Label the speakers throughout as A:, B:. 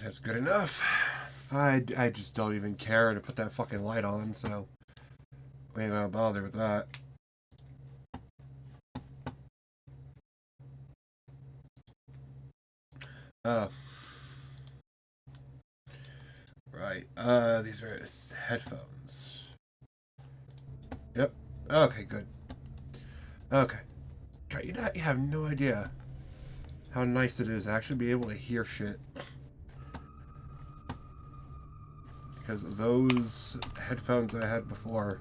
A: That's good enough. I just don't even care to put that fucking light on, so we ain't gonna bother with that. Right. These are headphones. Yep. Okay, good. Okay. God, you have no idea how nice it is to actually be able to hear shit. Because those headphones I had before,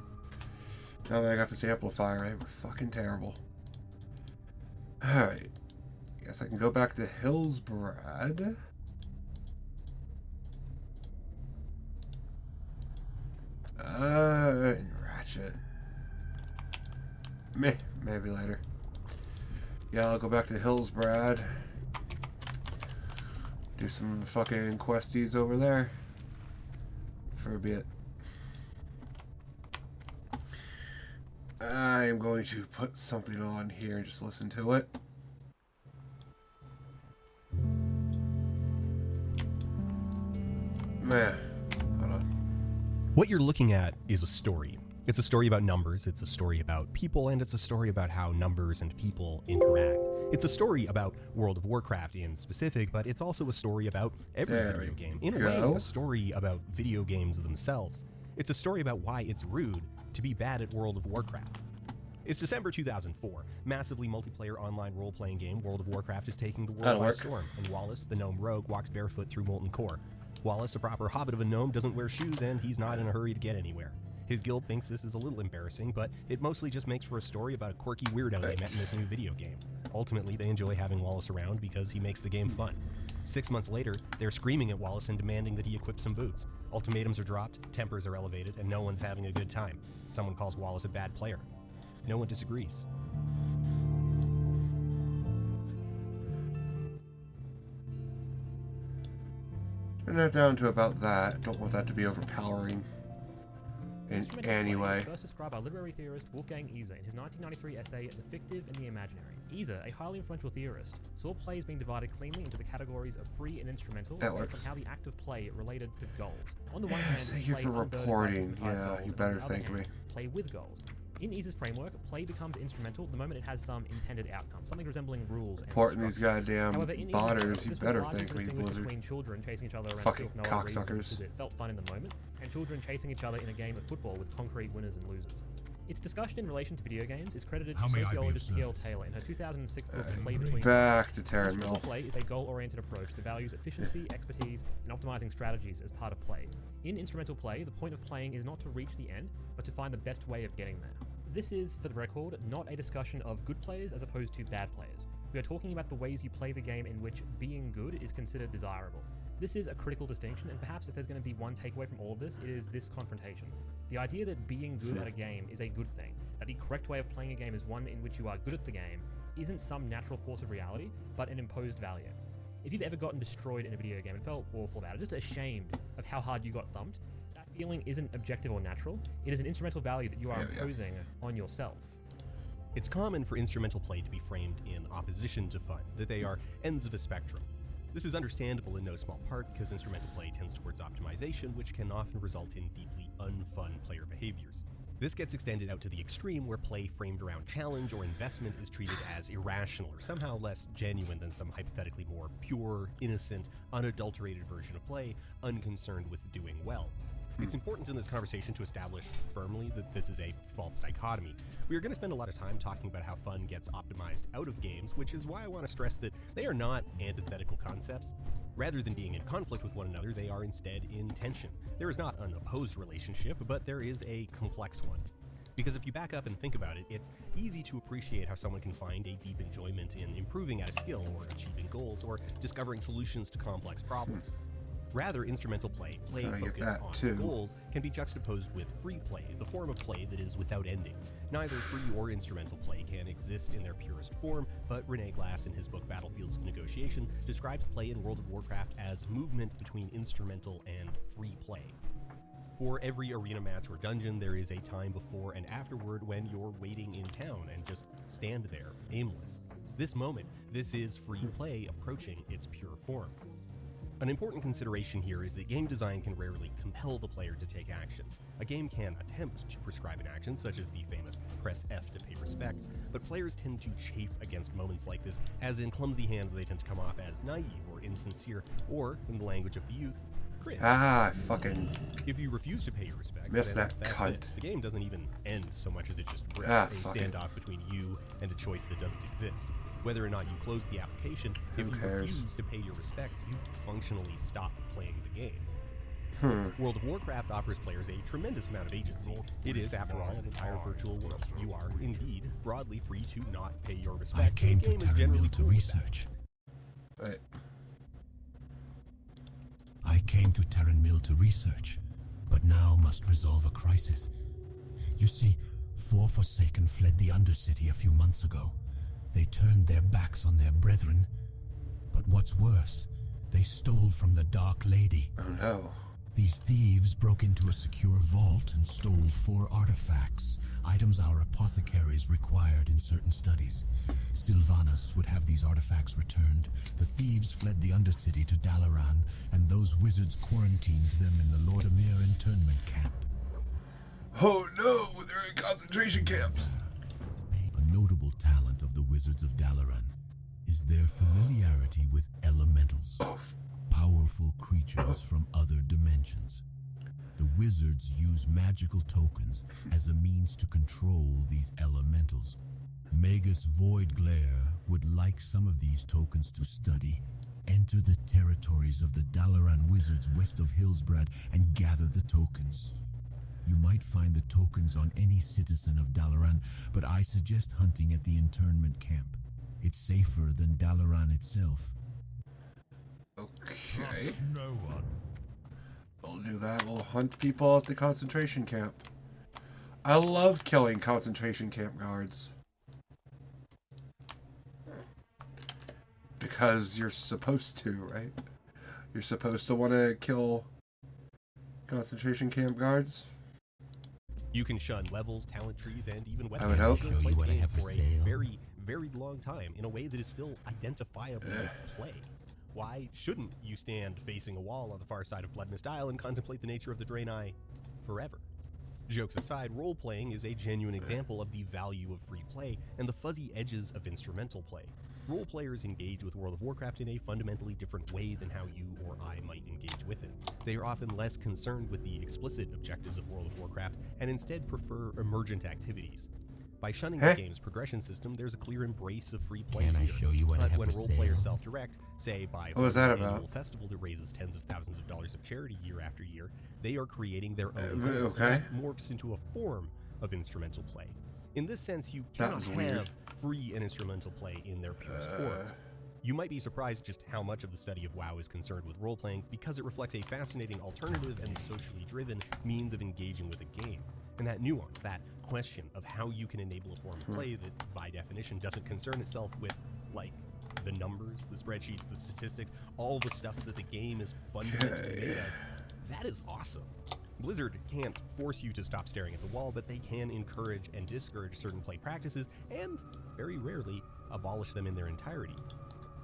A: now that I got this amplifier, they were fucking terrible. Alright. Guess I can go back to Hillsbrad. And Ratchet. Maybe later. Yeah, I'll go back to Hillsbrad. Do some fucking questies over there. For a bit. I am going to put something on here and just listen to it. Man, hold on.
B: What you're looking at is a story. It's a story about numbers, it's a story about people, and it's a story about how numbers and people interact. It's a story about World of Warcraft in specific, but it's also a story about every video game. In a way, a story about video games themselves. It's a story about why it's rude to be bad at World of Warcraft. It's December 2004. Massively multiplayer online role-playing game World of Warcraft is taking the world by storm, and Wallace, the gnome rogue, walks barefoot through molten core. Wallace, a proper hobbit of a gnome, doesn't wear shoes, and he's not in a hurry to get anywhere. His guild thinks this is a little embarrassing, but it mostly just makes for a story about a quirky weirdo they met in this new video game. Ultimately, they enjoy having Wallace around because he makes the game fun. 6 months later, they're screaming at Wallace and demanding that he equip some boots. Ultimatums are dropped, tempers are elevated, and no one's having a good time. Someone calls Wallace a bad player. No one disagrees.
A: Turn that down to about that. Don't want that to be overpowering in any way.
C: First described by literary theorist Wolfgang Iser in his 1993 essay The Fictive and the Imaginary. Iser, a highly influential theorist, saw plays being divided cleanly into the categories of free and instrumental based on how the act of play related to goals. On the one hand,
A: thank you for reporting. Yeah, you better thank me.
C: Play with goals. In Iser's framework, play becomes instrumental the moment it has some intended outcome, something resembling rules and
A: reporting these goddamn botters, you better thank me,
C: Blizzard. Between children chasing each other around fucking
A: cocksuckers
C: because it felt fun in the moment, and children chasing each other in a game of football with concrete winners and losers. Its discussion in relation to video games is credited to sociologist Gail Taylor in her 2006 book Play Between.
A: Back to Terran Mill.
C: Play is a goal-oriented approach that values efficiency, expertise, and optimizing strategies as part of play. In instrumental play, the point of playing is not to reach the end, but to find the best way of getting there. This is, for the record, not a discussion of good players as opposed to bad players. We are talking about the ways you play the game in which being good is considered desirable. This is a critical distinction, and perhaps if there's going to be one takeaway from all of this, it is this confrontation. The idea that being good at a game is a good thing, that the correct way of playing a game is one in which you are good at the game, isn't some natural force of reality, but an imposed value. If you've ever gotten destroyed in a video game and felt awful about it, just ashamed of how hard you got thumped, that feeling isn't objective or natural. It is an instrumental value that you are imposing on yourself.
B: It's common for instrumental play to be framed in opposition to fun, that they are ends of a spectrum. This is understandable in no small part because instrumental play tends towards optimization, which can often result in deeply unfun player behaviors. This gets extended out to the extreme where play framed around challenge or investment is treated as irrational or somehow less genuine than some hypothetically more pure, innocent, unadulterated version of play, unconcerned with doing well. It's important in this conversation to establish firmly that this is a false dichotomy. We are going to spend a lot of time talking about how fun gets optimized out of games, which is why I want to stress that they are not antithetical concepts. Rather than being in conflict with one another, they are instead in tension. There is not an opposed relationship, but there is a complex one. Because if you back up and think about it, it's easy to appreciate how someone can find a deep enjoyment in improving at a skill or achieving goals or discovering solutions to complex problems. Rather, instrumental play focused on goals, can be juxtaposed with free play, the form of play that is without ending. Neither free or instrumental play can exist in their purest form, but René Glass in his book Battlefields of Negotiation describes play in World of Warcraft as movement between instrumental and free play. For every arena match or dungeon, there is a time before and afterward when you're waiting in town and just stand there, aimless. This moment, this is free play approaching its pure form. An important consideration here is that game design can rarely compel the player to take action. A game can attempt to prescribe an action, such as the famous press F to pay respects, but players tend to chafe against moments like this, as in clumsy hands they tend to come off as naive or insincere, or, in the language of the youth, cringe.
A: Ah, fucking
B: If you refuse to pay your respects,
A: missed
B: then
A: that
B: that's
A: cunt.
B: it. The game doesn't even end so much as it just breaks
A: Ah,
B: a
A: fuck it.
B: standoff between you and a choice that doesn't exist. Whether or not you close the application, if
A: Who
B: you
A: cares?
B: refuse to pay your respects, you functionally stop playing the game. World of Warcraft offers players a tremendous amount of agency. It is, after all, an entire virtual world. You are, indeed, broadly free to not pay your respects.
D: I came
B: The
D: to
B: game is generally
D: Terranil to
B: cool with that.
D: research.
A: Wait.
D: I came to Terranil to research, but now must resolve a crisis. You see, 4 Forsaken fled the Undercity a few months ago. They turned their backs on their brethren. But what's worse, they stole from the Dark Lady.
A: Oh no.
D: These thieves broke into a secure vault and stole 4 artifacts, items our apothecaries required in certain studies. Sylvanas would have these artifacts returned. The thieves fled the Undercity to Dalaran, and those wizards quarantined them in the Lord Emir internment camp.
A: Oh no, they're in concentration camps.
D: A notable talent of the wizards of Dalaran is their familiarity with elementals. Powerful creatures from other dimensions. The wizards use magical tokens as a means to control these elementals. Magus Voidglare would like some of these tokens to study. Enter the territories of the Dalaran wizards west of Hillsbrad and gather the tokens. You might find the tokens on any citizen of Dalaran, but I suggest hunting at the internment camp. It's safer than Dalaran itself.
A: Okay.
E: No one.
A: We'll do that. We'll hunt people at the concentration camp. I love killing concentration camp guards. Because you're supposed to, right? You're supposed to want to kill concentration camp guards.
B: You can shun levels, talent trees, and even weapons.
A: I would hope.
B: Still
D: Show
B: play
D: you
B: the
D: what I
B: game
D: have for
B: for a
D: sale.
B: very, very long time in a way that is still identifiable play. Why shouldn't you stand facing a wall on the far side of Blood Mist Isle and contemplate the nature of the Draenei forever? Jokes aside, role-playing is a genuine example of the value of free play and the fuzzy edges of instrumental play. Role players engage with World of Warcraft in a fundamentally different way than how you or I might engage with it. They are often less concerned with the explicit objectives of World of Warcraft and instead prefer emergent activities. By shunning the game's progression system, there's a clear embrace of free play.
D: Can I
B: here.
D: show you what I
B: But
D: have
B: when
D: for
B: role players
D: sale?
B: self-direct, say by
A: What was that
B: holding an
A: about?
B: annual festival that raises tens of thousands of dollars of charity year after year, they are creating their own events,
A: okay.
B: and that morphs into a form of instrumental play. In this sense, you
A: That
B: cannot
A: was weird.
B: have free and instrumental play in their purest forms. You might be surprised just how much of the study of WoW is concerned with role-playing because it reflects a fascinating alternative and socially driven means of engaging with a game. And that nuance, that question of how you can enable a form of play that, by definition, doesn't concern itself with, like, the numbers, the spreadsheets, the statistics, all the stuff that the game is fundamentally made of, that is awesome. Blizzard can't force you to stop staring at the wall, but they can encourage and discourage certain play practices, and, very rarely, abolish them in their entirety.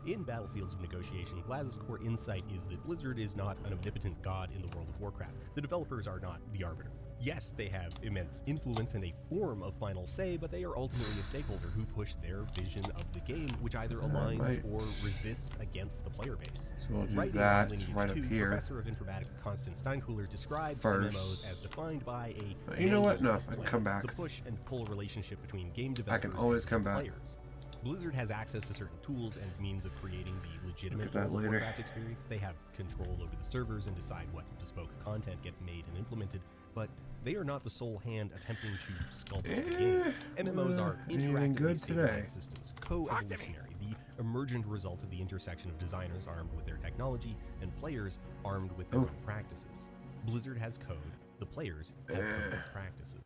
B: In Battlefields of Negotiation, Glaz's core insight is that Blizzard is not an omnipotent god in the World of Warcraft. The developers are not the arbiter. Yes, they have immense influence and a form of final say, but they are ultimately a stakeholder who push their vision of the game, which either aligns
A: right.
B: or resists against the player base.
A: So we'll do
B: Writing
A: that
B: on Lineage
A: right up
B: 2,
A: here.
B: Professor of Informatics Constance Steinkuhler describes
A: First.
B: MMOs as defined by a
A: You know what?
B: manual
A: No,
B: of
A: I can
B: play,
A: come back.
B: the push and pull relationship between game
A: I
B: developers
A: can always
B: and
A: come back.
B: players. Blizzard has access to certain tools and means of creating the legitimate
A: Look at that
B: World of
A: later.
B: Warcraft experience. They have control over the servers and decide what bespoke content gets made and implemented, but they are not the sole hand attempting to sculpt the game. MMOs are
A: anything good
B: interactively
A: today?
B: stabilized systems, co-evolutionary, the emergent result of the intersection of designers armed with their technology and players armed with their own practices. Blizzard has code, the players have codes of practices.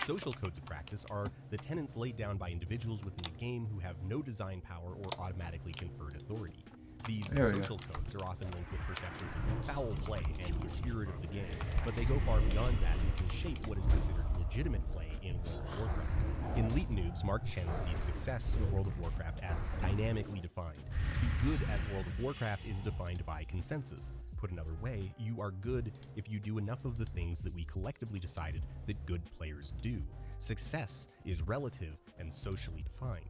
B: Social codes of practice are the tenets laid down by individuals within the game who have no design power or automatically conferred authority. These
A: There we go.
B: social codes are often linked with perceptions of foul play and the spirit of the game, but they go far beyond that and can shape what is considered legitimate play in World of Warcraft. In Elite Noobs, Mark Chen sees success in World of Warcraft as dynamically defined. good at World of Warcraft is defined by consensus. Put another way, you are good if you do enough of the things that we collectively decided that good players do. Success is relative and socially defined.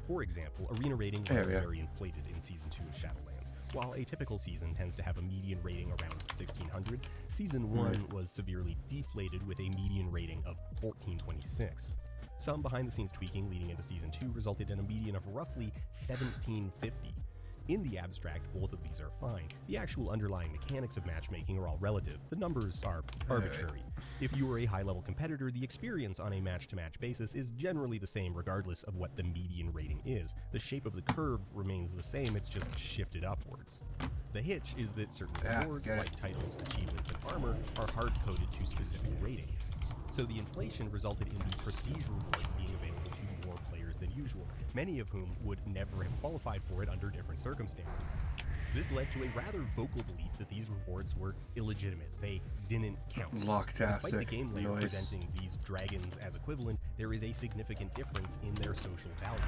B: For example, arena rating was very inflated in Season 2 of Shadowlands. While a typical season tends to have a median rating around 1600, Season 1 was severely deflated with a median rating of 1426. Some behind-the-scenes tweaking leading into Season 2 resulted in a median of roughly 1750. In the abstract, both of these are fine. The actual underlying mechanics of matchmaking are all relative. The numbers are arbitrary. If you are a high-level competitor, the experience on a match-to-match basis is generally the same regardless of what the median rating is. The shape of the curve remains the same, it's just shifted upwards. The hitch is that certain rewards, like titles, achievements, and armor, are hard-coded to specific ratings. So the inflation resulted in the prestige rewards being available to more players than usual, many of whom would never have qualified for it under different circumstances. This led to a rather vocal belief that these rewards were illegitimate. They didn't count. Despite the game layer presenting these dragons as equivalent, there is a significant difference in their social value.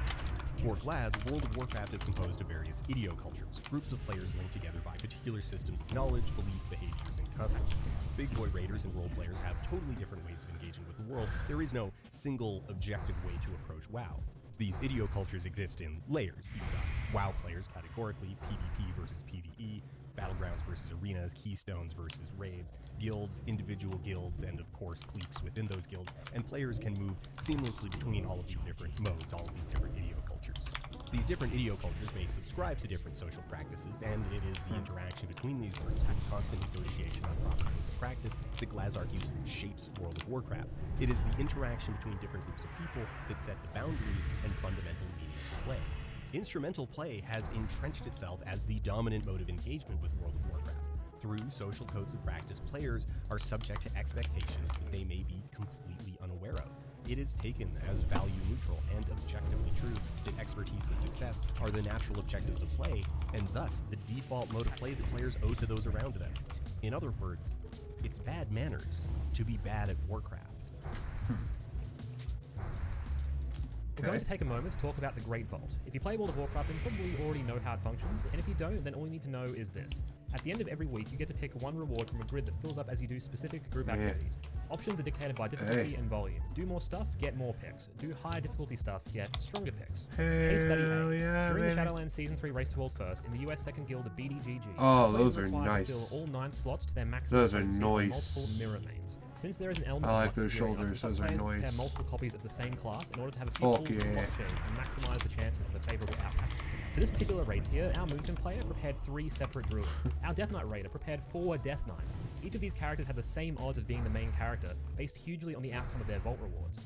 B: For Glaz, World of Warcraft is composed of various idiocultures, groups of players linked together by particular systems of knowledge, belief, behaviors, and customs. Big boy raiders and role players have totally different ways of engaging with the world. There is no single objective way to approach WoW. These idiocultures exist in layers. You've got WoW players categorically, PvP versus PvE, battlegrounds versus arenas, keystones versus raids, guilds, individual guilds, and of course cliques within those guilds, and players can move seamlessly between all of these different modes, all of these different idiocultures. These different idiocultures may subscribe to different social practices, and it is the interaction between these groups and constant negotiation on proper modes of practice that Glaz argues shapes World of Warcraft. It is the interaction between different groups of people that set the boundaries and fundamental meaning of play. Instrumental play has entrenched itself as the dominant mode of engagement with World of Warcraft. Through social codes of practice, players are subject to expectations that they may be completely unaware of. It is taken as value neutral and objectively true that expertise and success are the natural objectives of play, and thus the default mode of play that players owe to those around them. In other words, it's bad manners to be bad at Warcraft.
C: We're going to take a moment to talk about the Great Vault. If you play World of Warcraft, then you probably already know how it functions, and if you don't, then all you need to know is this. At the end of every week, you get to pick one reward from a grid that fills up as you do specific group activities. Options are dictated by difficulty and volume. Do more stuff, get more picks. Do higher difficulty stuff, get stronger picks. Case study A. During the Shadowlands Season 3 Race to World First, in the US second guild, the BDGG,
A: those are nice.
C: To fill all 9 slots to their maximum
A: those are nice.
C: Multiple mirror mains. Since there is an element
A: I like
C: of
A: those shoulders, those are
C: players
A: nice.
C: prepare multiple copies of the same class in order to have a few tools to slot chain and maximize the chances of a favorable outcome. For this particular raid tier, our Moonstone player prepared 3 separate druids. Our Death Knight raider prepared 4 Death Knights. Each of these characters had the same odds of being the main character, based hugely on the outcome of their vault rewards.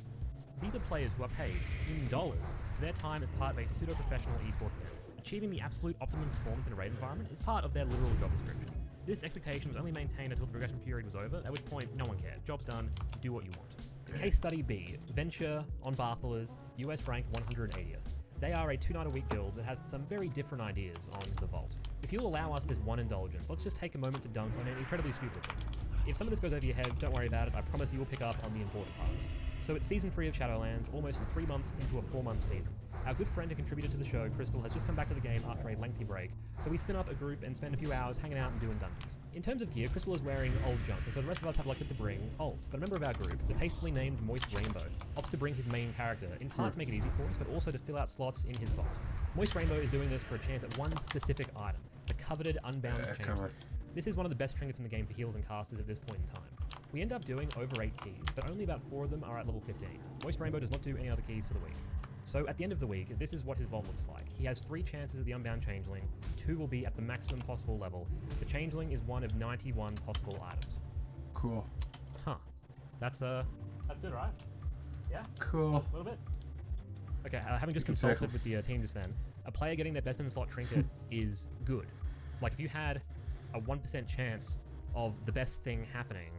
C: These are players who are paid in dollars for their time as part of a pseudo-professional esports event. Achieving the absolute optimum performance in a raid environment is part of their literal job description. This expectation was only maintained until the progression period was over, at which point no one cared. Job's done, do what you want. Case study B, Venture on Barthelers, US rank 180th. They are a 2-night-a-week guild that has some very different ideas on the Vault. If you'll allow us this one indulgence, let's just take a moment to dunk on an incredibly stupid thing. If some of this goes over your head, don't worry about it, I promise you will pick up on the important parts. So it's Season 3 of Shadowlands, almost 3 months into a 4-month season. Our good friend and contributor to the show, Crystal, has just come back to the game after a lengthy break, so we spin up a group and spend a few hours hanging out and doing dungeons. In terms of gear, Crystal is wearing old junk, and so the rest of us have elected to bring olds. But a member of our group, the tastefully named Moist Rainbow, opts to bring his main character, in part to make it easy for us, but also to fill out slots in his vault. Moist Rainbow is doing this for a chance at one specific item, the coveted Unbound Changeling. This is one of the best trinkets in the game for healers and casters at this point in time. We end up doing over 8 keys, but only about 4 of them are at level 15. Moist Rainbow does not do any other keys for the week. So at the end of the week, this is what his vault looks like. He has 3 chances at the Unbound Changeling, 2 will be at the maximum possible level. The Changeling is one of 91 possible items.
A: Cool.
C: Huh. That's good, right? Yeah?
A: Cool.
C: A little bit? Okay, having just consulted with the team just then, a player getting their best in the slot trinket is good. Like if you had a 1% chance of the best thing happening,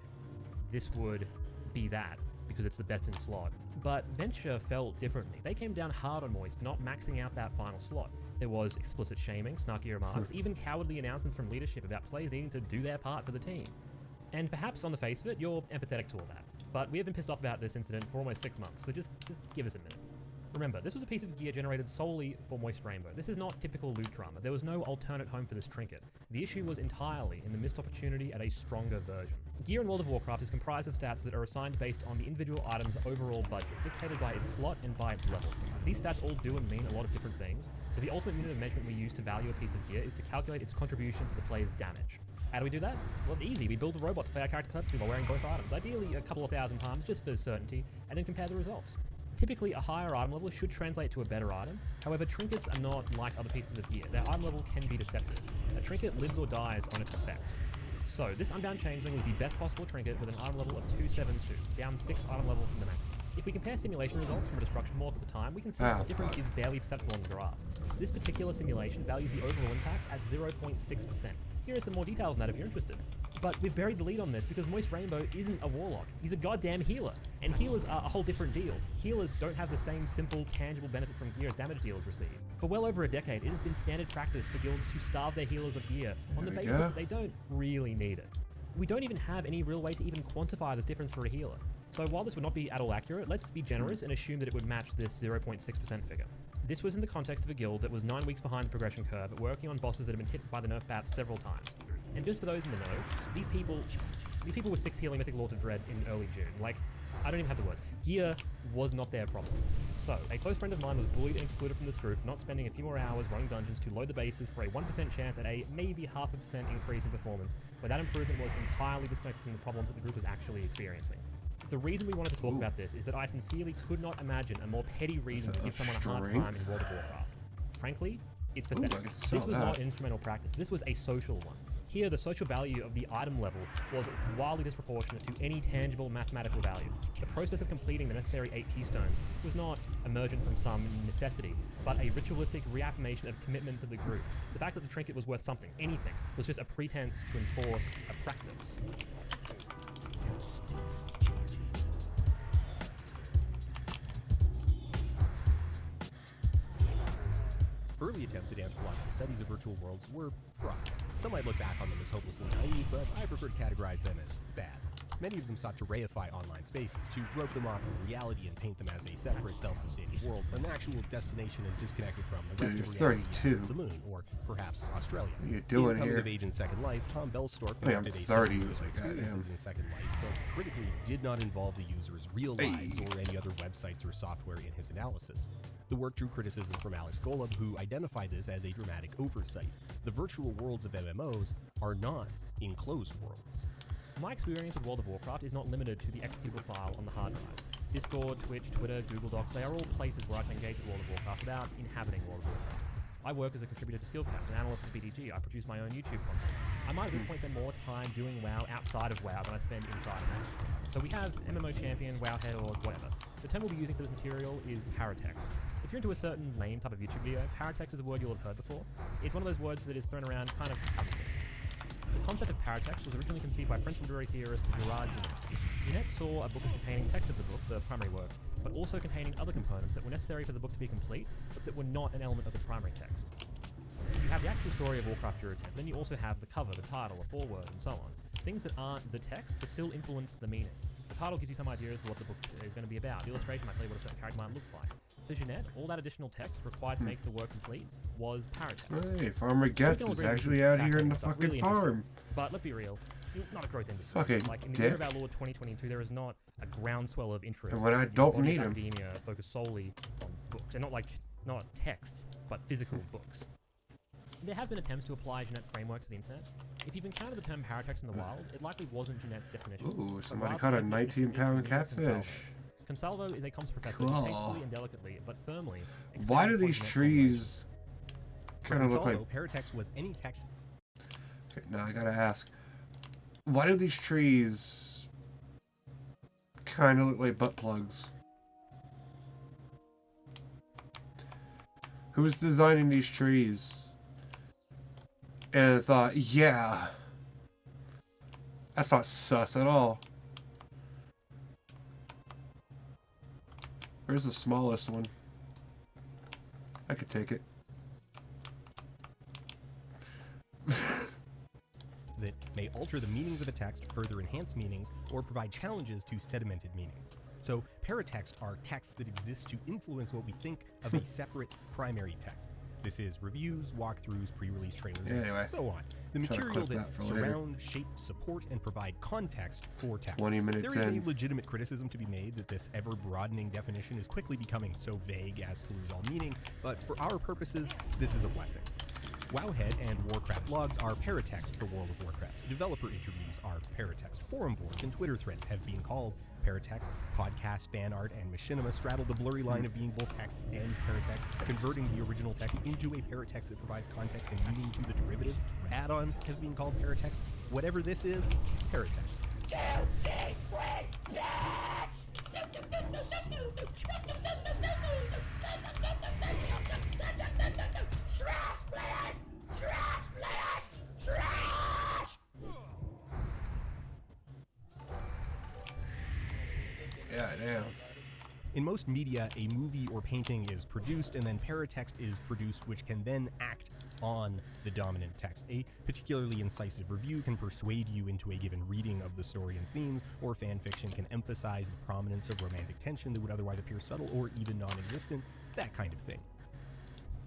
C: this would be that, because it's the best in slot. But Venture felt differently. They came down hard on Moist for not maxing out that final slot. There was explicit shaming, snarky remarks, even cowardly announcements from leadership about players needing to do their part for the team. And perhaps on the face of it, you're empathetic to all that. But we have been pissed off about this incident for almost 6 months, so just give us a minute. Remember, this was a piece of gear generated solely for Moist Rainbow. This is not typical loot drama. There was no alternate home for this trinket. The issue was entirely in the missed opportunity at a stronger version. Gear in World of Warcraft is comprised of stats that are assigned based on the individual item's overall budget, dictated by its slot and by its level. These stats all do and mean a lot of different things, so the ultimate unit of measurement we use to value a piece of gear is to calculate its contribution to the player's damage. How do we do that? Well, it's easy. We build a robot to play our character perfectly while wearing both items, ideally a couple of thousand times just for certainty, and then compare the results. Typically, a higher item level should translate to a better item. However, trinkets are not like other pieces of gear. Their item level can be deceptive. A trinket lives or dies on its effect. So, this Unbound Changeling was the best possible trinket with an item level of 272, down 6 item level from the max. If we compare simulation results from a destruction walk at the time, we can see that the difference is barely perceptible on the graph. This particular simulation values the overall impact at 0.6%. Here are some more details on that if you're interested. But we've buried the lead on this because Moist Rainbow isn't a warlock. He's a goddamn healer. And healers are a whole different deal. Healers don't have the same simple, tangible benefit from gear as damage dealers receive. For well over a decade, it has been standard practice for guilds to starve their healers of gear on the basis that they don't really need it. We don't even have any real way to even quantify this difference for a healer. So while this would not be at all accurate, let's be generous and assume that it would match this 0.6% figure. This was in the context of a guild that was 9 weeks behind the progression curve, but working on bosses that had been hit by the nerf bath several times. And just for those in the know, these people were 6 healing Mythic Lords of Dread in early June. Like, I don't even have the words. Gear was not their problem. So, a close friend of mine was bullied and excluded from this group, not spending a few more hours running dungeons to load the bases for a 1% chance at a maybe 0.5% increase in performance, where that improvement was entirely disconnected from the problems that the group was actually experiencing. The reason we wanted to talk about this is that I sincerely could not imagine a more petty reason to give someone a hard time in World of Warcraft. Frankly, it's pathetic. This was not an instrumental practice. This was a social one. Here, the social value of the item level was wildly disproportionate to any tangible mathematical value. The process of completing the necessary 8 keystones was not emergent from some necessity, but a ritualistic reaffirmation of commitment to the group. The fact that the trinket was worth something, anything, was just a pretense to enforce a practice.
B: Early attempts at anthropological studies of virtual worlds were fraught. Some might look back on them as hopelessly naive, but I prefer to categorize them as bad. Many of them sought to reify online spaces, to rope them off from reality and paint them as a separate, self-sustaining world, an actual destination is disconnected from the rest of reality,
A: 32.
B: the moon, or perhaps Australia.
A: What are you doing
B: in
A: here?
B: Coming of Age in Second Life, Tom Bellstorp
A: Hey, I'm
B: conducted a
A: 30,
B: series of
A: like,
B: experiences
A: goddamn.
B: in Second Life, but critically did not involve the user's real lives or any other websites or software in his analysis. The work drew criticism from Alex Golub, who identified this as a dramatic oversight. The virtual worlds of MMOs are not enclosed worlds.
C: My experience with World of Warcraft is not limited to the executable file on the hard drive. Discord, Twitch, Twitter, Google Docs, they are all places where I can engage with World of Warcraft without inhabiting World of Warcraft. I work as a contributor to Skillcraft, an analyst at BDG. I produce my own YouTube content. I might at this point spend more time doing WoW outside of WoW than I spend inside of WoW. So we have MMO Champion, WoWhead, or whatever. The term we'll be using for this material is paratext. If you're into a certain lame type of YouTube video, paratext is a word you'll have heard before. It's one of those words that is thrown around kind of casually. The concept of paratext was originally conceived by French literary theorist Gerard Genet. Genet saw a book as containing text of the book, the primary work, but also containing other components that were necessary for the book to be complete, but that were not an element of the primary text. You have the actual story of Warcraft 010, then you also have the cover, the title, a foreword, and so on. Things that aren't the text, but still influence the meaning. The title gives you some idea as to what the book is going to be about. The illustration might tell you what a certain character might look like. For Genet, all that additional text required to make the work complete was paratext.
A: Hey, Farmer Getz is actually out here in the fucking
C: really
A: farm.
C: But let's be real, it's not a growth industry.
A: Fucking
C: like in the year of our Lord 2022, there is not a groundswell of interest.
A: And when I
C: in
A: don't
C: body
A: need 'em.
C: academia focused solely on books, and not texts, but physical books. There have been attempts to apply Genet's framework to the internet. If you've encountered the term paratext in the wild, it likely wasn't Genet's definition.
A: Ooh,
C: but
A: somebody
C: rather
A: caught a
C: the definition
A: 19-pound
C: issued from
A: catfish.
C: Consalvo is a comms professor who
A: Cool.
C: tastefully and delicately, but firmly,
A: Why do
C: expands
A: these
C: upon Genet's
A: trees kind of look like...
B: Consalvo, paratext was any text.
A: Okay, now I gotta ask. Why do these trees kind of look like butt plugs? Who was designing these trees? And thought, yeah, that's not sus at all. Where's the smallest one? I could take it.
B: That may alter the meanings of a text, further enhance meanings, or provide challenges to sedimented meanings. So paratext are texts that exist to influence what we think of a separate primary text. This is reviews, walkthroughs, pre-release trailers,
A: Anyway,
B: and so on. The
A: try to
B: material
A: clip
B: that
A: that for later.
B: surround, shape, support, and provide context for text.
A: 20 minutes
B: There is
A: in.
B: a legitimate criticism to be made that this ever-broadening definition is quickly becoming so vague as to lose all meaning, but for our purposes, this is a blessing. Wowhead and Warcraft logs are paratext for World of Warcraft. Developer interviews are paratext. Forum boards and Twitter threads have been called paratext. Podcasts, fan art, and machinima straddle the blurry line of being both text and paratext, converting the original text into a paratext that provides context and meaning to the derivative. Add-ons have been called paratext. Whatever this is, paratext.
A: Yeah, damn.
B: In most media, a movie or painting is produced, and then paratext is produced, which can then act on the dominant text. A particularly incisive review can persuade you into a given reading of the story and themes, or fan fiction can emphasize the prominence of romantic tension that would otherwise appear subtle or even non-existent, that kind of thing.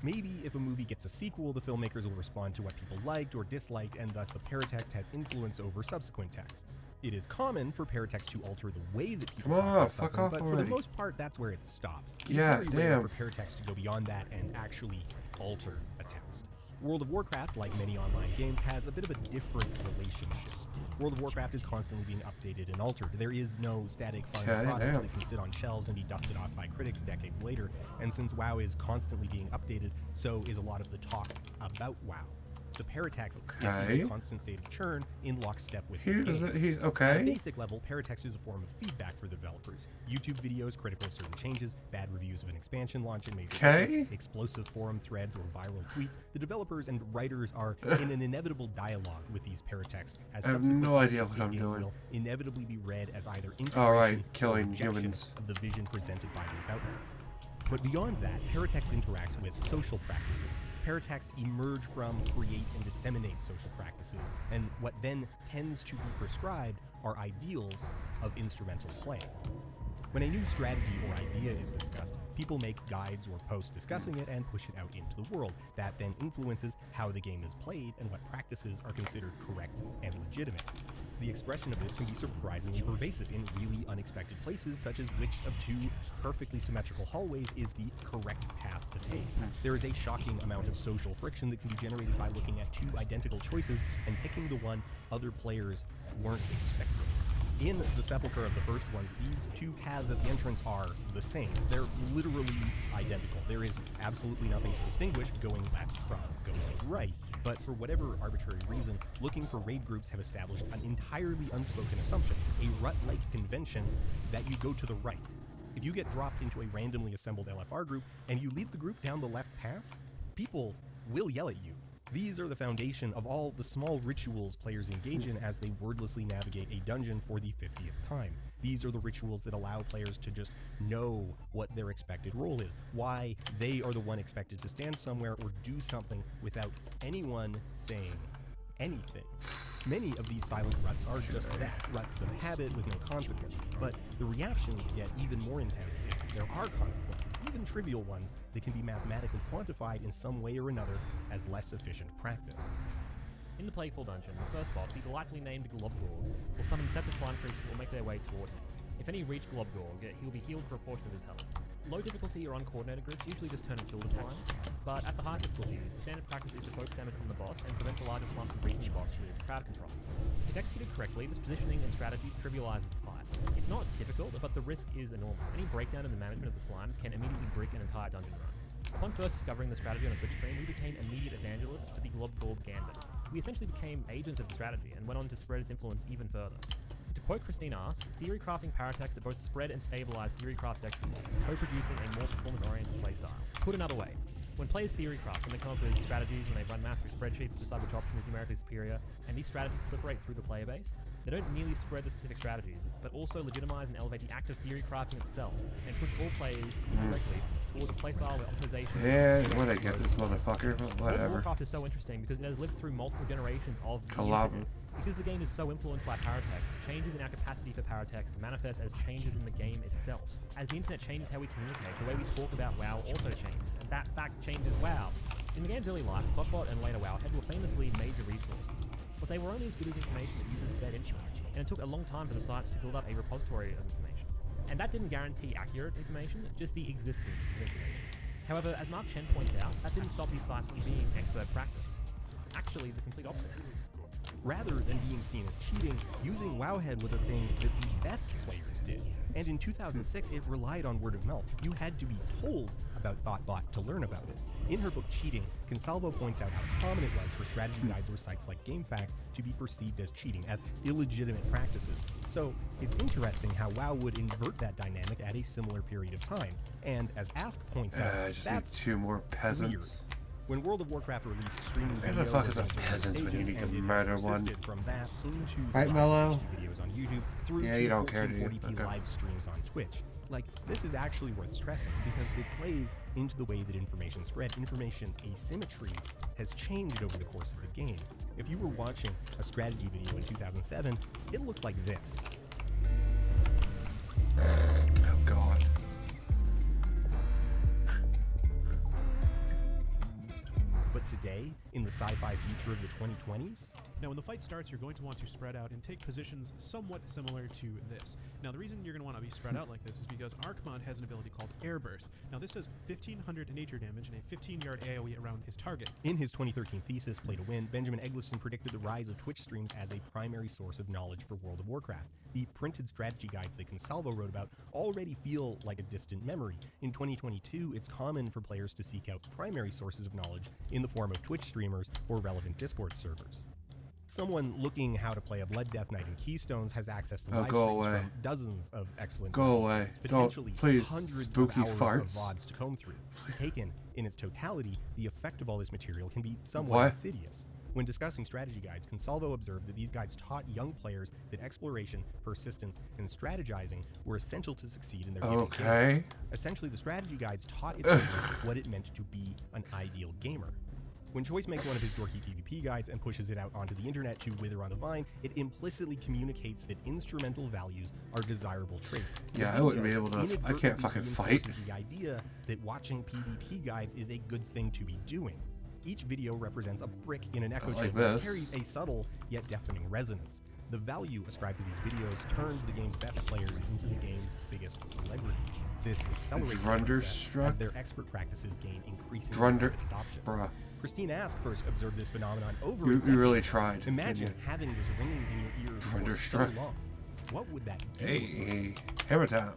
B: Maybe if a movie gets a sequel, the filmmakers will respond to what people liked or disliked, and thus the paratext has influence over subsequent texts. It is common for paratext to alter the way that people
A: Come
B: talk
A: on,
B: about
A: fuck
B: something,
A: off
B: but for
A: already.
B: the most part, that's where it stops. It's
A: Yeah,
B: very rare
A: damn.
B: for paratext to go beyond that and actually alter a text. World of Warcraft, like many online games, has a bit of a different relationship. World of Warcraft is constantly being updated and altered. There is no static final
A: God
B: product
A: damn.
B: that can sit on shelves and be dusted off by critics decades later. And since WoW is constantly being updated, so is a lot of the talk about WoW. The paratext is
A: Okay.
B: in a constant state of churn in lockstep with
A: Here
B: the
A: does
B: game.
A: it, he's
B: At a
A: okay.
B: basic level, paratext is a form of feedback for developers. YouTube videos critical of certain changes, bad reviews of an expansion launch and major
A: Okay.
B: updates, explosive forum threads or viral tweets. The developers and writers are in an inevitable dialogue with these paratexts, as
A: I have
B: subsequent
A: no idea
B: updates
A: what
B: to the
A: I'm
B: game
A: doing.
B: will inevitably be read as either
A: Alright,
B: integration or
A: killing
B: rejection
A: humans.
B: of the vision presented by those outlets. But beyond that, paratext interacts with social practices. Paratext emerge from, create, and disseminate social practices, and what then tends to be prescribed are ideals of instrumental play. When a new strategy or idea is discussed, people make guides or posts discussing it and push it out into the world. That then influences how the game is played and what practices are considered correct and legitimate. The expression of this can be surprisingly pervasive in really unexpected places, such as which of two perfectly symmetrical hallways is the correct path to take. There is a shocking amount of social friction that can be generated by looking at two identical choices and picking the one other players weren't expecting. In the sepulcher of the first ones, these two paths at the entrance are the same. They're literally identical. There is absolutely nothing to distinguish going left from going right. But for whatever arbitrary reason, looking for raid groups have established an entirely unspoken assumption, a rut-like convention that you go to the right. If you get dropped into a randomly assembled LFR group and you lead the group down the left path, people will yell at you. These are the foundation of all the small rituals players engage in as they wordlessly navigate a dungeon for the 50th time. These are the rituals that allow players to just know what their expected role is, why they are the one expected to stand somewhere or do something without anyone saying anything. Many of these silent ruts are just that, ruts of habit with no consequence, but the reactions get even more intense if there are consequences, even trivial ones that can be mathematically quantified in some way or another as less efficient practice.
C: In the Plagueful Dungeon, the first boss, the delightfully named Globgorg, will summon sets of slime creatures that will make their way toward him. If any reach Globgorg, he'll be healed for a portion of his health. Low difficulty or uncoordinated groups usually just turn and kill the slime, but at the high difficulties, the standard practice is to focus damage from the boss and prevent the larger slime from reaching the boss through its crowd control. If executed correctly, this positioning and strategy trivializes the fight. It's not difficult, but the risk is enormous. Any breakdown in the management of the slimes can immediately brick an entire dungeon run. Upon first discovering the strategy on a Twitch stream, we became immediate evangelists to the Globgorg gambit. We essentially became agents of the strategy and went on to spread its influence even further. To quote Christine Ask, theory crafting paratext that both spread and stabilize theory craft expertise, co-producing a more performance-oriented playstyle. Put another way, When players theory craft, when they come up with strategies, when they run math through spreadsheets to decide which option is numerically superior, and these strategies proliferate through the player base, they don't merely spread the specific strategies, but also legitimize and elevate the act of theory crafting itself, and push all players directly towards a playstyle where optimization...
A: Yeah, when I get this motherfucker, but whatever.
C: Warcraft is so interesting because it has lived through multiple generations of the
A: Collab.
C: internet. Because the game is so influenced by paratext, changes in our capacity for paratext manifest as changes in the game itself. As the internet changes how we communicate, the way we talk about WoW also changes, and that fact changes WoW. In the game's early life, Clockbot and later Wowhead were famously major resources, but they were only as good as information that users fed into them, and it took a long time for the sites to build up a repository of information. And that didn't guarantee accurate information, just the existence of information. However, as Mark Chen points out, that didn't stop these sites from being expert practice. Actually, the complete opposite happened.
B: Rather than being seen as cheating, using Wowhead was a thing that the best players did. And in 2006, it relied on word of mouth. You had to be told about Thoughtbot to learn about it. In her book Cheating, Consalvo points out how common it was for strategy guides or sites like GameFAQs to be perceived as cheating, as illegitimate practices. So it's interesting how WoW would invert that dynamic at a similar period of time. And as Ask points out,
A: I just need
B: that's
A: 2 more peasants.
B: weird. When World of Warcraft released streaming
A: Where
B: video,
A: the fuck is a
B: it was on
A: peasant when you
B: stages,
A: need to
B: and it
A: murder
B: has
A: one?
B: persisted from that into
A: Right,
B: live
A: Mello?
B: videos on YouTube through
A: Yeah,
B: to
A: you don't care, do you?
B: 1440p
A: Okay.
B: live streams on Twitch. Like, this is actually worth stressing because it plays into the way that information spread. Information asymmetry has changed over the course of the game. If you were watching a strategy video in 2007, it looked like this.
A: Oh god.
B: But today, in the sci-fi future of the 2020s,
E: Now, when the fight starts, you're going to want to spread out and take positions somewhat similar to this. Now, the reason you're going to want to be spread out like this is because Archmod has an ability called Air Burst. Now, this does 1,500 nature damage and a 15-yard AoE around his target.
B: in his 2013 thesis, Play to Win, Benjamin Eggleston predicted the rise of Twitch streams as a primary source of knowledge for World of Warcraft. The printed strategy guides that Consalvo wrote about already feel like a distant memory. In 2022, it's common for players to seek out primary sources of knowledge in the form of Twitch streamers or relevant Discord servers. Someone looking how to play a Blood Death Knight in Keystones has access to live
A: go
B: streams
A: away.
B: from dozens of excellent
A: Go away.
B: videos,
A: Don't,
B: potentially
A: please,
B: hundreds
A: spooky
B: of hours
A: farts.
B: of VODs to comb through. Taken in its totality, the effect of all this material can be somewhat
A: What?
B: insidious. When discussing strategy guides, Consalvo observed that these guides taught young players that exploration, persistence, and strategizing were essential to succeed in their given game.
A: Okay.
B: Essentially, the strategy guides taught its readers what it meant to be an ideal gamer. When Choice makes one of his dorky PvP guides and pushes it out onto the internet to wither on the vine, it implicitly communicates that instrumental values are desirable traits. The
A: Yeah, I wouldn't
B: video
A: be able to. I can't
B: inadvertently
A: fucking fight.
B: reinforces the idea that watching PvP guides is a good thing to be doing. Each video represents a brick in an echo
A: Like
B: chamber that
A: this.
B: carries a subtle yet deafening resonance. The value ascribed to these videos turns the game's best players into the game's biggest celebrities. This accelerates the process
A: Drunderstruck?
B: as their expert practices gain increasing
A: Drunder.
B: adoption.
A: Bruh.
B: Christine Ask first observed this phenomenon over
A: You
B: a decade.
A: really tried. didn't
B: Imagine
A: you?
B: having this ringing in your ear for so
A: Thunderstruck.
B: long. What would that do?
A: Hey, hammer time.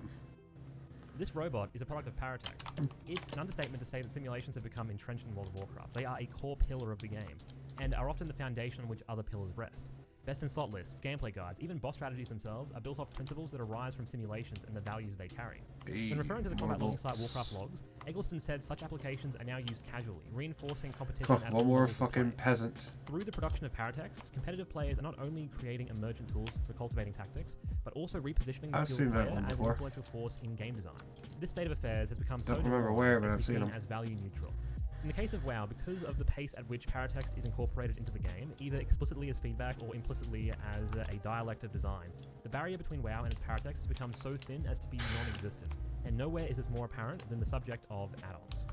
C: This robot is a product of paratext. It's an understatement to say that simulations have become entrenched in World of Warcraft. They are a core pillar of the game, and are often the foundation on which other pillars rest. Best in slot lists, gameplay guides, even boss strategies themselves are built off principles that arise from simulations and the values they carry. When referring to the combat logging site Warcraft logs, Eggleston said such applications are now used casually, reinforcing competition at all
A: One more
C: levels of
A: fucking
C: play.
A: peasant.
C: Through the production of paratexts, competitive players are not only creating emergent tools for cultivating tactics, but also repositioning the
A: I've
C: skilled
A: seen that
C: player
A: one
C: as an
A: before.
C: influential force in game design. This state of affairs has become so
A: Don't remember
C: demoralizing
A: where, but
C: as to
A: I've
C: be
A: seen
C: seen
A: 'em.
C: as value neutral. In the case of WoW, because of the pace at which paratext is incorporated into the game, either explicitly as feedback or implicitly as a dialect of design, the barrier between WoW and its paratext has become so thin as to be non-existent, and nowhere is this more apparent than the subject of add-ons.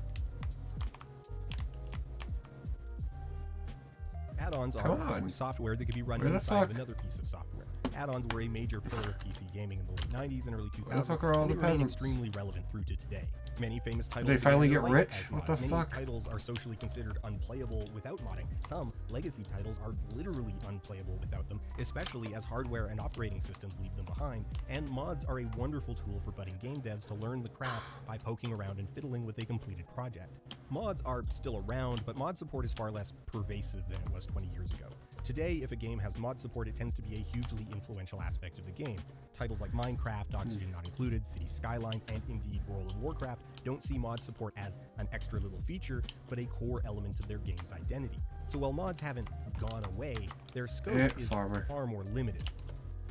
B: Add-ons
A: Come
B: are
A: on.
B: software that could be run
A: Where the
B: inside of
A: fuck?
B: another piece of software. Add-ons were a major pillar of PC gaming in the late 90s and early 2000s.
A: Where the fuck are all
B: and they
A: the
B: remain
A: peasants?
B: extremely relevant through to today. Many famous titles
A: they finally
B: began
A: get
B: their life
A: rich?
B: as
A: What
B: mods.
A: the
B: Many
A: fuck?
B: titles are socially considered unplayable without modding. Some legacy titles are literally unplayable without them, especially as hardware and operating systems leave them behind. And mods are a wonderful tool for budding game devs to learn the craft by poking around and fiddling with a completed project. Mods are still around, but mod support is far less pervasive than it was 20 years ago. Today, if a game has mod support, it tends to be a hugely influential aspect of the game. Titles like Minecraft, Oxygen Not Included, City Skylines, and indeed World of Warcraft don't see mod support as an extra little feature, but a core element of their game's identity. So while mods haven't gone away, their scope is far more limited.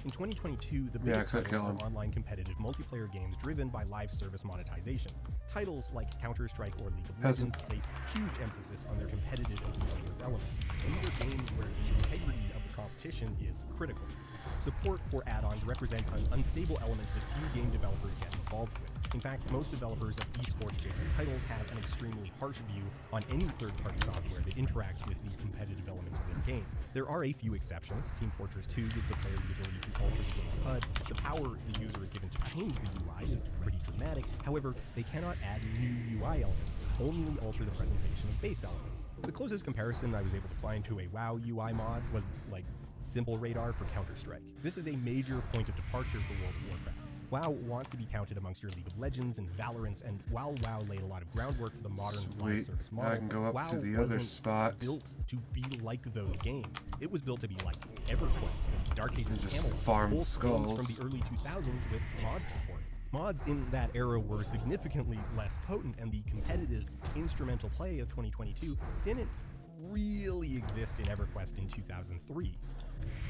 B: In 2022, the biggest titles are online competitive multiplayer games driven by live service monetization. Titles like Counter-Strike or League of Legends place huge emphasis on their competitive and esports elements, and these are games where the integrity of the competition is critical. Support for add-ons represent an unstable element that few game developers get involved with. In fact, most developers of esports-adjacent titles have an extremely harsh view on any third-party software that interacts with the competitive element of their game. There are a few exceptions. Team Fortress 2 gives the player the ability to alter the game's HUD. The power the user is given to change the UI is pretty dramatic. However, they cannot add new UI elements, only alter the presentation of base elements. The closest comparison I was able to find to a WoW UI mod was like Simple Radar for Counter-Strike. This is a major point of departure for World of Warcraft. WoW wants to be counted amongst your League of Legends and Valorants, and while WoW laid a lot of groundwork for the modern live service model,
A: I can go up
B: WoW
A: to the other spot.
B: Built to be like those games. It was built to be like EverQuest and Dark Ages Camelot,
A: farm
B: both
A: skulls
B: games from the early 2000s with mod support. Mods in that era were significantly less potent, and the competitive instrumental play of 2022 didn't really exist in EverQuest in 2003.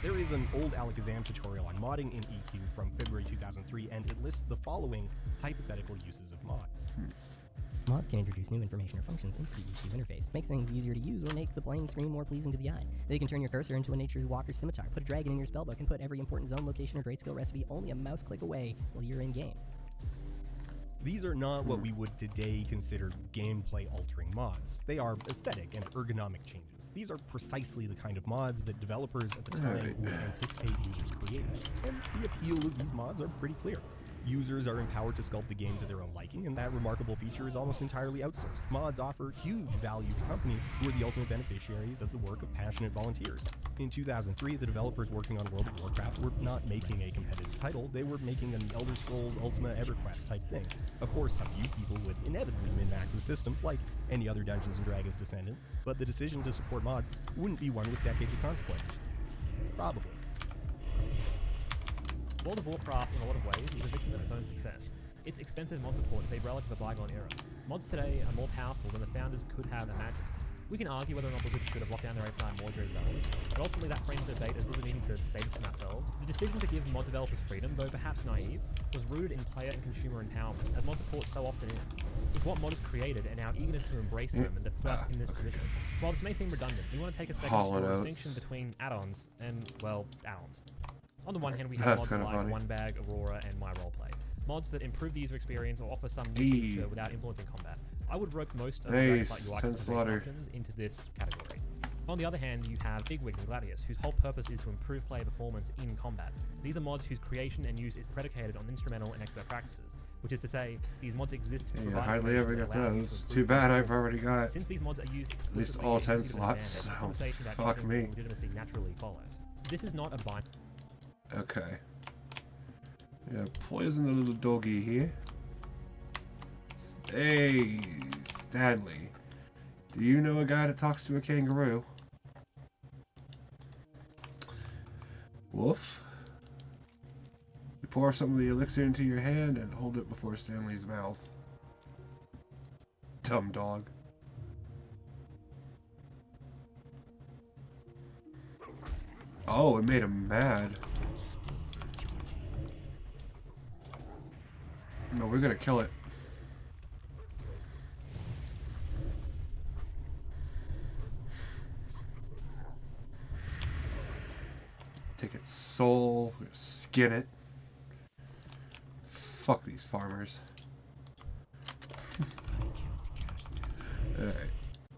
B: There is an old Alakazam tutorial on modding in EQ from February 2003, and it lists the following hypothetical uses of mods.
F: Mods can introduce new information or functions into the EQ interface, make things easier to use, or make the playing screen more pleasing to the eye. They can turn your cursor into a Nature's Walker's scimitar, put a dragon in your spellbook, and put every important zone, location, or great skill recipe only a mouse click away while you're in-game.
B: These are not what we would today consider gameplay-altering mods. They are aesthetic and ergonomic changes. These are precisely the kind of mods that developers at the time would anticipate users creating. And the appeal of these mods are pretty clear. Users are empowered to sculpt the game to their own liking, and that remarkable feature is almost entirely outsourced. Mods offer huge value to companies who are the ultimate beneficiaries of the work of passionate volunteers. In 2003, the developers working on World of Warcraft were not making a competitive title, they were making an Elder Scrolls Ultima EverQuest type thing. Of course, a few people would inevitably min-max the systems like any other Dungeons & Dragons descendant, but the decision to support mods wouldn't be one with decades of consequences. Probably.
C: World of Warcraft, in a lot of ways, is a victim of its own success. Its extensive mod support is a relic of a bygone era. Mods today are more powerful than the founders could have imagined. We can argue whether or not Blizzard should have locked down their API more during development, but ultimately that frames the debate as Blizzard needing to save us from ourselves. The decision to give mod developers freedom, though perhaps naive, was rooted in player and consumer empowerment, as mod support so often is. It's what modders created, and our eagerness to embrace them and that put us in this position. So while this may seem redundant, we want to take a second to draw a distinction between add-ons and, well, add-ons. On the one hand, we have mods like One Bag, Aurora, and My Roleplay. Mods that improve the user experience or offer some new feature without influencing combat. I would rope most of the UI options into this category. On the other hand, you have Bigwigs and Gladius, whose whole purpose is to improve player performance in combat. These are mods whose creation and use is predicated on instrumental and expert practices, which is to say, these mods exist to provide...
A: I hardly ever get those. Too bad I've already got
C: Since these mods are used
A: at least all 10 slots, so fuck me.
C: Legitimacy naturally follows. This is not a bind.
A: Okay. Yeah, poison the little doggy here. Hey, Stanley. Do you know a guy that talks to a kangaroo? Wolf? You pour some of the elixir into your hand and hold it before Stanley's mouth. Dumb dog. Oh, it made him mad. No, we're gonna kill it. Take its soul, skin it. Fuck these farmers. Alright.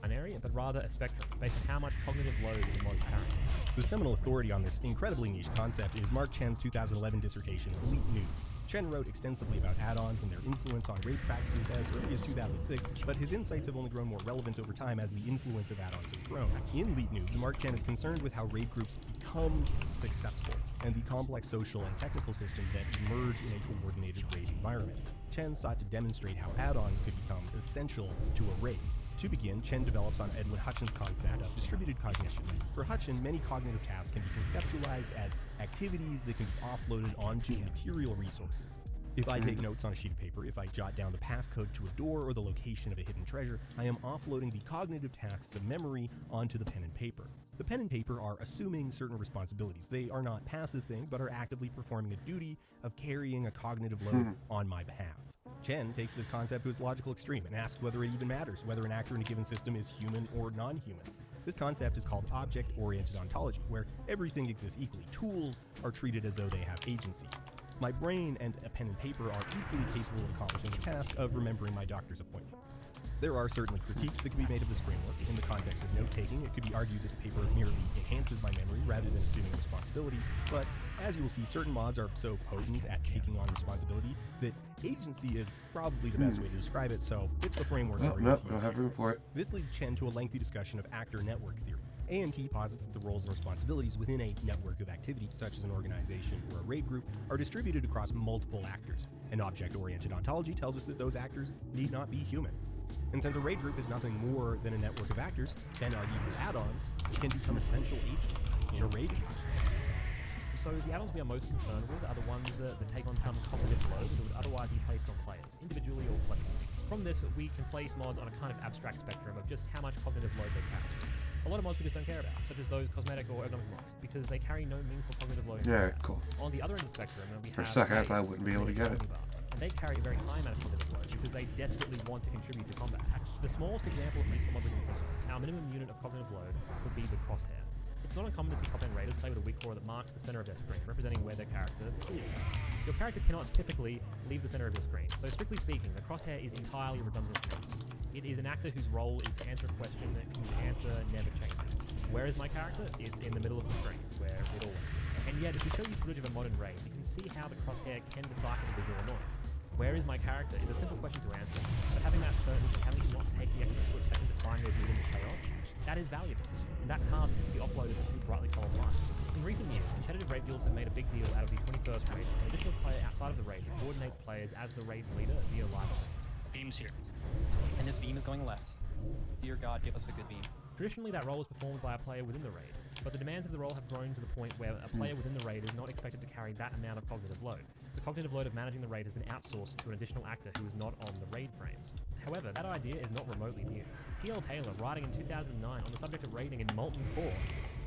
C: An area, but rather a spectrum, based on how much cognitive load the mod is carrying.
B: The seminal authority on this incredibly niche concept is Mark Chen's 2011 dissertation, Elite News. Chen wrote extensively about add-ons and their influence on raid practices as early as 2006, but his insights have only grown more relevant over time as the influence of add-ons has grown. In Elite News, Mark Chen is concerned with how raid groups become successful and the complex social and technical systems that emerge in a coordinated raid environment. Chen sought to demonstrate how add-ons could become essential to a raid. To begin, Chen develops on Edwin Hutchin's concept of distributed cognition. For Hutchin, many cognitive tasks can be conceptualized as activities that can be offloaded onto material resources. If I take notes on a sheet of paper, if I jot down the passcode to a door or the location of a hidden treasure, I am offloading the cognitive tasks of memory onto the pen and paper. The pen and paper are assuming certain responsibilities. They are not passive things, but are actively performing a duty of carrying a cognitive load on my behalf. Chen takes this concept to its logical extreme and asks whether it even matters, whether an actor in a given system is human or non-human. This concept is called object-oriented ontology, where everything exists equally. Tools are treated as though they have agency. My brain and a pen and paper are equally capable of accomplishing the task of remembering my doctor's appointment. There are certainly critiques that can be made of this framework. In the context of note-taking, it could be argued that the paper merely enhances my memory rather than assuming responsibility, but as you will see, certain mods are so potent at taking on responsibility that agency is probably the best way to describe it, so it's the framework.
A: Nope, don't have room for it.
B: This leads Chen to a lengthy discussion of actor network theory. ANT posits that the roles and responsibilities within a network of activity, such as an organization or a raid group, are distributed across multiple actors. An object-oriented ontology tells us that those actors need not be human. And since a raid group is nothing more than a network of actors, Chen argues that add-ons can become essential agents in a raid group.
C: So the add-ons we are most concerned with are the ones that take on some cognitive load that would otherwise be placed on players, individually or collectively. From this, we can place mods on a kind of abstract spectrum of just how much cognitive load they carry. A lot of mods we just don't care about, such as those cosmetic or ergonomic mods, because they carry no meaningful cognitive load.
A: Yeah, cool.
C: On the other end of the spectrum, we
A: For a
C: have
A: second, I thought I
C: raids,
A: wouldn't be able to get it.
C: and they carry a very high amount of cognitive load because they desperately want to contribute to combat. The smallest example of useful mods we can consider, our minimum unit of cognitive load would be the crosshair. It's not uncommon to see top-end raiders play with a weak core that marks the center of their screen, representing where their character is. Your character cannot typically leave the center of your screen, so strictly speaking, the crosshair is entirely redundant. It is an actor whose role is to answer a question whose answer never changes. Where is my character? It's in the middle of the screen, where it always is. And yet, if we show you footage of a modern raid, you can see how the crosshair can decipher the visual noise. Where is my character is a simple question to answer, but having that certainty, having to not take the extra split second to find their view in the chaos, that is valuable, and that task can be offloaded to brightly colored lights. In recent years, competitive raid guilds have made a big deal out of the 21st raid, an additional player outside of the raid who coordinates players as the raid's leader via live streams.
G: Beam's here. And this beam is going left. Dear God, give us a good beam.
C: Traditionally, that role is performed by a player within the raid, but the demands of the role have grown to the point where a player within the raid is not expected to carry that amount of cognitive load. The cognitive load of managing the raid has been outsourced to an additional actor who is not on the raid frames. However, that idea is not remotely new. T.L. Taylor, writing in 2009 on the subject of raiding in Molten Core,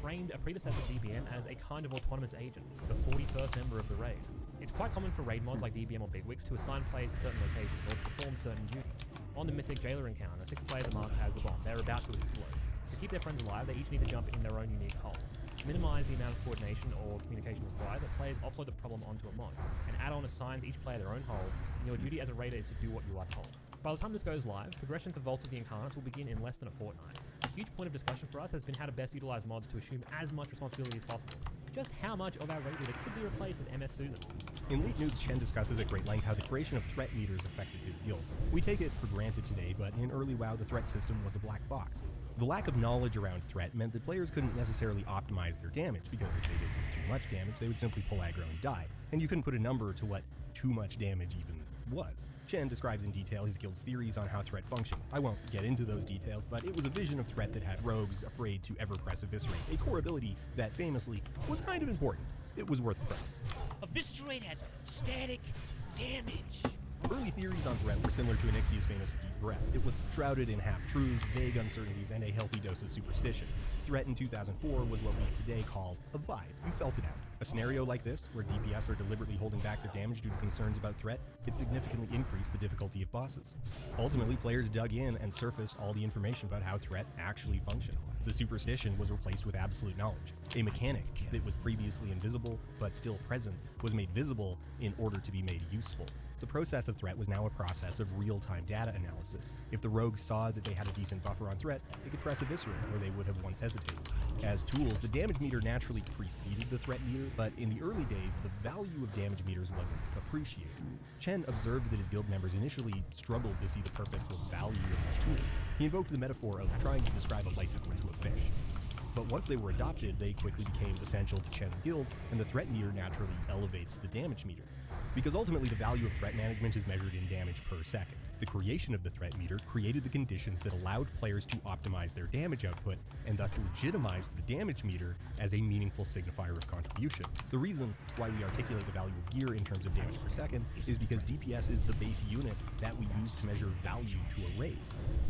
C: framed a predecessor DBM as a kind of autonomous agent, the 41st member of the raid. It's quite common for raid mods like DBM or Bigwigs to assign players to certain locations or to perform certain duties. On the Mythic Jailer encounter, 6 players are marked as the bomb. They're about to explode. To keep their friends alive, they each need to jump in their own unique hole. To minimize the amount of coordination or communication required, the players offload the problem onto a mod. An add-on assigns each player their own hole, and your duty as a raider is to do what you are told. By the time this goes live, progression for Vault of the Incarnates will begin in less than a fortnight. A huge point of discussion for us has been how to best utilize mods to assume as much responsibility as possible. Just how much of our raid leader could be replaced with MS Susan.
B: In Late Nudes, Chen discusses at great length how the creation of threat meters affected his guild. We take it for granted today, but in early WoW, the threat system was a black box. The lack of knowledge around threat meant that players couldn't necessarily optimize their damage, because if they did too much damage, they would simply pull aggro and die, and you couldn't put a number to what too much damage even was. Chen describes in detail his guild's theories on how threat functioned. I won't get into those details, but it was a vision of threat that had rogues afraid to ever press Eviscerate, a core ability that famously was kind of important. It was worth the price.
H: Eviscerate has static damage.
B: Early theories on threat were similar to Anixia's famous deep breath. It was shrouded in half-truths, vague uncertainties, and a healthy dose of superstition. Threat in 2004 was what we today call a vibe. You felt it out. A scenario like this, where DPS are deliberately holding back their damage due to concerns about threat, could significantly increase the difficulty of bosses. Ultimately, players dug in and surfaced all the information about how threat actually functioned. The superstition was replaced with absolute knowledge. A mechanic that was previously invisible, but still present, was made visible in order to be made useful. The process of threat was now a process of real-time data analysis. If the rogue saw that they had a decent buffer on threat, they could press Eviscerate, where they would have once hesitated. As tools, the damage meter naturally preceded the threat meter, but in the early days, the value of damage meters wasn't appreciated. Chen observed that his guild members initially struggled to see the purpose or value of these tools. He invoked the metaphor of trying to describe a bicycle to a fish. But once they were adopted, they quickly became essential to Chen's guild, and the threat meter naturally elevates the damage meter. Because ultimately the value of threat management is measured in damage per second. The creation of the threat meter created the conditions that allowed players to optimize their damage output, and thus legitimized the damage meter as a meaningful signifier of contribution. The reason why we articulate the value of gear in terms of damage per second is because DPS is the base unit that we use to measure value to a raid.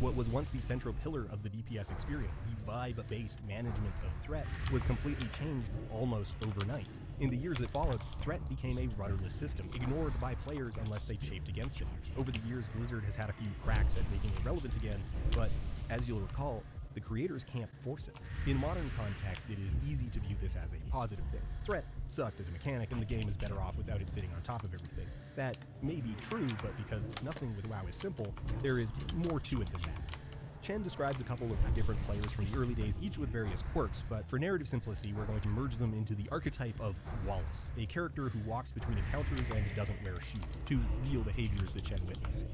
B: What was once the central pillar of the DPS experience, the vibe-based management of threat, was completely changed almost overnight. In the years that followed, threat became a rudderless system, ignored by players unless they chafed against it. Over the years, Blizzard has had a few cracks at making it relevant again, but as you'll recall, the creators can't force it. In modern context, it is easy to view this as a positive thing. Threat sucked as a mechanic, and the game is better off without it sitting on top of everything. That may be true, but because nothing with WoW is simple, there is more to it than that. Chen describes a couple of different players from the early days, each with various quirks, but for narrative simplicity, we're going to merge them into the archetype of Wallace, a character who walks between encounters and doesn't wear shoes, two real behaviors that Chen witnessed.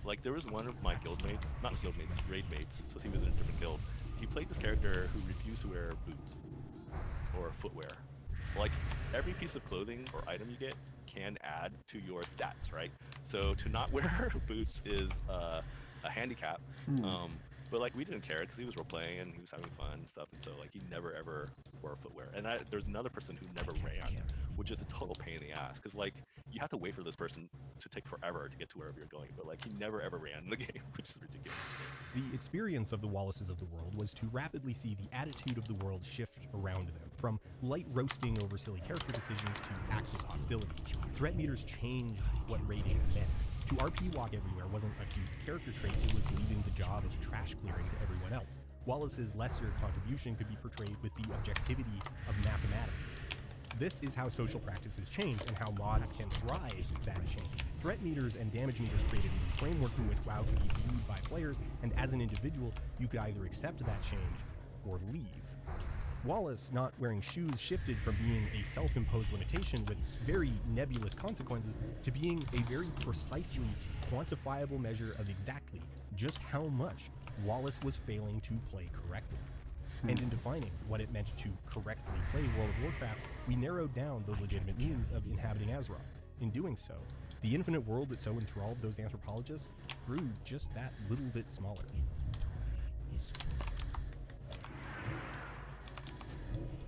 I: Like, there was one of my guildmates, not guildmates, raid mates, so he was in a different guild. He played this character who refused to wear boots or footwear. Like, every piece of clothing or item you get can add to your stats, right? So to not wear boots is a handicap. But like, we didn't care because he was role playing and he was having fun and stuff, and so like, he never ever wore footwear. And there's another person who never ran, which is a total pain in the ass, because like, you have to wait for this person to take forever to get to wherever you're going, but like, he never ever ran in the game, which is ridiculous.
B: The experience of the Wallaces of the world was to rapidly see the attitude of the world shift around them, from light roasting over silly character decisions to active hostility. Threat meters changed what raiding meant. To RP walk everywhere wasn't a cute character trait, it was leaving the job of trash clearing to everyone else. Wallace's lesser contribution could be portrayed with the objectivity of mathematics. This is how social practices change and how mods can thrive that change. Threat meters and damage meters created a framework in which WoW could be viewed by players, and as an individual, you could either accept that change or leave. Wallace not wearing shoes shifted from being a self-imposed limitation with very nebulous consequences to being a very precisely quantifiable measure of exactly just how much Wallace was failing to play correctly. And in defining what it meant to correctly play World of Warcraft, we narrowed down those legitimate means of inhabiting Azeroth. In doing so, the infinite world that so enthralled those anthropologists grew just that little bit smaller.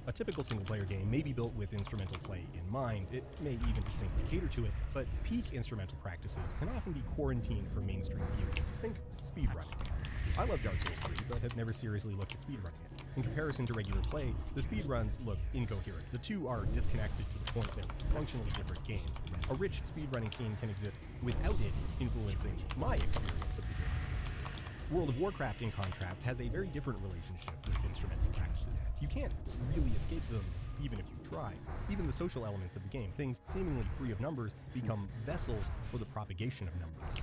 B: A typical single-player game may be built with instrumental play in mind. It may even distinctly cater to it, but peak instrumental practices can often be quarantined from mainstream view. Think speedrunning. I love Dark Souls 3, but have never seriously looked at speedrunning it. In comparison to regular play, the speedruns look incoherent. The two are disconnected to the point they're functionally different games. A rich speedrunning scene can exist without it influencing my experience of the game. World of Warcraft, in contrast, has a very different relationship with instrumental practices. You can't really escape them, even if you try. Even the social elements of the game, things seemingly free of numbers, become vessels for the propagation of numbers.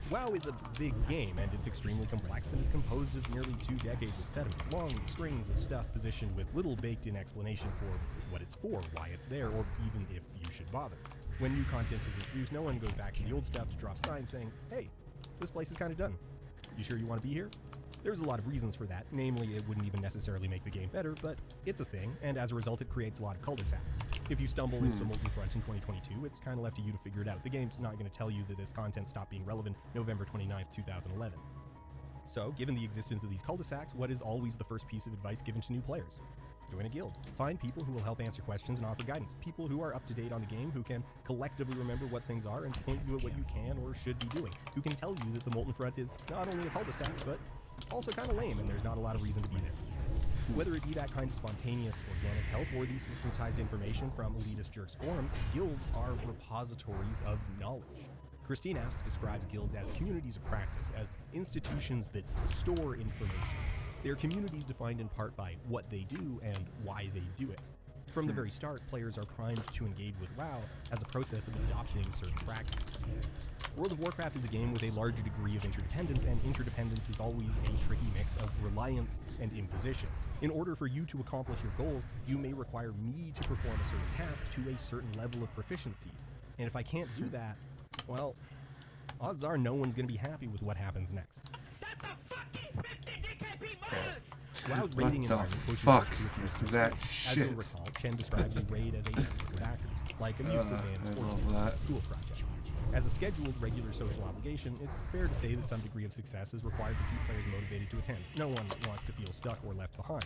B: WoW is a big game, and it's extremely complex and is composed of nearly 2 decades of sediment, long strings of stuff positioned with little baked-in explanation for what it's for, why it's there, or even if you should bother. When new content is introduced, no one goes back to the old stuff to drop signs saying, hey, this place is kind of done. You sure you want to be here? There's a lot of reasons for that, namely it wouldn't even necessarily make the game better, but it's a thing, and as a result it creates a lot of cul-de-sacs. If you stumble into Molten Front in 2022, it's kind of left to you to figure it out. The game's not going to tell you that this content stopped being relevant November 29th, 2011. So, given the existence of these cul-de-sacs, what is always the first piece of advice given to new players? Join a guild. Find people who will help answer questions and offer guidance. People who are up to date on the game, who can collectively remember what things are and point you at what you can or should be doing. Who can tell you that the Molten Front is not only a cul-de-sac, but also kind of lame and there's not a lot of reason to be there. Whether it be that kind of spontaneous, organic help or the systematized information from elitist jerks forums, guilds are repositories of knowledge. Christine Ask describes guilds as communities of practice, as institutions that store information. They're communities defined in part by what they do and why they do it. From the very start, players are primed to engage with WoW as a process of adopting certain practices. World of Warcraft is a game with a larger degree of interdependence, and interdependence is always a tricky mix of reliance and imposition. In order for you to accomplish your goals, you may require me to perform a certain task to a certain level of proficiency. And if I can't do that, well, odds are no one's going to be happy with what happens next. WoW's raiding environment pushes us to achieve
A: that
B: As
A: shit.
B: you'll recall, Chen describes a raid as a network of actors, like a musical band, sports team, school project. As a scheduled, regular social obligation, it's fair to say that some degree of success is required to keep players motivated to attend. No one wants to feel stuck or left behind.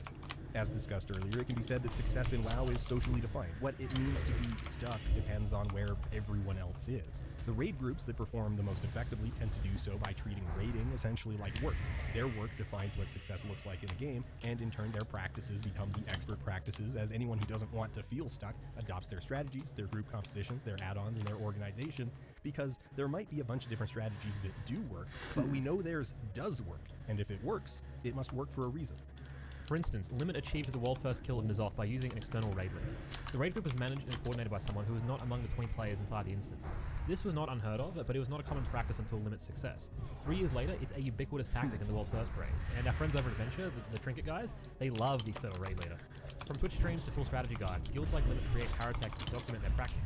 B: As discussed earlier, it can be said that success in WoW is socially defined. What it means to be stuck depends on where everyone else is. The raid groups that perform the most effectively tend to do so by treating raiding essentially like work. Their work defines what success looks like in a game, and in turn their practices become the expert practices, as anyone who doesn't want to feel stuck adopts their strategies, their group compositions, their add-ons, and their organization, because there might be a bunch of different strategies that do work, but we know theirs does work, and if it works, it must work for a reason.
C: For instance, Limit achieved the world first kill of N'Zoth by using an external raid leader. The raid group was managed and coordinated by someone who was not among the 20 players inside the instance. This was not unheard of, but it was not a common practice until Limit's success. 3 years later, it's a ubiquitous tactic in the world first race, and our friends over at Adventure, the Trinket guys, they love the external raid leader. From Twitch streams to full strategy guides, guilds like Limit create paratext to document their practices.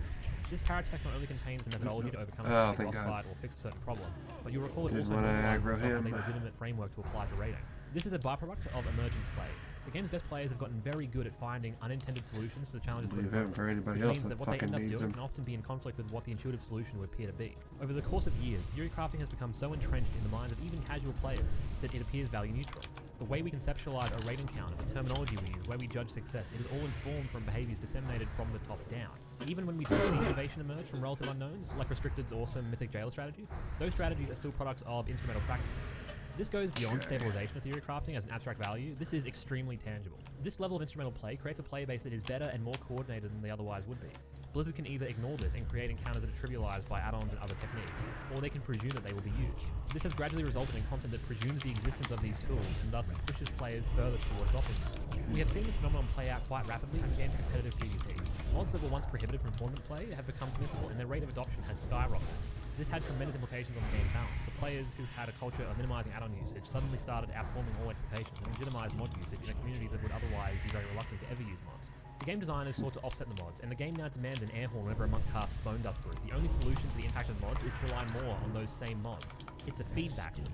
C: This paratext not only contains the methodology to overcome a specific boss fight or fix a certain problem, but you'll recall it also provides a legitimate framework to apply to raiding. This is a byproduct of emergent play. The game's best players have gotten very good at finding unintended solutions to the challenges
A: Leave him for anybody
C: which
A: else
C: means that what they end up doing can often be in conflict with what the intuitive solution would appear to be. Over the course of years, theory crafting has become so entrenched in the minds of even casual players that it appears value neutral. The way we conceptualize a raid encounter, the terminology we use, the way we judge success, it is all informed from behaviors disseminated from the top down. Even when we do see innovation emerge from relative unknowns, like Restricted's awesome Mythic Jailer strategy, those strategies are still products of instrumental practices. This goes beyond stabilization of theory crafting as an abstract value. This is extremely tangible. This level of instrumental play creates a player base that is better and more coordinated than they otherwise would be. Blizzard can either ignore this and create encounters that are trivialized by add-ons and other techniques, or they can presume that they will be used. This has gradually resulted in content that presumes the existence of these tools and thus pushes players further towards adopting them. We have seen this phenomenon play out quite rapidly in game competitive PvP. Mods that were once prohibited from tournament play have become permissible, and their rate of adoption has skyrocketed. This had tremendous implications on the game balance. The players who had a culture of minimizing add-on usage suddenly started outperforming all expectations and legitimized mod usage in a community that would otherwise be very reluctant to ever use mods. The game designers sought to offset the mods, and the game now demands an air horn whenever a monk casts Bone Dust Brew. The only solution to the impact of mods is to rely more on those same mods. It's a feedback loop.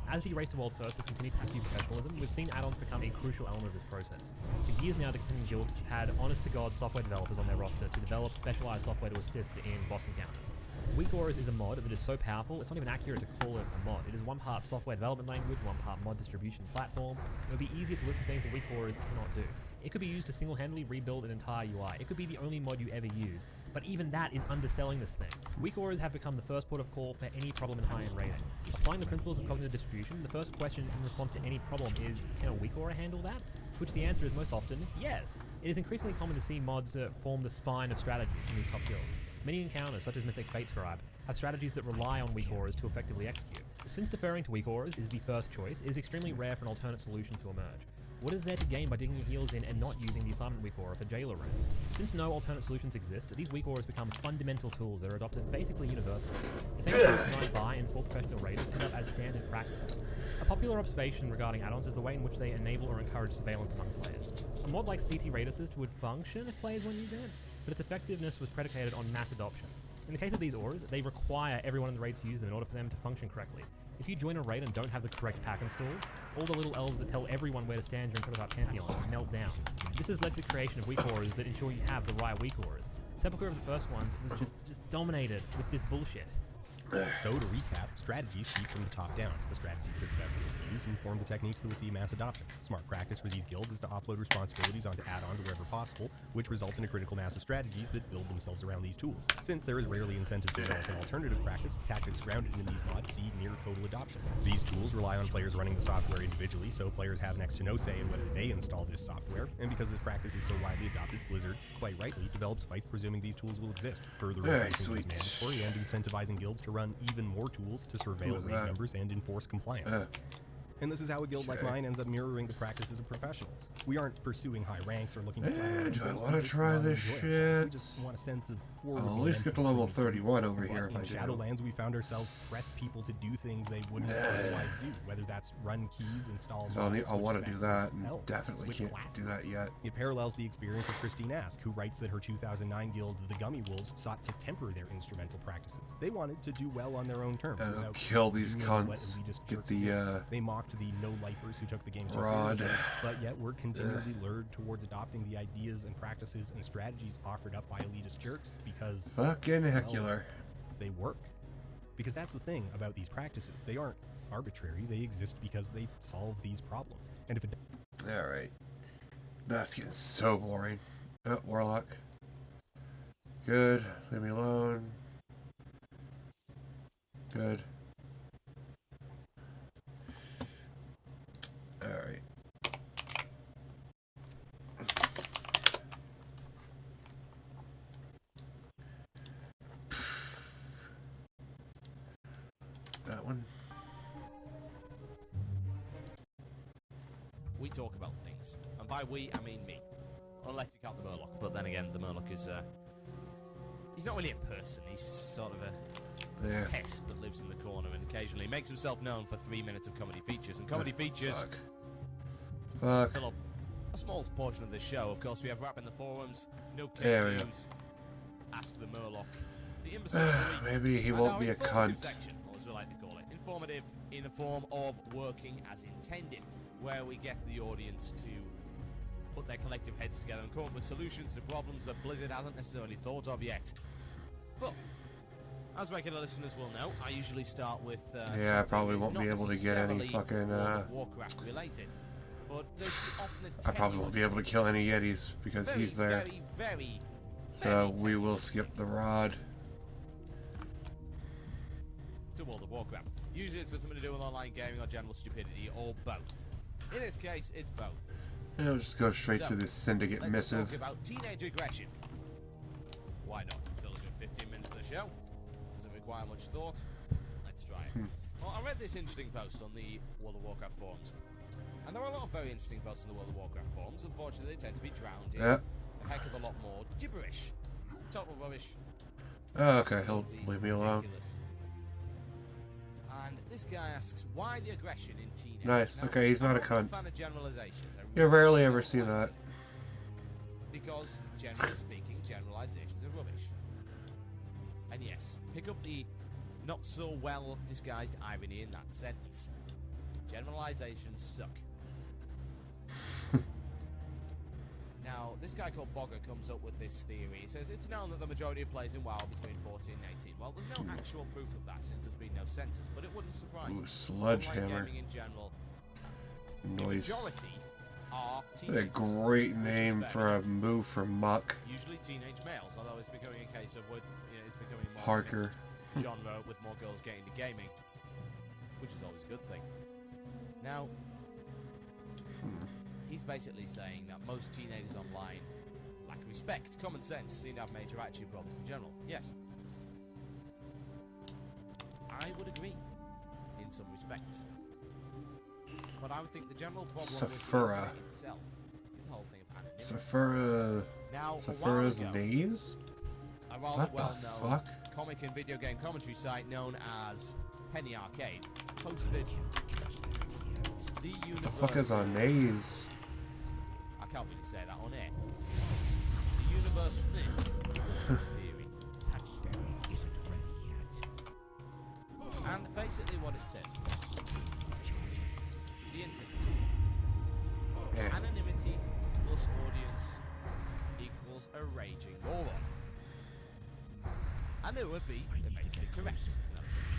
C: As the race to world first has continued to pursue professionalism, we've seen add-ons become a crucial element of this process. For years now, the contending guilds have had honest-to-God software developers on their roster to develop specialized software to assist in boss encounters. Weak Auras is a mod that is so powerful, it's not even accurate to call it a mod. It is one part software development language, one part mod distribution platform. It would be easier to list things that Weak Auras cannot do. It could be used to single-handedly rebuild an entire UI. It could be the only mod you ever use, but even that is underselling this thing. Weak Auras have become the first port of call for any problem in high-end raiding. Applying the principles of cognitive distribution, the first question in response to any problem is, can a Weak Aura handle that? To which the answer is most often, yes. It is increasingly common to see mods form the spine of strategy in these top guilds. Many encounters, such as Mythic Fate Scribe, have strategies that rely on Weak Auras to effectively execute. Since deferring to Weak Auras is the first choice, it is extremely rare for an alternate solution to emerge. What is there to gain by digging your heels in and not using the assignment Weak Aura for Jailer rooms? Since no alternate solutions exist, these Weak Auras become fundamental tools that are adopted basically universally. The same tools designed by and for professional raiders end up as standard practice. A popular observation regarding add-ons is the way in which they enable or encourage surveillance among players. A mod like CT Raid Assist would function if players weren't using it, but its effectiveness was predicated on mass adoption. In the case of these auras, they require everyone in the raid to use them in order for them to function correctly. If you join a raid and don't have the correct pack installed, all the little elves that tell everyone where to stand during Prototype Pantheon melt down. This has led to the creation of weak auras that ensure you have the right weak auras. Sepulchre of the first ones was just dominated with this bullshit.
B: So to recap, strategies speak from the top down. The strategies that the best guilds use inform the techniques that will see mass adoption. Smart practice for these guilds is to offload responsibilities onto add-ons wherever possible, which results in a critical mass of strategies that build themselves around these tools. Since there is rarely incentive to develop an alternative practice, tactics grounded in these mods see near total adoption. These tools rely on players running the software individually, so players have next to no say in whether they install this software, and because this practice is so widely adopted, Blizzard, quite rightly, develops fights presuming these tools will exist, further enforcing these mandatory and incentivizing guilds to run even more tools to surveil raid members and enforce compliance. And this is how a guild like mine ends up mirroring the practices of professionals. We aren't pursuing high ranks or looking to
A: do I want to try this shit?
B: We just want a sense of forward
A: I'll at least get to level 31 over here if I
B: in
A: do.
B: Shadowlands, we found ourselves press people to do things they wouldn't otherwise do, whether that's run keys, install mods,
A: I'll want to do that, and
B: hell,
A: definitely can't do that yet.
B: It parallels the experience of Christine Ask, who writes that her 2009 guild, the Gummy Wolves, sought to temper their instrumental practices. They wanted to do well on their own terms.
A: Kill these cunts. Get the
B: They mocked the no-lifers who took the game too
A: rod.
B: seriously, but yet were continually lured towards adopting the ideas and practices and strategies offered up by elitist jerks because
A: fucking hecular.
B: They work. Because that's the thing about these practices. They aren't arbitrary, they exist because they solve these problems. And if it
A: Alright. That's getting so boring. Oh, Warlock. Good. Leave me alone. Good. Alright. That one.
J: We talk about things, and by we I mean me, unless you count the Murloc. But then again, the Murloc is he's not really a person. He's sort of a pest that lives in the corner and occasionally makes himself known for 3 minutes of comedy features. And comedy features
A: Fuck.
J: fill up a small portion of this show. Of course, we have rap in the forums, no
A: There we go.
J: K2s, Ask the Murloc, the imbecile of the week,
A: Maybe he
J: and
A: won't
J: our
A: be a
J: informative
A: cunt.
J: section, or as we like to call it, informative in the form of working as intended, where we get the audience to put their collective heads together and come up with solutions to problems that Blizzard hasn't necessarily thought of yet. But, as regular listeners will know, I usually start with
A: Yeah, I
J: something
A: probably
J: that's
A: won't be
J: not
A: able to get any
J: necessarily
A: fucking,
J: World of Warcraft related. But there's often a
A: I probably won't be able to kill any Yetis because
J: very,
A: he's there.
J: very, very,
A: So
J: very
A: we will skip the rod.
J: to World of Warcraft. Usually it's got something to do with online gaming or general stupidity, or both. In this case, it's both.
A: Yeah, we'll just go straight
J: So,
A: to this syndicate
J: Let's
A: missive.
J: talk about teenage aggression. Why not? Fill a good 15 minutes of the show. Doesn't require much thought. Let's try it. Well, I read this interesting post on the World of Warcraft forums. And there are a lot of very interesting posts on the World of Warcraft forums. Unfortunately, they tend to be drowned in
A: Yep.
J: a heck of a lot more gibberish. Total rubbish.
A: Oh, okay, he'll
J: Absolutely
A: leave me alone.
J: ridiculous. And this guy asks, why the aggression in teenage?
A: Nice.
J: Now,
A: Okay, he's not a
J: I'm
A: cunt.
J: fan of generalizations. I
A: You rarely
J: don't
A: ever see
J: like
A: that.
J: them. Because, generally speaking, generalizations are rubbish. And yes, pick up the not so well disguised irony in that sentence. Generalizations suck. Now, this guy called Bogger comes up with this theory. He says it's known that the majority of players in WoW are between 14 and 18. Well, there's no actual proof of that since there's been no census, but it wouldn't surprise
A: Ooh,
J: me.
A: sledgehammer.
J: Online gaming in general, the
A: Nice.
J: majority are
A: What a
J: teenagers.
A: great
J: which is
A: name
J: fair
A: for a
J: enough.
A: move for Muck.
J: Usually teenage males, although it's becoming a case of it's becoming more
A: Harker.
J: mixed genre with more girls getting into gaming, which is always a good thing. Now, he's basically saying that most teenagers online lack respect, common sense, seem to have major attitude problems in general. Yes, I would agree in some respects, but I would think the general problem with the
A: Saphira.
J: internet itself is the whole thing of anonymity.
A: Saphira.
J: Now, a while
A: Saphira's
J: ago,
A: knees?
J: a rather
A: What the
J: well-known
A: fuck?
J: comic and video game commentary site known as Penny Arcade posted the universe.
A: The fuck is on knees?
J: I can't really say that on air. The universe theory. And basically what it says was the internet.
A: Yeah.
J: Anonymity plus audience equals a raging moron. And it would be basically correct in that assumption.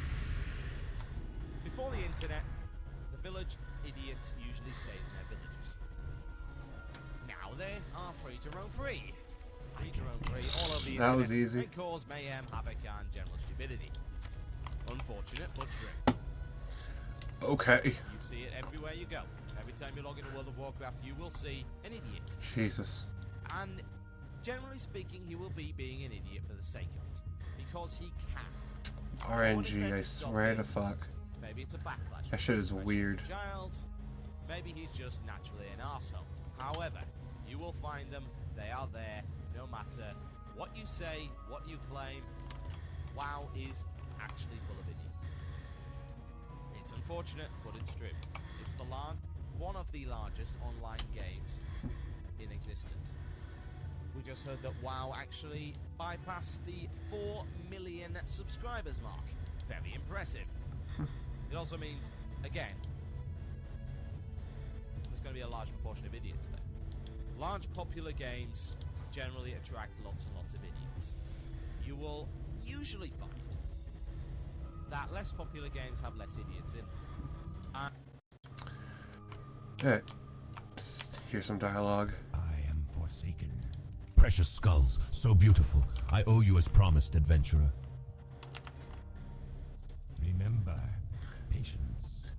J: Before the internet, the village idiots usually stayed in their villages. Now they are free to roam free. Free to roam free all over the
A: That
J: internet
A: was easy.
J: and cause mayhem, havoc, and general stupidity. Unfortunate, but true.
A: Okay.
J: You see it everywhere you go. Every time you log into World of Warcraft, you will see an idiot.
A: Jesus.
J: And generally speaking, he will be being an idiot for the sake of it. Because he can. What is
A: RNG,
J: there
A: I
J: to stop
A: swear
J: him?
A: to fuck.
J: Maybe it's a backlash.
A: That shit is
J: from
A: weird.
J: a child. Maybe he's just naturally an arsehole. However, you will find them. They are there, no matter what you say, what you claim. WoW is actually full of idiots. It's unfortunate, but it's true. It's one of the largest online games in existence. We just heard that WoW actually bypassed the 4 million subscribers mark. Very impressive. It also means, again, there's going to be a large proportion of idiots there. Large popular games generally attract lots and lots of idiots. You will usually find that less popular games have less idiots in them.
A: Alright. Let's hear some dialogue.
D: I am forsaken. Precious skulls, so beautiful. I owe you as promised, adventurer. Remember, patience.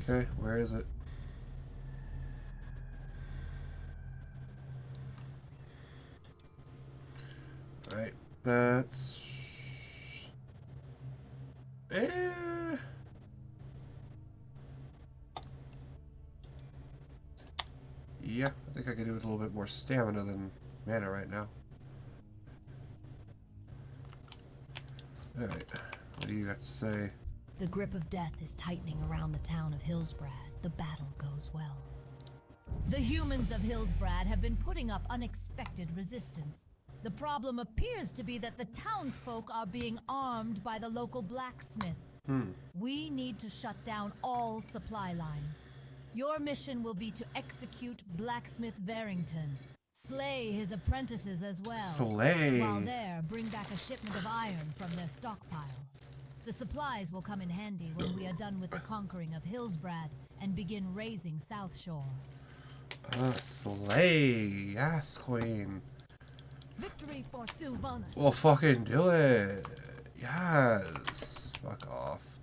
A: Okay, where is it? Right, that's... Yeah, I think I could do with a little bit more stamina than mana right now. Alright, what do you got to say?
K: The grip of death is tightening around the town of Hillsbrad. The battle goes well. The humans of Hillsbrad have been putting up unexpected resistance. The problem appears to be that the townsfolk are being armed by the local blacksmith. We need to shut down all supply lines. Your mission will be to execute Blacksmith Varrington. Slay his apprentices as well.
A: Slay!
K: While there, bring back a shipment of iron from their stockpile. The supplies will come in handy when we are done with the conquering of Hillsbrad and begin raising South Shore.
A: Slay! Yes, queen.
K: Victory for Sylvanas.
A: Well, fucking do it. Yes. Fuck off.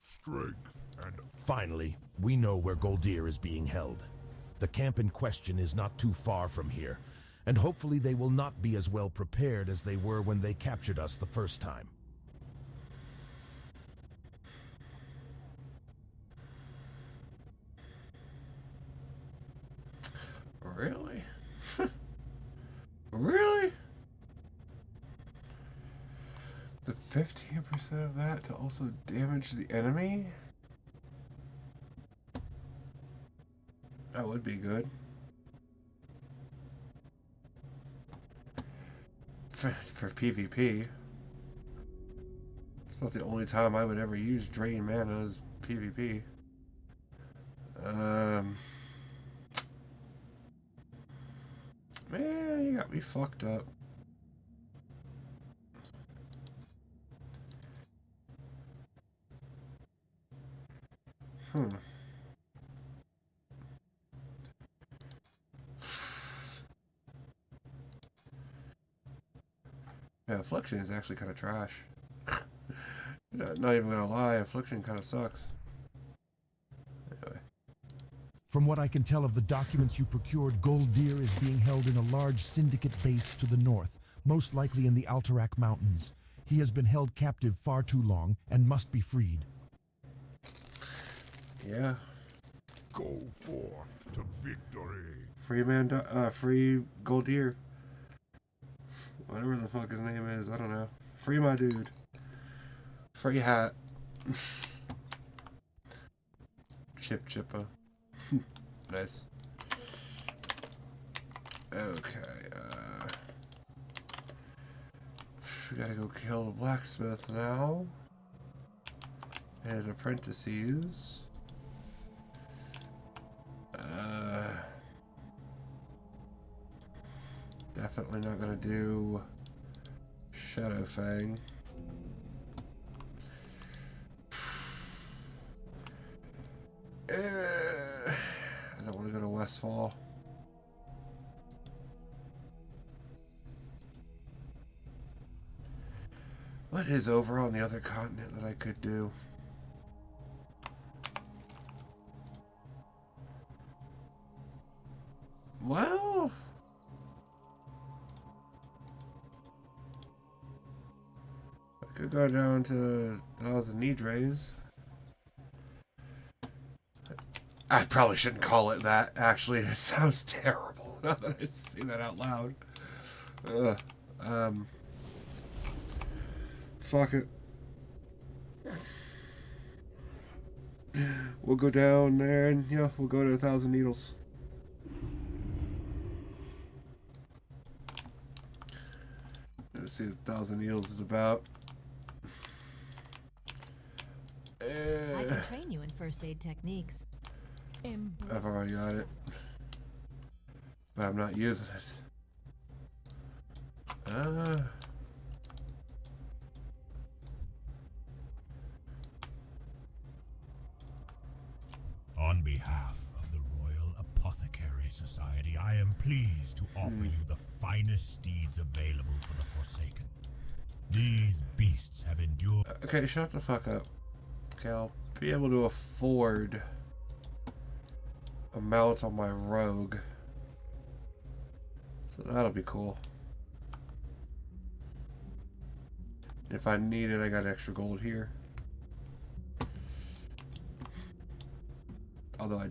D: Strength. And finally, we know where Goldir is being held. The camp in question is not too far from here, and hopefully they will not be as well prepared as they were when they captured us the first time.
A: Really? Really? The 15% of that to also damage the enemy? That would be good. For PvP. It's not the only time I would ever use drain mana as PvP. Man, you got me fucked up. Yeah, Affliction is actually kind of trash. Not even gonna lie, Affliction kind of sucks. Anyway.
D: From what I can tell of the documents you procured, Goldir is being held in a large syndicate base to the north, most likely in the Alterac Mountains. He has been held captive far too long and must be freed.
A: Yeah.
D: Go forth to victory.
A: Free Goldir. Whatever the fuck his name is, I don't know. Free my dude. Free hat. Chippa. Nice. Okay, we gotta go kill the blacksmith now. And his apprentices. Definitely not gonna do Shadowfang. I don't want to go to Westfall. What is over on the other continent that I could do? Well, I could go down to Thousand Nidres. I probably shouldn't call it that, actually. That sounds terrible, now that I say that out loud. Fuck it. We'll go down there and, yeah, we'll go to 1,000 Needles. Let's see what 1,000 Needles is about.
K: I can train you in first aid techniques.
A: I've already got it, but I'm not using it.
D: On behalf of the Royal Apothecary Society, I am pleased to offer you the finest steeds available for the Forsaken. These beasts have endured...
A: Okay, shut the fuck up. Okay, I'll be able to afford a mount on my rogue. So that'll be cool. If I need it, I got extra gold here. Although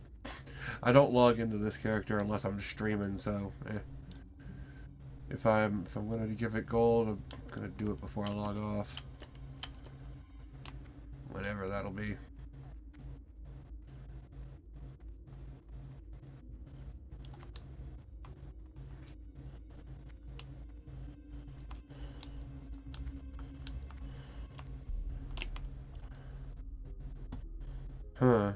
A: I don't log into this character unless I'm streaming, so if I'm gonna give it gold, I'm gonna do it before I log off. Whenever that'll be. Huh.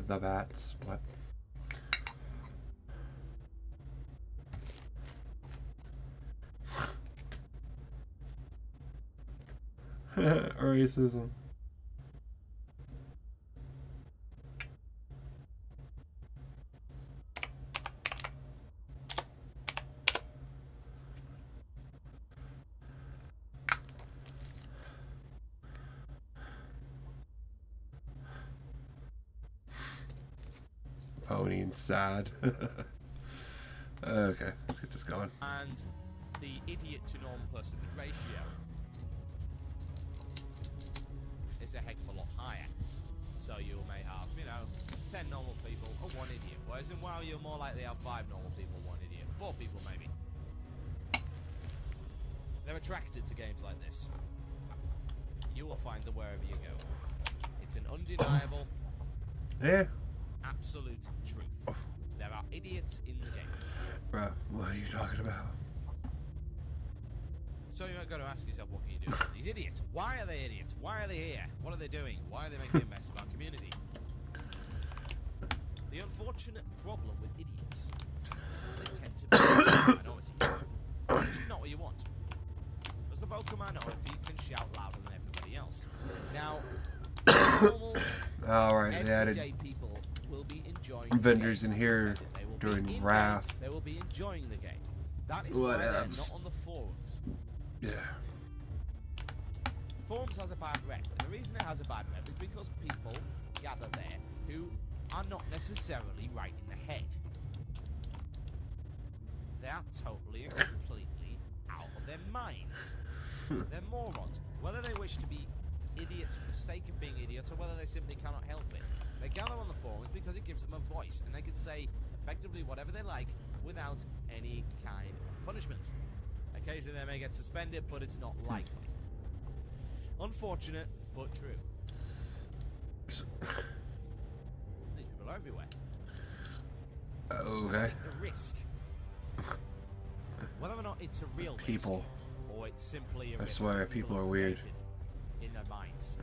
A: The bats. What? Racism. Pony and sad. Okay, let's get this going.
J: And the idiot to normal person ratio is a heck of a lot higher. So you may have, 10 normal people and 1 idiot. Whereas in WoW you're more likely to have 5 normal people, 1 idiot. 4 people maybe. They're attracted to games like this. You will find them wherever you go. It's an undeniable absolute truth. There are idiots in the game.
A: Bruh, what are you talking about?
J: So you're going to ask yourself, what can you do with these idiots? Why are they idiots? Why are they here? What are they doing? Why are they making a mess of our community? The unfortunate problem with idiots, they tend to be a minority. It's not what you want. As the vocal minority can shout louder than everybody else. Now, normal,
A: alright, they added
J: people will be enjoying
A: vendors in here during Wrath.
J: They will be enjoying the game. That is
A: What
J: why they're
A: else?
J: not on the forums.
A: Yeah.
J: Forums has a bad rep, and the reason it has a bad rep is because people gather there who are not necessarily right in the head. They are totally and completely out of their minds. They're morons. Whether they wish to be idiots for the sake of being idiots, or whether they simply cannot help it. They gather on the forums because it gives them a voice, and they can say effectively whatever they like without any kind of punishment. Occasionally they may get suspended, but it's not likely. Unfortunate, but true. These people are everywhere.
A: Okay.
J: The risk, whether or not it's a real risk,
A: People.
J: or it's simply a
A: I
J: risk
A: swear, people are weird.
J: in their minds,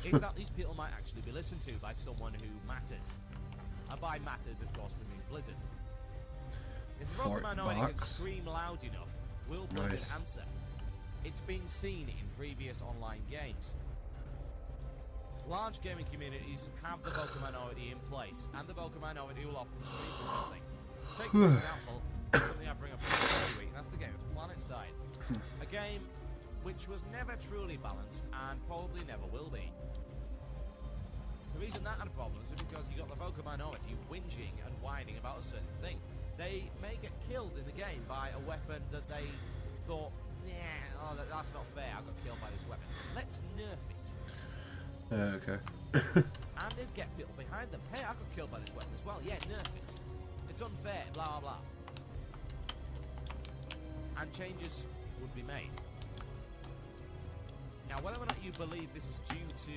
J: is that these people might actually be listened to by someone who matters. And by matters, of course, we mean Blizzard. If the vocal minority can scream loud enough, will Blizzard answer? It's been seen in previous online games. Large gaming communities have the vocal minority in place, and the vocal minority will often scream for something. Take for example, something I bring up every week, and that's the game of PlanetSide. A game which was never truly balanced, and probably never will be. The reason that had problems is because you got the vocal minority whinging and whining about a certain thing. They may get killed in the game by a weapon that they thought, that's not fair, I got killed by this weapon. Let's nerf it.
A: Okay.
J: And they'd get people behind them. Hey, I got killed by this weapon as well. Yeah, nerf it. It's unfair, blah, blah, blah. And changes would be made. Now, whether or not you believe this is due to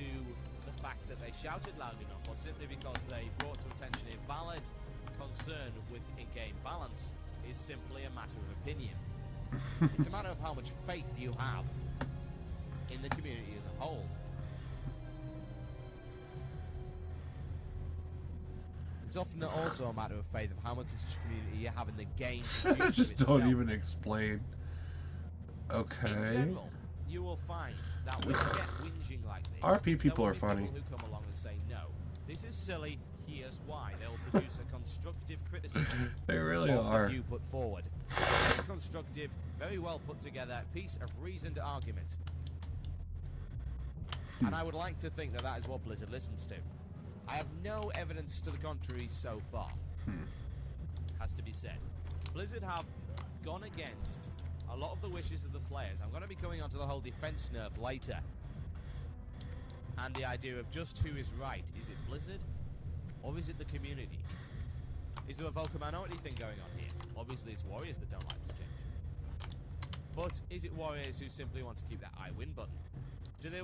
J: the fact that they shouted loud enough, or simply because they brought to attention a valid concern with in-game balance, is simply a matter of opinion. It's a matter of how much faith you have in the community as a whole. It's often also a matter of faith of how much community you have in the game.
A: Just don't even explain. Okay.
J: In general, you will find that when you get whinging like this,
A: RP people
J: there
A: are
J: will be
A: funny.
J: People who come along and say, no, this is silly, here's why. They'll produce a constructive criticism
A: They really
J: of
A: are.
J: the view put forward. It's a constructive, very well put together piece of reasoned argument. And I would like to think that that is what Blizzard listens to. I have no evidence to the contrary so far. Has to be said. Blizzard have gone against a lot of the wishes of the players. I'm going to be coming onto the whole defense nerf later. And the idea of just who is right. Is it Blizzard? Or is it the community? Is there a vocal minority thing going on here? Obviously it's Warriors that don't like this change. But is it Warriors who simply want to keep that I win button? Do they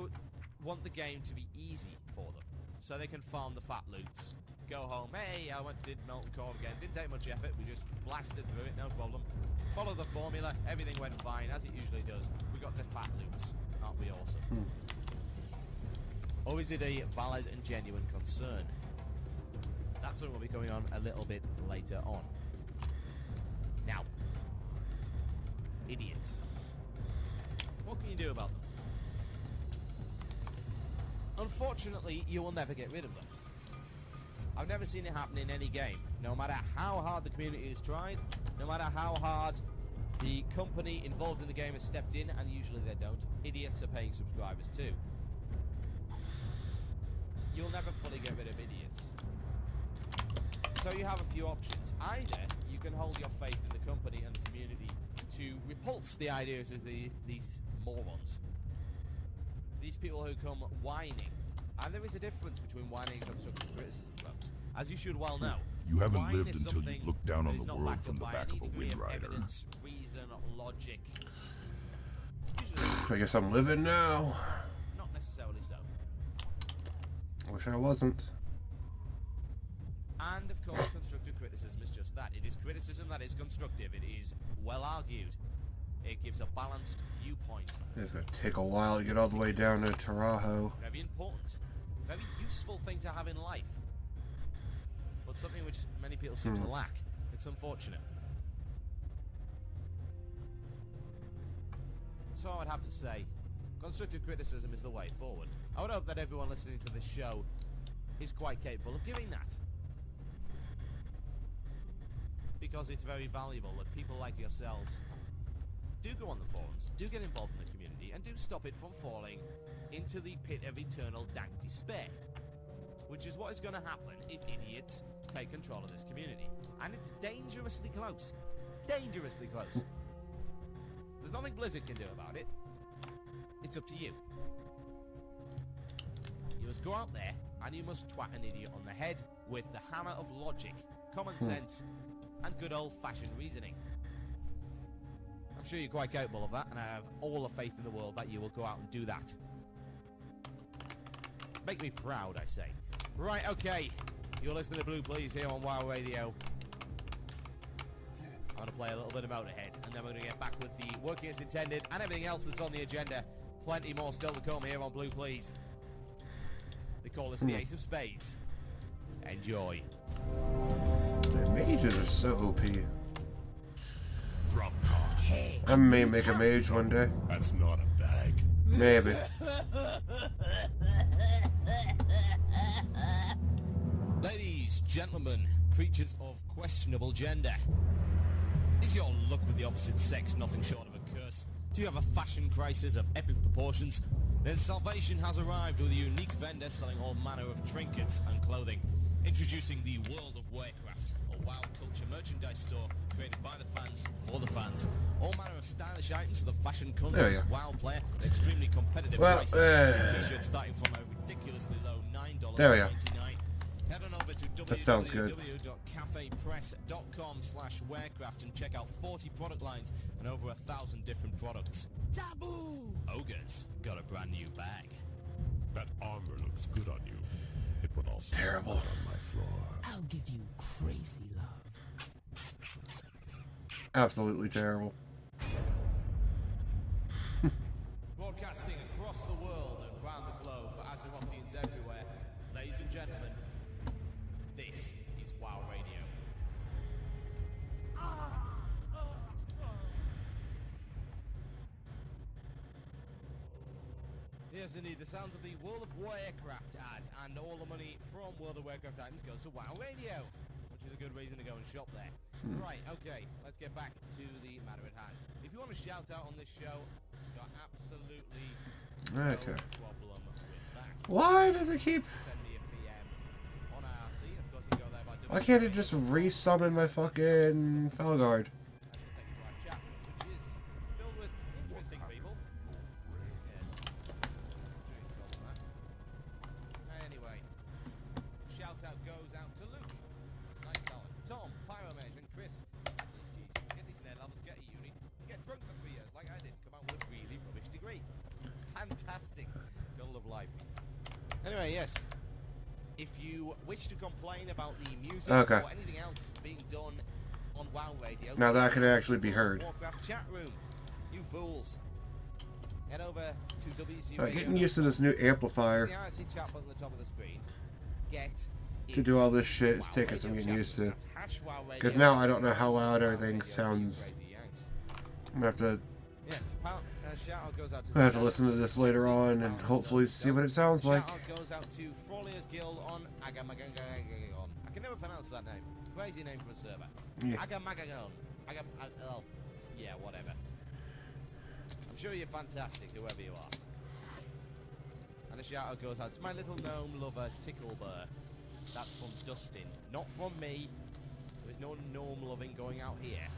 J: want the game to be easy for them? So they can farm the fat loots. Go home, hey, I did Molten Core again. Didn't take much effort, we just blasted through it, no problem. Follow the formula, everything went fine, as it usually does. We got to fat loots. Aren't we awesome? Or is it a valid and genuine concern? That's something will be going on a little bit later on. Now, idiots. What can you do about them? Unfortunately, you will never get rid of them. I've never seen it happen in any game. No matter how hard the community has tried, no matter how hard the company involved in the game has stepped in, and usually they don't, idiots are paying subscribers too. You'll never fully get rid of idiots. So you have a few options. Either you can hold your faith in the company and the community to repulse the ideas of these morons. These people who come whining. And there is a difference between whining and constructive criticism, folks. As you should well know.
L: You haven't
J: Whine
L: lived
J: is
L: until
J: something
L: you've looked down
J: that
L: on
J: is
L: the
J: not
L: world
J: backed
L: from
J: up
L: the
J: by
L: back
J: any
L: of a
J: degree
L: wind rider.
J: Evidence, reason, logic. Usually,
A: I guess I'm living now.
J: not necessarily so.
A: Wish I wasn't.
J: And of course, constructive criticism is just that. It is criticism that is constructive. It is well argued. It gives a balanced viewpoint.
A: It's gonna take a while to get all the way down to Taurajo.
J: Very important. Very useful thing to have in life. But something which many people seem to lack. It's unfortunate. So I would have to say, constructive criticism is the way forward. I would hope that everyone listening to this show is quite capable of giving that. Because it's very valuable that people like yourselves do go on the forums, do get involved in the community, and do stop it from falling into the pit of eternal dank despair. Which is what is going to happen if idiots take control of this community. And it's dangerously close. Dangerously close. There's nothing Blizzard can do about it. It's up to you. You must go out there, and you must twat an idiot on the head with the hammer of logic, common sense, and good old-fashioned reasoning. I'm sure you're quite capable of that, and I have all the faith in the world that you will go out and do that. Make me proud, I say. Right, okay. You're listening to Blue Please here on WoW Radio. I'm going to play a little bit of Motorhead, and then we're going to get back with the working as intended and everything else that's on the agenda. Plenty more still to come here on Blue Please. They call this the Ace of Spades. Enjoy.
A: The mages are so OP.
D: Drop card.
A: I may make a mage one day.
D: That's not a bag.
A: Maybe.
J: Ladies, gentlemen, creatures of questionable gender. Is your luck with the opposite sex nothing short of a curse? Do you have a fashion crisis of epic proportions? Then salvation has arrived with a unique vendor selling all manner of trinkets and clothing. Introducing the World of Warcraft, a WoW culture merchandise store created by the fans for the fans. All manner of stylish items for the fashion conscious WoW player at extremely competitive prices. T-shirts starting from a ridiculously low $9.99.
A: There we go.
J: Head on over to
A: That sounds good.
J: www.cafepress.com/Warcraft and check out 40 product lines and over 1,000 different products.
H: Taboo!
J: Ogres got a brand new bag.
D: That armor looks good on you. It would also
A: Terrible.
D: look good on my floor.
H: I'll give you crazy love.
A: Absolutely terrible.
J: Broadcasting across the world and around the globe for Azerothians everywhere. Ladies and gentlemen, this is WoW yes, indeed. The sounds of the World of Warcraft ad, and all the money from World of Warcraft items goes to WoW Radio, which is a good reason to go and shop there. Right, okay, let's get back to the matter at hand. If you want to shout out on this show, you've got absolutely no problem with that.
A: Why does it keep...
J: Send me a PM on IRC, and of course you can go there by
A: Why can't it just resummon my fucking Felguard?
J: Chat, which is filled with interesting people. Anyway, shout out goes out to Luke, Night Talent, Tom, Pyromage, and Chris. Jeez, get these nerd levels, get a uni, get drunk for 3 years like I did, come out with a really rubbish degree. Fantastic. Goal of life. Anyway, yes. If you wish to complain about the music or anything else being done on WoW Radio,
A: now that can actually be heard.
J: Warcraft chat room, you fools. Head over to WC
A: Getting used to this new amplifier.
J: The IRC chat button at the top of the screen. Get
A: To do all this shit is taking some getting used to. Because now I don't know how loud everything sounds. I'm gonna have to.
J: Yes, shout out goes out to
A: I have to listen to this later on and hopefully see what it sounds like.
J: Shout out goes out to Frawley's Guild on Agamagagon. I can never pronounce that name. Crazy name for a server.
A: Yeah.
J: Agamagagon. Oh, yeah, whatever. I'm sure you're fantastic, whoever you are. And a shout out goes out to my little gnome lover, Ticklebear. That's from Dustin, not from me. There is no gnome loving going out here.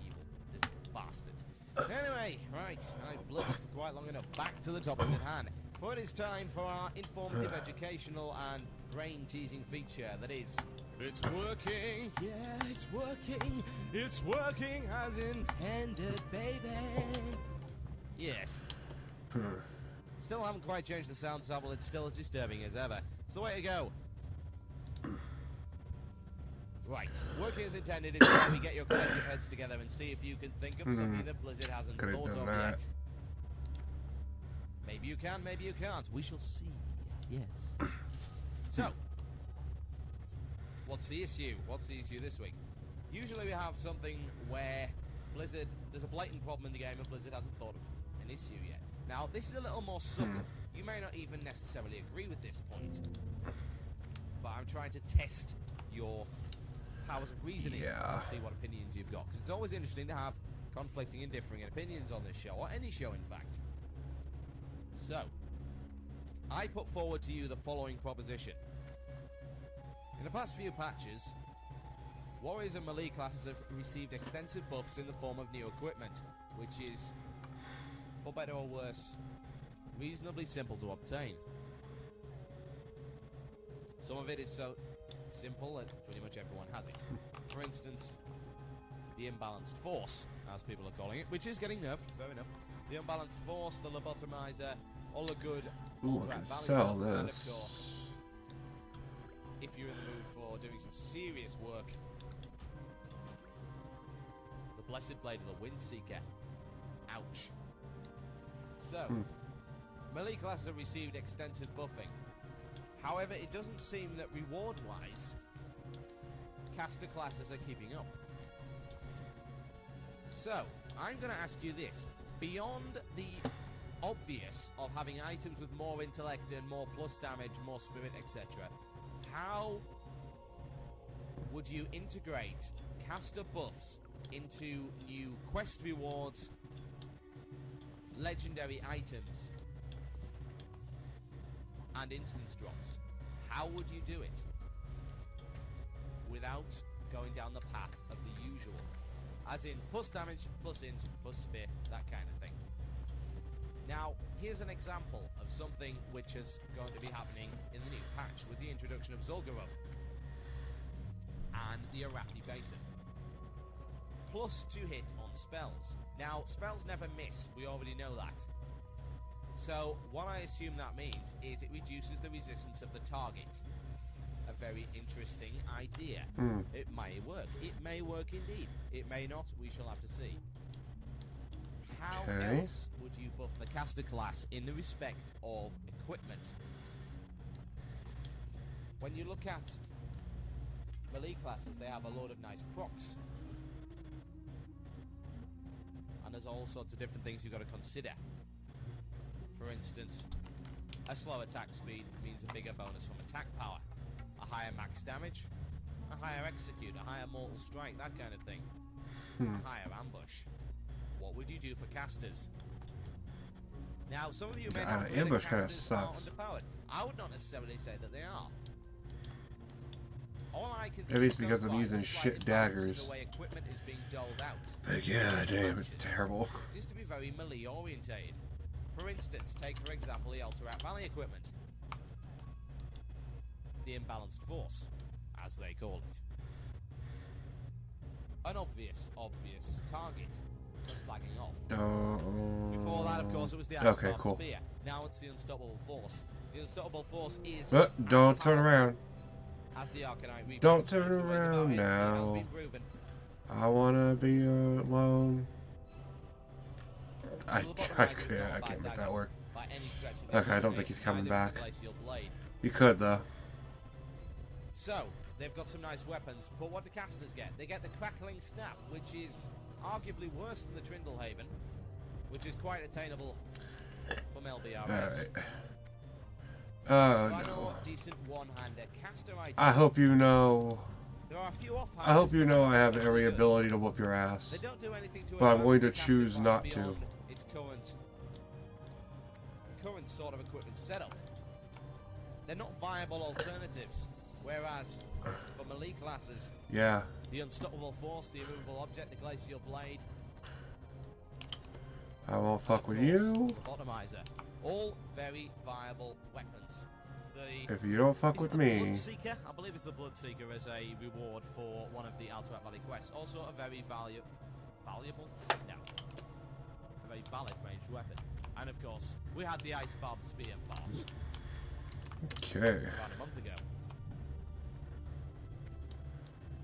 J: Evil bastard. Anyway, right, I've blubbered for quite long enough. Back to the topic at hand. For it is time for our informative, educational, and brain-teasing feature that is... It's working, yeah, it's working as intended, baby. Yes. Still haven't quite changed the sound sample, it's still as disturbing as ever. It's the way to go. Right, working as intended is where we get your collective heads together and see if you can think of something that Blizzard hasn't thought of yet. Maybe you can, maybe you can't. We shall see. Yes. So, what's the issue? What's the issue this week? Usually we have something where Blizzard, there's a blatant problem in the game and Blizzard hasn't thought of an issue yet. Now, this is a little more subtle. You may not even necessarily agree with this point, but I'm trying to test your powers of reasoning and see what opinions you've got. Because it's always interesting to have conflicting and differing opinions on this show, or any show, in fact. So, I put forward to you the following proposition. In the past few patches, Warriors and Melee classes have received extensive buffs in the form of new equipment, which is, for better or worse, reasonably simple to obtain. Some of it is so simple that pretty much everyone has it. For instance, the imbalanced force, as people are calling it, which is getting nerfed, fair enough. The unbalanced force, the lobotomizer, all the good
A: I can sell this.
J: And of course, if you're in the mood for doing some serious work, the Blessed Blade of the Windseeker. Ouch. So, melee classes have received extensive buffing. However, it doesn't seem that reward-wise, caster classes are keeping up. So, I'm going to ask you this. Beyond the obvious of having items with more intellect and more plus damage, more spirit, etc., how would you integrate caster buffs into new quest rewards, legendary items, and instance drops? How would you do it without going down the path of the usual? As in, plus damage, plus int, plus spear, that kind of thing. Now, here's an example of something which is going to be happening in the new patch with the introduction of Zul'Gurub and the Arathi Basin. Plus 2 hit on spells. Now, spells never miss, we already know that. So, what I assume that means is it reduces the resistance of the target. A very interesting idea. It may work. It may work indeed. It may not. We shall have to see. How else would you buff the caster class in the respect of equipment? When you look at melee classes, they have a load of nice procs. And there's all sorts of different things you've got to consider. For instance, a slow attack speed means a bigger bonus from attack power, a higher max damage, a higher execute, a higher mortal strike, that kind of thing. A higher ambush. What would you do for casters? Now, some of you may not agree
A: ambush
J: that
A: kinda
J: casters are
A: sucks.
J: underpowered. I would not necessarily say that they are. All I can
A: Maybe it's
J: see so
A: because I'm
J: far is
A: using
J: a slight
A: shit
J: imbalance in
A: daggers.
J: The way equipment is being doled out.
A: But yeah, damn, it's terrible.
J: It seems to be very melee orientated. For instance, take for example the Alterac Valley equipment. The imbalanced force, as they call it. An obvious target for slagging off. Before that, of course, it was the
A: Okay,
J: Ice
A: cool.
J: Spear. Now it's the Unstoppable Force. The Unstoppable Force is...
A: Don't turn around.
J: As the Arcanite Reaper.
A: Don't turn around now. I wanna be alone. I can't make that work. Okay, I don't think he's coming back. He could though.
J: So, they've got some nice weapons, but what do casters get? They get the Crackling Staff, which is arguably worse than the Trindlehaven, which is quite attainable from LBRS.
A: Alright. Oh
J: Final
A: no.
J: decent one-hander caster items.
A: I hope you know.
J: There are a few
A: I hope you know I have every ability to whoop your ass.
J: They don't do anything to
A: But I'm
J: advance
A: going
J: the
A: to
J: caster
A: choose
J: class
A: not to.
J: beyond its current sort of equipment setup. They're not viable alternatives. Whereas for melee classes,
A: Yeah.
J: the Unstoppable Force, the Immovable Object, the Glacial Blade,
A: I won't fuck with
J: of course,
A: you.
J: the Bottomizer, all very viable weapons.
A: If you don't fuck with me.
J: Bloodseeker, I believe it's the Bloodseeker as a reward for one of the Alterac Valley quests. Also a very valuable? No. A very valid ranged weapon. And of course, we had the Ice Barbed Spear boss.
A: Okay.
J: About a month ago.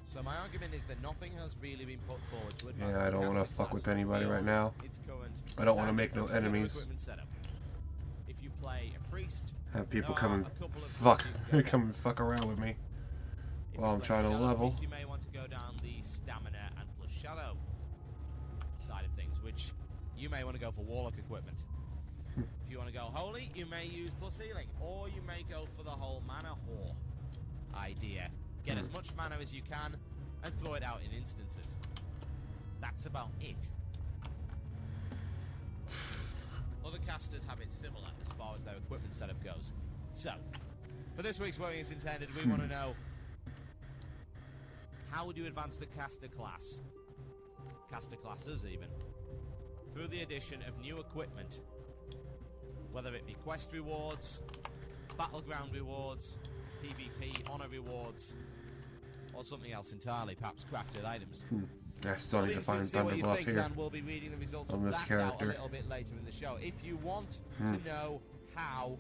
J: So my argument is that nothing has really been put forward to advance
A: Yeah, I don't want to fuck with anybody right now. I don't want to make no enemies.
J: If you play a priest,
A: Have people
J: there
A: come
J: are
A: and
J: a couple of
A: fuck,
J: ways you can go.
A: come and fuck around with me
J: If
A: while
J: you
A: I'm
J: play
A: trying to
J: Shadow
A: level.
J: Priest, you may want to go down the stamina and plus shadow side of things, which you may want to go for warlock equipment. If you want to go holy, you may use plus healing, or you may go for the whole mana whore idea. Get as much mana as you can and throw it out in instances. That's about it. Other casters have it similar as far as their equipment setup goes. So, for this week's Working as Intended, we want to know, how would you advance the caster class? Caster classes, even. Through the addition of new equipment. Whether it be quest rewards, battleground rewards, PvP honor rewards, or something else entirely, perhaps crafted items.
A: I still need to find
J: See what you
A: Thunderbuff
J: think,
A: here.
J: and we'll be reading the results
A: on
J: of
A: this
J: that out
A: character.
J: a little bit later in the show. If you want to know how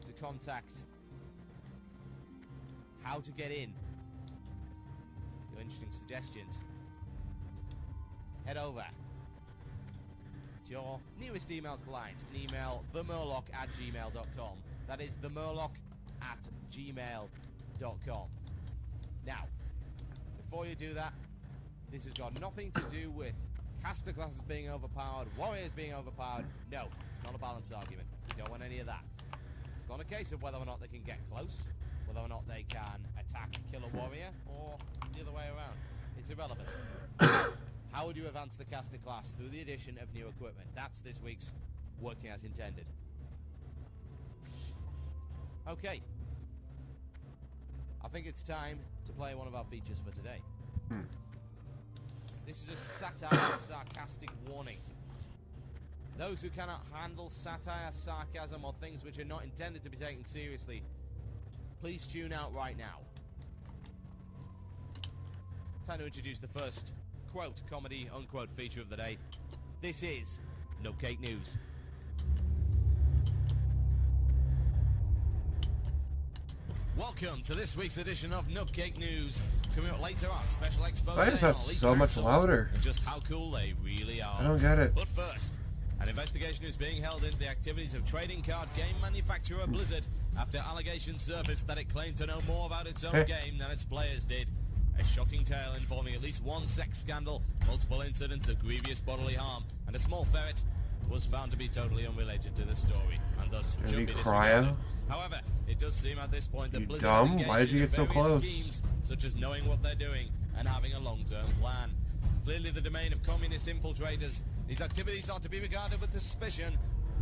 J: to contact, how to get in, your interesting suggestions, head over to your nearest email client and email themurloc@gmail.com. That is themurloc@gmail.com. Now, before you do that, this has got nothing to do with caster classes being overpowered, warriors being overpowered. No, it's not a balance argument. We don't want any of that. It's not a case of whether or not they can get close, whether or not they can attack, kill a warrior, or the other way around. It's irrelevant. How would you advance the caster class through the addition of new equipment? That's this week's Working as Intended. Okay. I think it's time to play one of our features for today. This is a satire and sarcastic warning. Those who cannot handle satire, sarcasm, or things which are not intended to be taken seriously, please tune out right now. Time to introduce the first quote, comedy, unquote feature of the day. This is Nutcake News. Welcome to this week's edition of Nutcake News. Coming up later, our special expose
A: Why is
J: on
A: that
J: elite
A: so much
J: consoles
A: louder?
J: and just how cool they really are.
A: I don't get it.
J: But first, an investigation is being held into the activities of trading card game manufacturer Blizzard after allegations surfaced that it claimed to know more about its own game than its players did. A shocking tale involving at least one sex scandal, multiple incidents of grievous bodily harm, and a small ferret was found to be totally unrelated to the story, and thus
A: Did
J: should
A: he
J: be
A: cry
J: disregarded.
A: out?
J: However, it does seem at this point that
A: You
J: Blizzard
A: dumb?
J: is engaged
A: Why did you
J: in
A: get so
J: various
A: close?
J: schemes, such as knowing what they're doing and having a long-term plan. Clearly the domain of communist infiltrators, these activities are to be regarded with suspicion,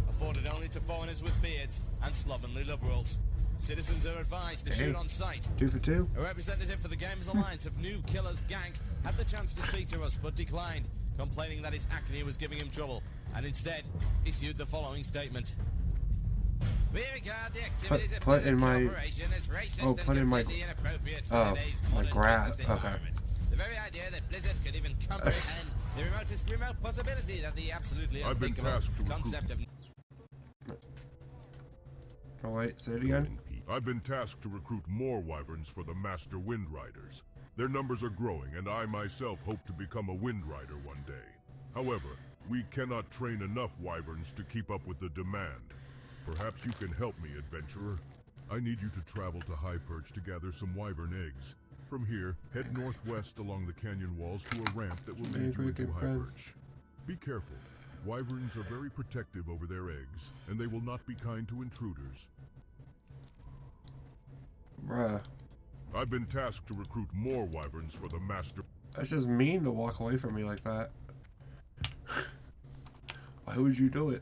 J: afforded only to foreigners with beards and slovenly liberals. Citizens are advised to shoot on sight.
A: 2 for 2.
J: A representative for the Games Alliance of New Killers Gang had the chance to speak to us but declined, complaining that his acne was giving him trouble, and instead issued the following statement. We regard the activities of
A: Put in my...
J: corporation as racist
A: Oh,
J: and
A: put in my...
J: completely inappropriate for
A: Oh,
J: today's
A: my
J: modern
A: grass.
J: business
A: Okay.
J: environment. The very idea that Blizzard could even comprehend the remotest remote possibility that the absolutely
L: I've been
J: unthinkable
L: tasked to recruit.
J: concept of...
A: Oh, wait. Say it again.
L: I've been tasked to recruit more wyverns for the Master Wind Riders. Their numbers are growing, and I myself hope to become a Wind Rider one day. However, we cannot train enough wyverns to keep up with the demand. Perhaps you can help me, adventurer. I need you to travel to High Perch to gather some wyvern eggs. From here, head northwest along the canyon walls to a ramp that will lead you into High Perch. Be careful. Wyverns are very protective over their eggs, and they will not be kind to intruders.
A: Bruh.
L: I've been tasked to recruit more wyverns for the Master...
A: That's just mean to walk away from me like that. Why would you do it?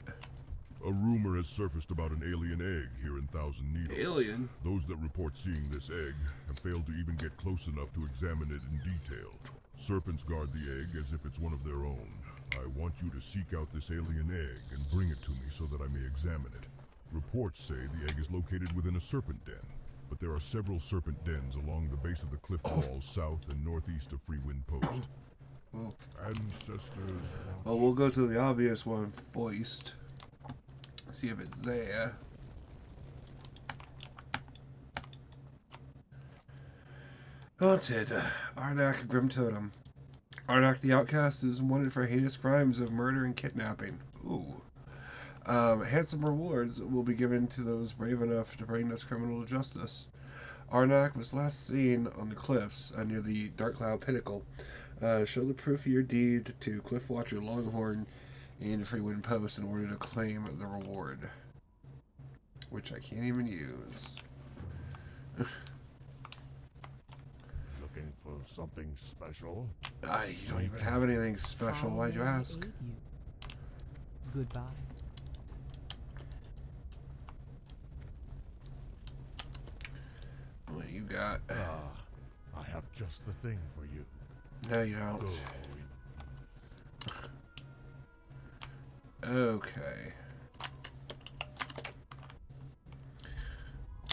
L: A rumor has surfaced about an alien egg here in Thousand Needles.
A: Alien?
L: Those that report seeing this egg have failed to even get close enough to examine it in detail. Serpents guard the egg as if it's one of their own. I want you to seek out this alien egg and bring it to me so that I may examine it. Reports say the egg is located within a serpent den, but there are several serpent dens along the base of the cliff walls south and northeast of Freewind Post. Ancestors...
A: Well, we'll go to the obvious one first. See if it's there. Haunted. Arnak Grim Totem. Arnak the Outcast is wanted for heinous crimes of murder and kidnapping. Ooh. Handsome rewards will be given to those brave enough to bring this criminal to justice. Arnak was last seen on the cliffs near the Dark Cloud Pinnacle. Show the proof of your deed to Cliffwatcher Longhorn and Freewind Post in order to claim the reward. Which I can't even use.
L: Looking for something special?
A: You don't even have anything special. Why'd you ask?
F: Goodbye.
A: What you got?
L: I have just the thing for you.
A: No, you don't. Okay.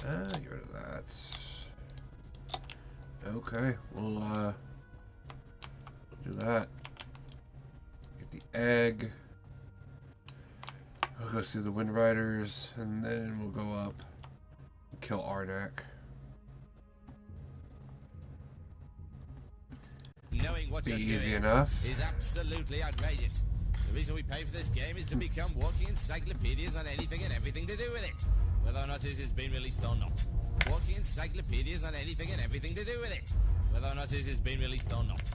A: Get rid of that. Okay, we'll do that. Get the egg. We'll go see the Wind Riders, and then we'll go up and kill Arnak.
J: Knowing what
A: Be
J: you're
A: easy
J: doing
A: enough.
J: is absolutely outrageous. The reason we pay for this game is to become walking encyclopedias on anything and everything to do with it, whether or not it has been released or not. Walking encyclopedias on anything and everything to do with it, whether or not it has been released or not.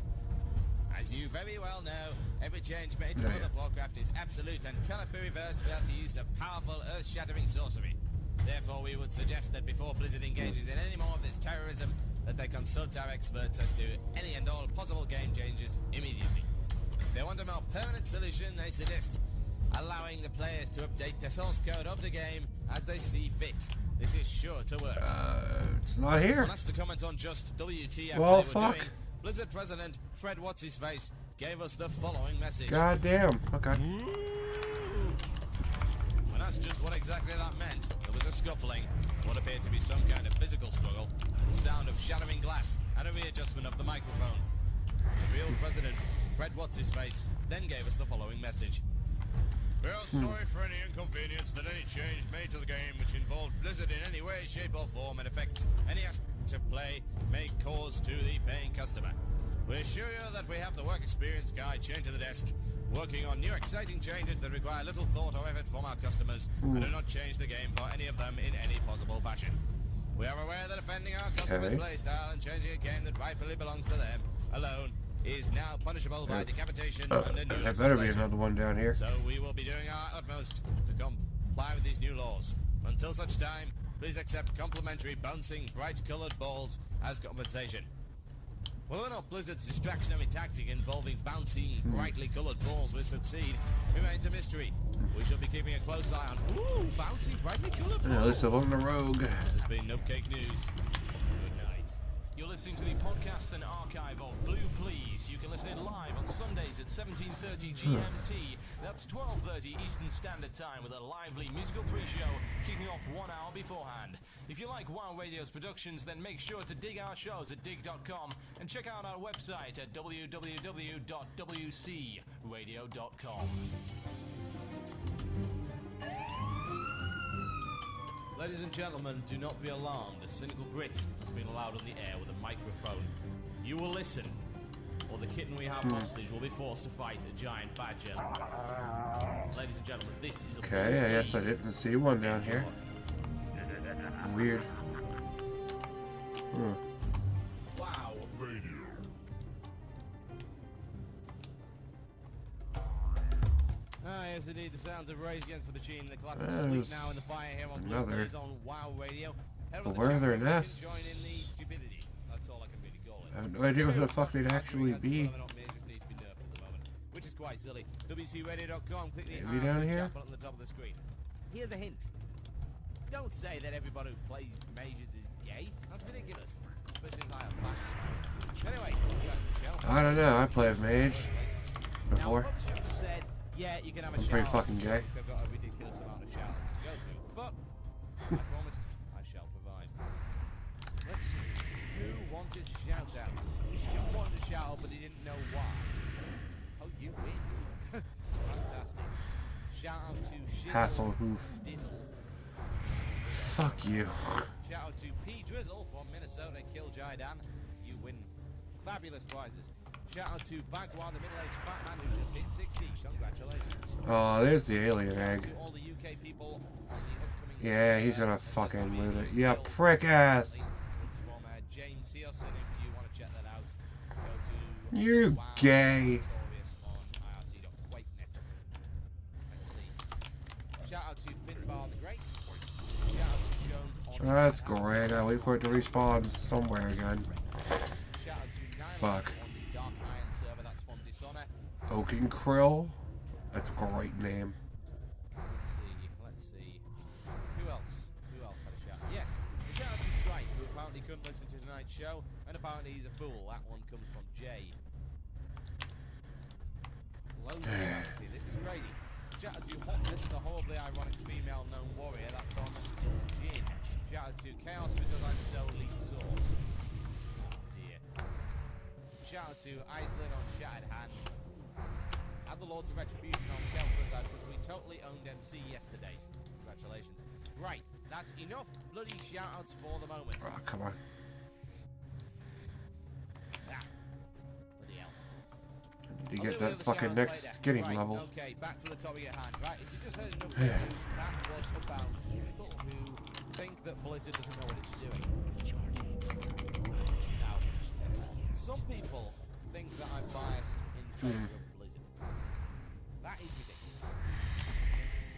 J: As you very well know, every change made to World of Warcraft is absolute and cannot be reversed without the use of powerful, earth-shattering sorcery. Therefore, we would suggest that before Blizzard engages in any more of this terrorism, that they consult our experts as to any and all possible game changes immediately. If they want a more permanent solution, they suggest allowing the players to update the source code of the game as they see fit. This is sure to work.
A: It's not here.
J: On us to comment on just WTF
A: Well,
J: they were
A: fuck.
J: doing, Blizzard President Fred What's-His-Face gave us the following message.
A: God damn. Okay.
J: And that's just what exactly that meant. There was a scuffling, what appeared to be some kind of physical struggle, the sound of shattering glass, and a readjustment of the microphone. The real President, Fred What's-His-Face, then gave us the following message. We are sorry for any inconvenience that any change made to the game which involved Blizzard in any way, shape or form and affects any aspect of play may cause to the paying customer. We assure you that we have the work experience guide chained to the desk, working on new exciting changes that require little thought or effort from our customers and do not change the game for any of them in any possible fashion. We are aware that offending our customers'
A: Okay.
J: playstyle and changing a game that rightfully belongs to them alone is now punishable by decapitation under new
A: There better be
J: legislation.
A: another one down here.
J: So we will be doing our utmost to comply with these new laws. Until such time, please accept complimentary bouncing bright-coloured balls as compensation. Whether or not Blizzard's distractionary tactic involving bouncing brightly coloured balls will succeed remains a mystery. We shall be keeping a close eye on bouncing brightly coloured balls.
A: At least I wasn't a rogue.
J: This has been Nupcake News. Good night.
M: You're listening to the podcast and archive of Blue Please. You can listen in live on Sundays at 17:30 GMT. That's 12:30 Eastern Standard Time with a lively musical pre-show kicking off 1 hour beforehand. If you like WoW Radio's productions, then make sure to dig our shows at dig.com and check out our website at www.wcradio.com.
J: Ladies and gentlemen, do not be alarmed. A cynical grit has been allowed on the air with a microphone. You will listen, or the kitten we have hostage will be forced to fight a giant badger. Ladies and gentlemen, this is a
A: Okay, I guess I didn't see one down here. Weird.
J: Wow.
L: Radio.
J: Yes, indeed, the sounds of Rage Against the Machine, the classic
A: There's
J: Sleep Now in the Fire here on Blue
A: another.
J: Please on WoW Radio.
A: But where are their nests?
J: Join in the stupidity. That's all I can really call it.
A: I have no idea where the fuck they'd actually be.
J: Which is quite silly. WCRadio.com, click the
A: Maybe down here?
J: chat button at the top of the screen. Here's a hint. Don't say that everybody who plays mages is gay. That's ridiculous. Especially as I have flash. Anyway,
A: I don't know, I play a mage before.
J: Now, said, yeah, you can have a
A: I'm pretty
J: shower,
A: fucking gay.
J: because I've got a ridiculous amount of showers to go through. But I promised I shall provide. Let's see. Who wanted shout-outs? You wanted to shout out, but he didn't know why. Oh, you win. Fantastic. Shout out to
A: Hasselhoof.
J: Dizzle.
A: Fuck you.
J: Shout out to P Drizzle from Minnesota, Kill Jaidan. You win fabulous prizes. Shout out to Bagwan, the middle-aged fat man who just hit 60. Congratulations.
A: Oh, there's the alien
J: Shout out
A: egg.
J: to all the UK people on the upcoming
A: Yeah, he's gonna fucking loot it. Yeah, prick ass.
J: It's from James Searson. If you want to check that out, go to
A: You gay.
J: Notorious on irc.quakenet. Let's see. Shout out to Finbar the Great. Shout out to Jones on
A: That's great. I wait for it to respawn somewhere again.
J: Shout out to Nine
A: Fuck.
J: on the Dark Iron server. That's from Dishonor.
A: Oaken Krill. That's a great name.
J: Let's see. Who else? Who else had a shout? Yes. Shout out to Strike, who apparently couldn't listen to tonight's show, and apparently he's a fool. That one comes from Jay. Loads of humanity. This is crazy. Shout out to Hotness, the horribly ironic female known warrior. That's on Jin. Shout out to Chaos because I'm so lead source. Oh dear. Shout out to Iceland on Shattered Hand. And the Lords of Retribution on Kel'Thuzad because we totally owned MC yesterday. Congratulations. Right, that's enough bloody shout-outs for the moment.
A: Oh, come on.
J: Ah, bloody hell.
A: I need to get that fucking next skinny level.
J: Okay, back to the topic at hand. Right, if you just heard enough news, that was about people who think that Blizzard doesn't know what it's doing. Now, some people think that I'm biased in favor of Blizzard. That is ridiculous.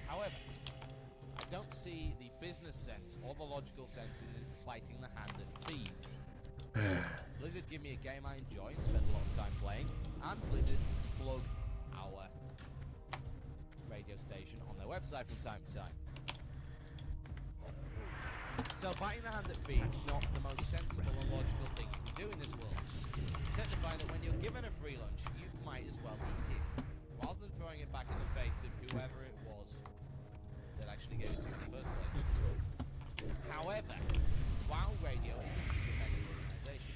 J: However, I don't see the business sense or the logical sense in fighting the hand that feeds. Blizzard give me a game I enjoy and spend a lot of time playing, and Blizzard plug our radio station on their website from time to time. So biting the hand that feeds is not the most sensible and logical thing you can do in this world. Tend to find that when you're given a free lunch, you might as well eat it, rather than throwing it back in the face of whoever it was that actually gave it to you in the first place. However, WoW Radio is an independent organisation.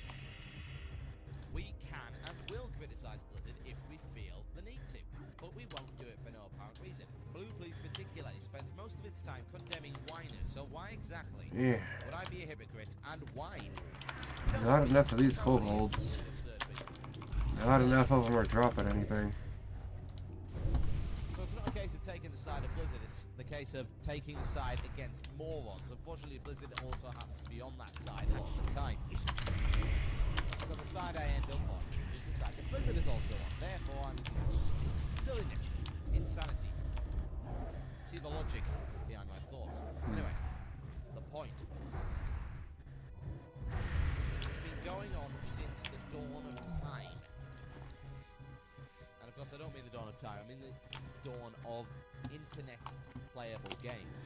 J: We can and will criticise Blizzard if we feel the need to, but we won't do it for no apparent reason. Blue Please particularly spends most of its time condemning whiners, so why exactly would I be a hypocrite and whine?
A: Not enough of these kobolds. Not enough of them are dropping anything.
J: So it's not a case of taking the side of Blizzard, the case of taking the side against morons. Unfortunately, Blizzard also happens to be on that side a lot of the time. So the side I end up on is the side that Blizzard is also on. Therefore, I'm silliness, insanity. See the logic behind my thoughts. Anyway, the point. This has been going on since the dawn of time. And of course, I don't mean the dawn of time, I mean the dawn of internet playable games.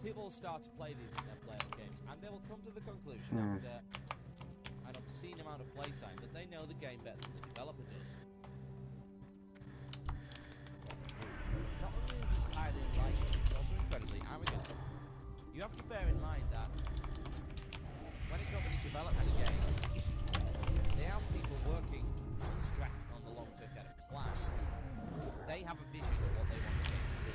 J: People start to play these internet playable games, and they will come to the conclusion after an obscene amount of playtime that they know the game better than the developer does. Not only is this highly unlikely, it's also incredibly arrogant. You have to bear in mind that when a company develops a game, they have people working on the long-term kind of plan. They have a vision of what they want the game to be.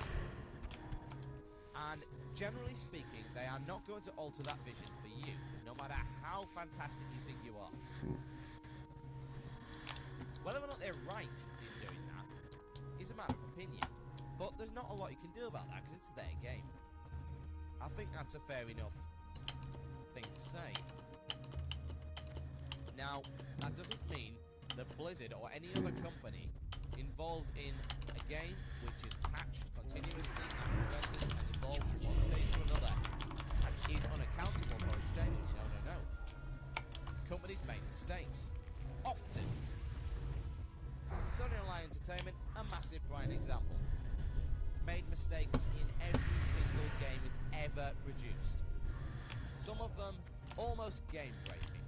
J: And generally speaking, they are not going to alter that vision for you, no matter how fantastic you think you are. Whether or not they're right in doing that is a matter of opinion. But there's not a lot you can do about that because it's their game. I think that's a fair enough thing to say. Now, that doesn't mean that Blizzard or any other company involved in a game which is patched continuously and progresses and evolves from one stage to another is unaccountable for its changes. No. Companies make mistakes. Often. Sony Online Entertainment, a massive prime example. Made mistakes in every single game it's ever produced. Some of them almost game-breaking.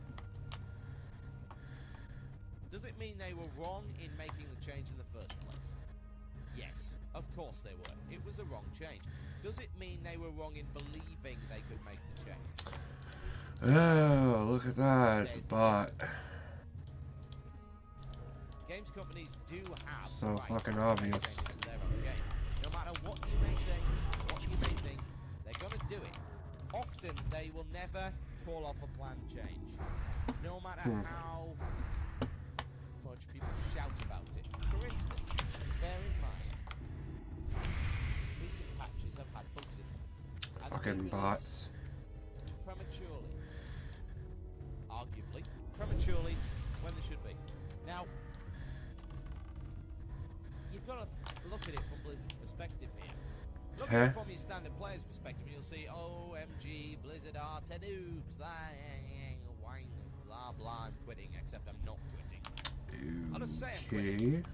J: Does it mean they were wrong in making the change in the first place? Yes, of course they were. It was a wrong change. Does it mean they were wrong in believing they could make the change?
A: Oh, look at that. It's a bot.
J: Games companies do have
A: So
J: rights
A: fucking
J: to
A: obvious.
J: make changes to their own game. No matter what you may say, what you may think, they're gonna do it. Often they will never call off a planned change. No matter how much people shout about it. For instance, bear in mind, recent patches have had bugs in them. And
A: Fucking
J: they
A: bots.
J: prematurely. Arguably, prematurely when they should be. Now, you've got to look at it from Blizzard's perspective here. Look at it from your standard player's perspective, and you'll see, OMG, Blizzard are 10 noobs, whine, blah blah, I'm quitting, except I'm not quitting. I'll just say I'm quitting.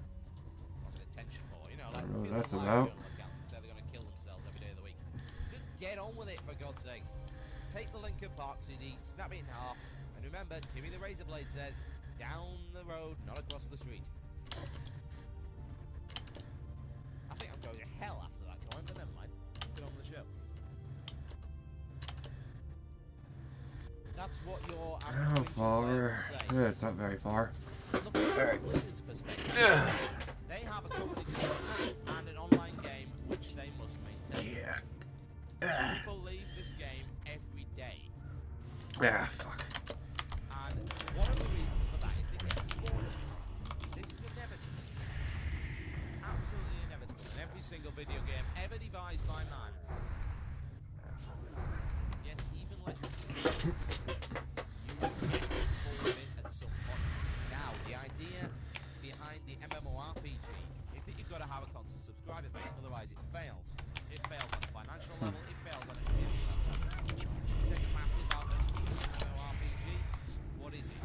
J: Not an attention whore, you know, like
A: I don't know
J: people
A: what that's
J: on my
A: about.
J: journal accounts and say they're going to kill themselves every day of the week. Just get on with it, for God's sake. Take the Linkin Park CD, snap it in half, and remember, Timmy the Razorblade says, down the road, not across the street. I think I'm going to hell after that comment, but never mind. Let's get on with the show. That's what your
A: How far? Yeah, it's not very far.
J: Look at Blizzard's perspective. They have a company to run and an online game which they must maintain.
A: Yeah.
J: People leave this game every day.
A: Ah, fuck.
J: And one of the reasons for that is they get bored. This is inevitable. Absolutely inevitable in every single video game ever devised by man. Yes, even Legacy. You will get bored of it at some point. Now, the idea behind the MMORPG is that you've got to have a constant subscriber base, otherwise it fails. It fails on a financial level, it fails on a community level. You take a massive outlet into an MMORPG, what is it?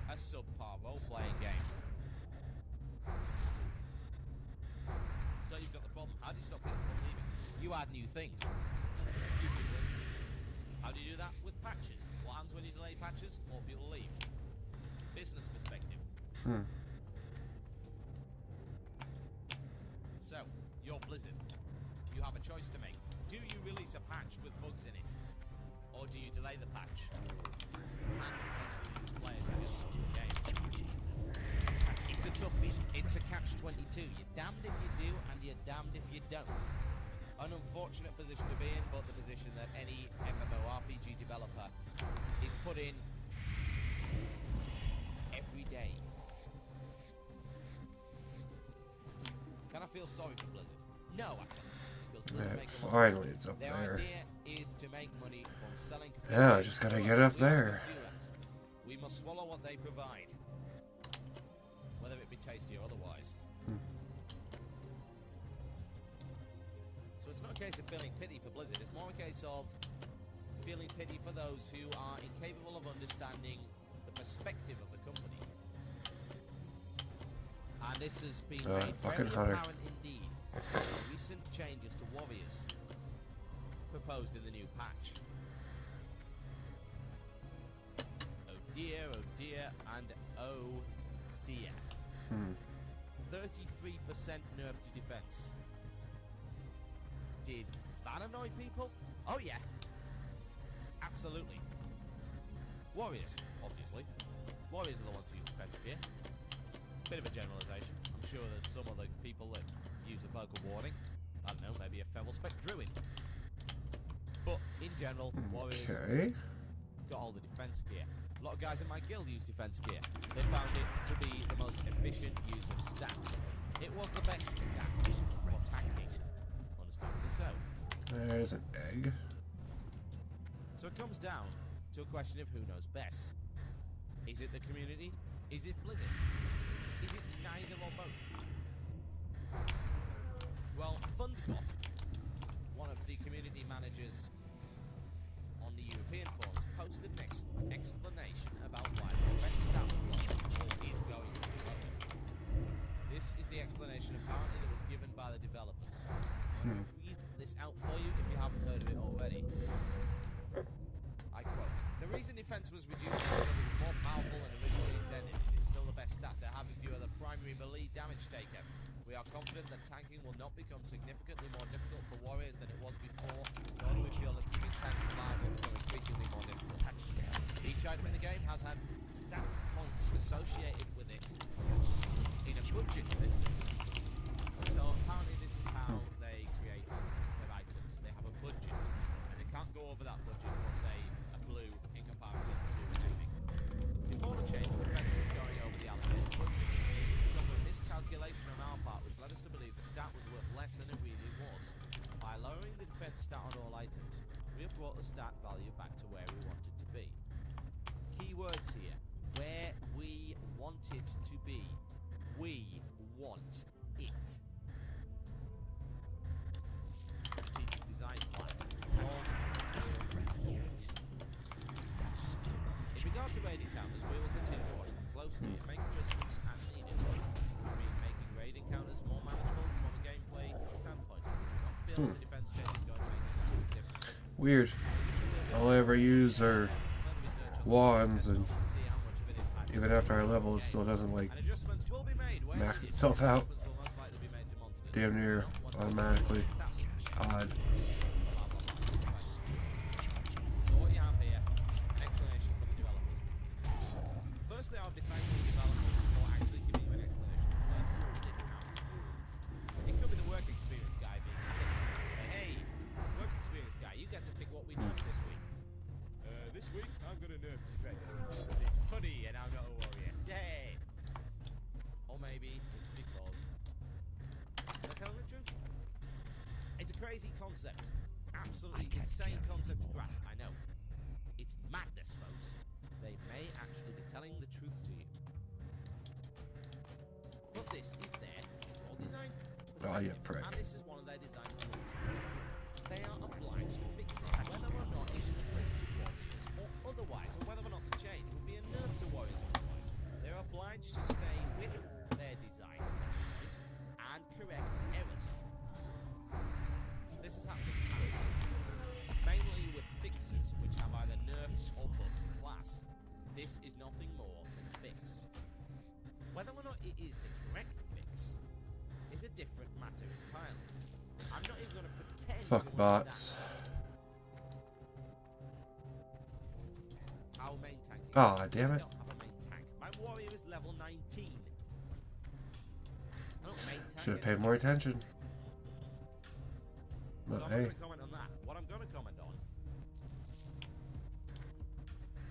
J: A subpar role-playing game. So you've got the problem. How do you stop people from leaving? You add new things. How do you do that? With patches. What happens when you delay patches? More people leave. Business perspective. So, you're Blizzard. You have a choice to make. Do you release a patch with bugs in it? Or do you delay the patch? And potentially lose players who don't know the game. It's a toughie. It's a catch-22. You're damned if you do, and you're damned if you don't. An unfortunate position to be in, but the position that any MMORPG developer is put in every day. Can I feel sorry for Blizzard. No, I don't. Because Blizzard
A: Man,
J: make a lot of
A: finally,
J: money.
A: it's up
J: Their
A: there.
J: idea is to make money from selling.
A: Yeah, I just gotta get up there.
J: We must swallow what they provide, whether it be tasty or otherwise. So it's not a case of feeling pity for Blizzard. It's more a case of feeling pity for those who are incapable of understanding the perspective of the company. And this has been made very apparent indeed by recent changes to Warriors proposed in the new patch. Oh dear, and oh dear. 33% nerf to defense. Did that annoy people? Oh yeah. Absolutely. Warriors, obviously. Warriors are the ones who use defense gear. Bit of a generalization. I'm sure there's some other people that use a vocal warning. I don't know, maybe a feral spec druid. But in general, Warriors got all the defense gear. A lot of guys in my guild use defense gear. They found it to be the most efficient use of stats. It was the best stat for tanking. Understandably so.
A: There's an egg.
J: So it comes down to a question of who knows best. Is it the community? Is it Blizzard? Is it neither or both? Well, Fundbot, one of the community managers on the European forums, posted an explanation about why the best stat was low or is going to be low. This is the explanation apparently that was given by the developers. I'm going to read this out for you if you haven't heard of it already. I quote, "The reason defense was reduced is because it was more powerful than originally intended. It is still the best stat to have if you are the primary melee damage taker. We are confident that tanking will not become significantly more difficult for warriors than it was before, nor do we feel that keeping tanks alive will become increasingly more difficult. Each item in the game has had stats points associated with it in a budget system. So apparently this is how they create their items. They have a budget, and they can't go over that budget for, say, a blue in comparison to anything. Before the change, defense was going over the allocated budget. Because of a miscalculation on our part, which led us to believe the stat was worth less than it really was. By lowering the defense stat on all items, we have brought the stat value back to where we want it to be. Key words here. Where we want it to be. We want it. Strategic design plan. In regard to raid encounters, we will continue to watch them closely and make adjustments as needed. I mean, making raid encounters more manageable from a gameplay standpoint. We do not feel the defense change is going to make a huge difference.
A: Weird. All I ever use are wands, and even after I level, it still doesn't like max itself out. Damn near automatically. Odd.
J: So what you have here, an explanation from the developers. Firstly, I would be thanking the developers for actually giving you an explanation. It could be the work experience guy being sick. Hey, work experience guy, you get to pick what we nerf this week. This week, I'm gonna nerf Dread. It's funny and I'm not a warrior. Yay! Or maybe it's because... Am I telling the truth? It's a crazy concept. Absolutely insane concept to grasp, I know. It's madness, folks. They may actually be telling the truth to you. But this is their core design perspective,
A: Oh, yeah, prick.
J: and this is one of their design tools. They are obliged to fix it, whether or not it's a threat to warriors or otherwise, or whether or not the change would be a nerf to warriors otherwise. They're obliged to stay with their design and correct errors. This has happened in the past, mainly with fixes which have either nerfed or buffed the class. This is nothing more than a fix. Whether or not it is the correct fix is a different matter entirely. I'm not even going to pretend
A: Fuck
J: to
A: bots.
J: understand how main tanking.
A: Ah, damn it.
J: I don't have a main tank. My warrior is level 19. I don't main tank.
A: Should have paid more attention.
J: So
A: But
J: I'm not
A: hey.
J: going to comment on that. What I'm going to comment on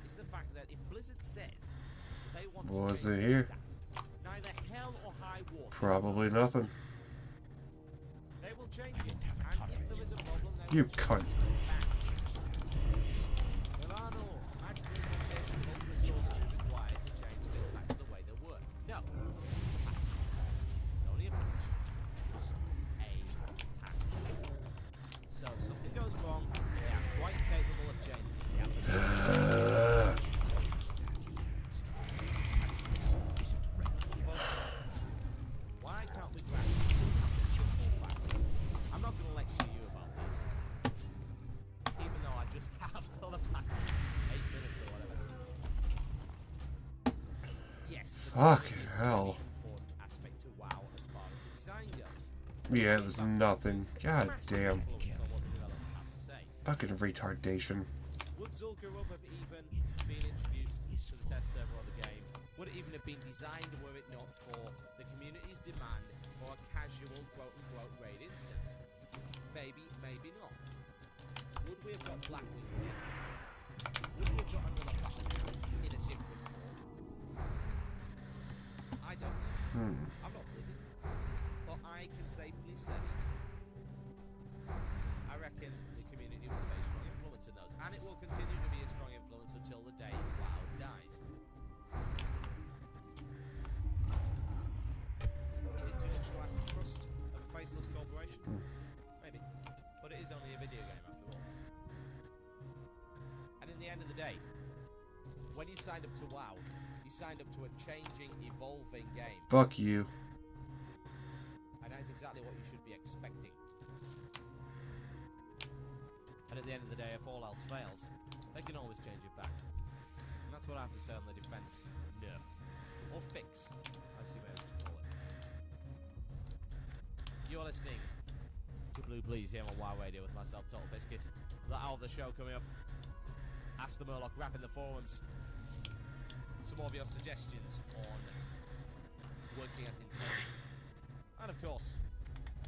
J: is the fact that if Blizzard says that they want
A: What
J: to
A: was
J: change
A: it
J: the
A: here?
J: stat, neither hell or high water.
A: Probably nothing. You cunt.
J: There are no magical incantations and ultimate sorcery required to change things back to the way they were. No. It's only a patch. Just a patch. So if something goes wrong, they are quite capable of changing the application. Why can't we grasp the simple fact? I'm not going to lecture you about this, even though I just have for the past 8 minutes or whatever. Yes.
A: Fucking hell.
J: Important aspect to WoW as far as the design goes.
A: Yeah, it was nothing. God damn.
J: Influence on what the developers have to say.
A: Fucking retardation.
J: Would Zul'Gurub have even been introduced to the test server of the game? Would it even have been designed were it not for the community's demand for a casual quote-unquote raid instance? Maybe, maybe not. Would we have got Blackwing here? Would we have got another battle in a different form? I don't know. I'm not living. But I can safely say I reckon the community was a very strong influence in those, and it will continue to be a strong influence until the day WoW dies. Is it too much to ask the trust of a faceless corporation? Maybe. But it is only a video game after all. And in the end of the day, when you signed up to WoW, you signed up to a changing, evolving game.
A: Fuck you.
J: And that is exactly what you should be expecting. And at the end of the day, if all else fails, they can always change it back. And that's what I have to say on the defense nerf. Or fix, as you may wish to call it. You're listening to Blue Please here on WoW Radio with myself, Total Biscuit. The hour of the show coming up. Ask the Murloc rap in the forums. Some more of your suggestions on working as intended. And of course,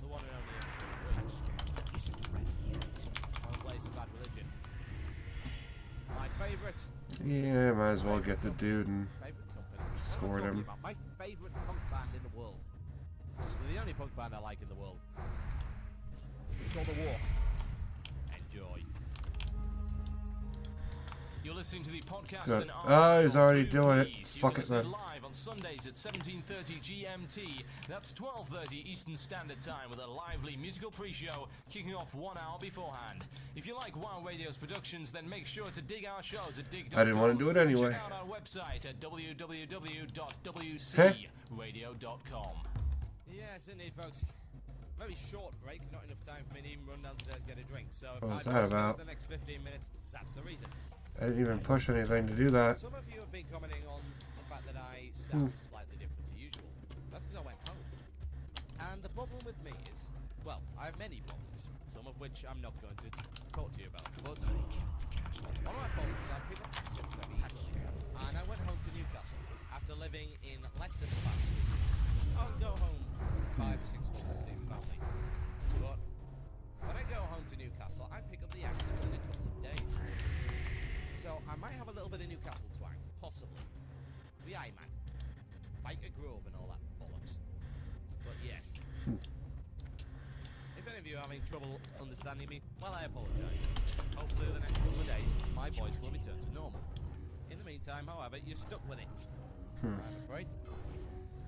J: the one and only episode 3 on Blaze of Bad Religion. My favourite.
A: Yeah, might as well get the dude and
J: Favourite company.
A: scored him.
J: My favourite punk band in the world. Possibly the only punk band I like in the world. It's called The Walk. Enjoy.
M: You're listening to the podcast
A: Good.
M: and
A: Oh, he's already
M: Blue
A: doing it.
M: Please. You
A: Fuck
M: can
A: it,
M: listen
A: man.
M: live on Sundays at 17:30 GMT. That's 12:30 Eastern Standard Time with a lively musical pre-show kicking off 1 hour beforehand. If you like WoW Radio's productions, then make sure to dig our shows at dig.com.
A: I didn't want to do it anyway.
M: Check out our website at www.wcradio.com.
J: Yes, indeed, folks. Very short break, not enough time for me to even run downstairs and get a drink. So if
A: What was
J: I
A: that
J: post
A: about?
J: the next 15 minutes, that's the reason.
A: I didn't even push anything to do that.
J: Some of you have been commenting on the fact that I sound slightly different to usual. That's because I went home. And the problem with me is, well, I have many problems, some of which I'm not going to talk to you about. But one of my problems is I pick up some very easily. And I went home to Newcastle after living in Leicester for about 2 weeks. I'll go home 5 or 6 months to see family. But when I go home to Newcastle, I pick up the accent in a couple of days. So I might have a little bit of Newcastle twang, possibly. The Eye Man, Biker Grove and all that bollocks. But yes. If any of you are having trouble understanding me, well, I apologise. Hopefully the next couple of days, my voice will return to normal. In the meantime, however, you're stuck with it. I'm afraid.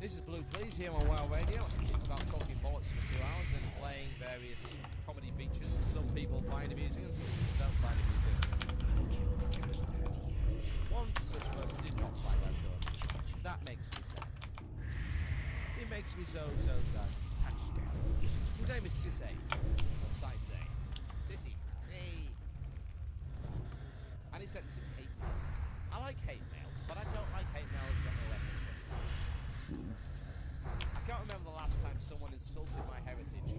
J: This is Blue Please here on WoW Radio. It's about talking bollocks for 2 hours and playing various comedy features that some people find amusing and some people don't find amusing. One such person did not find that show. That makes me sad. It makes me so sad. His name is Sissay. Or Sisay. Sissy. Hey. And he sent me some hate mail. I like hate mail, but I don't like hate mail that's got no effort. I can't remember the last time someone insulted my heritage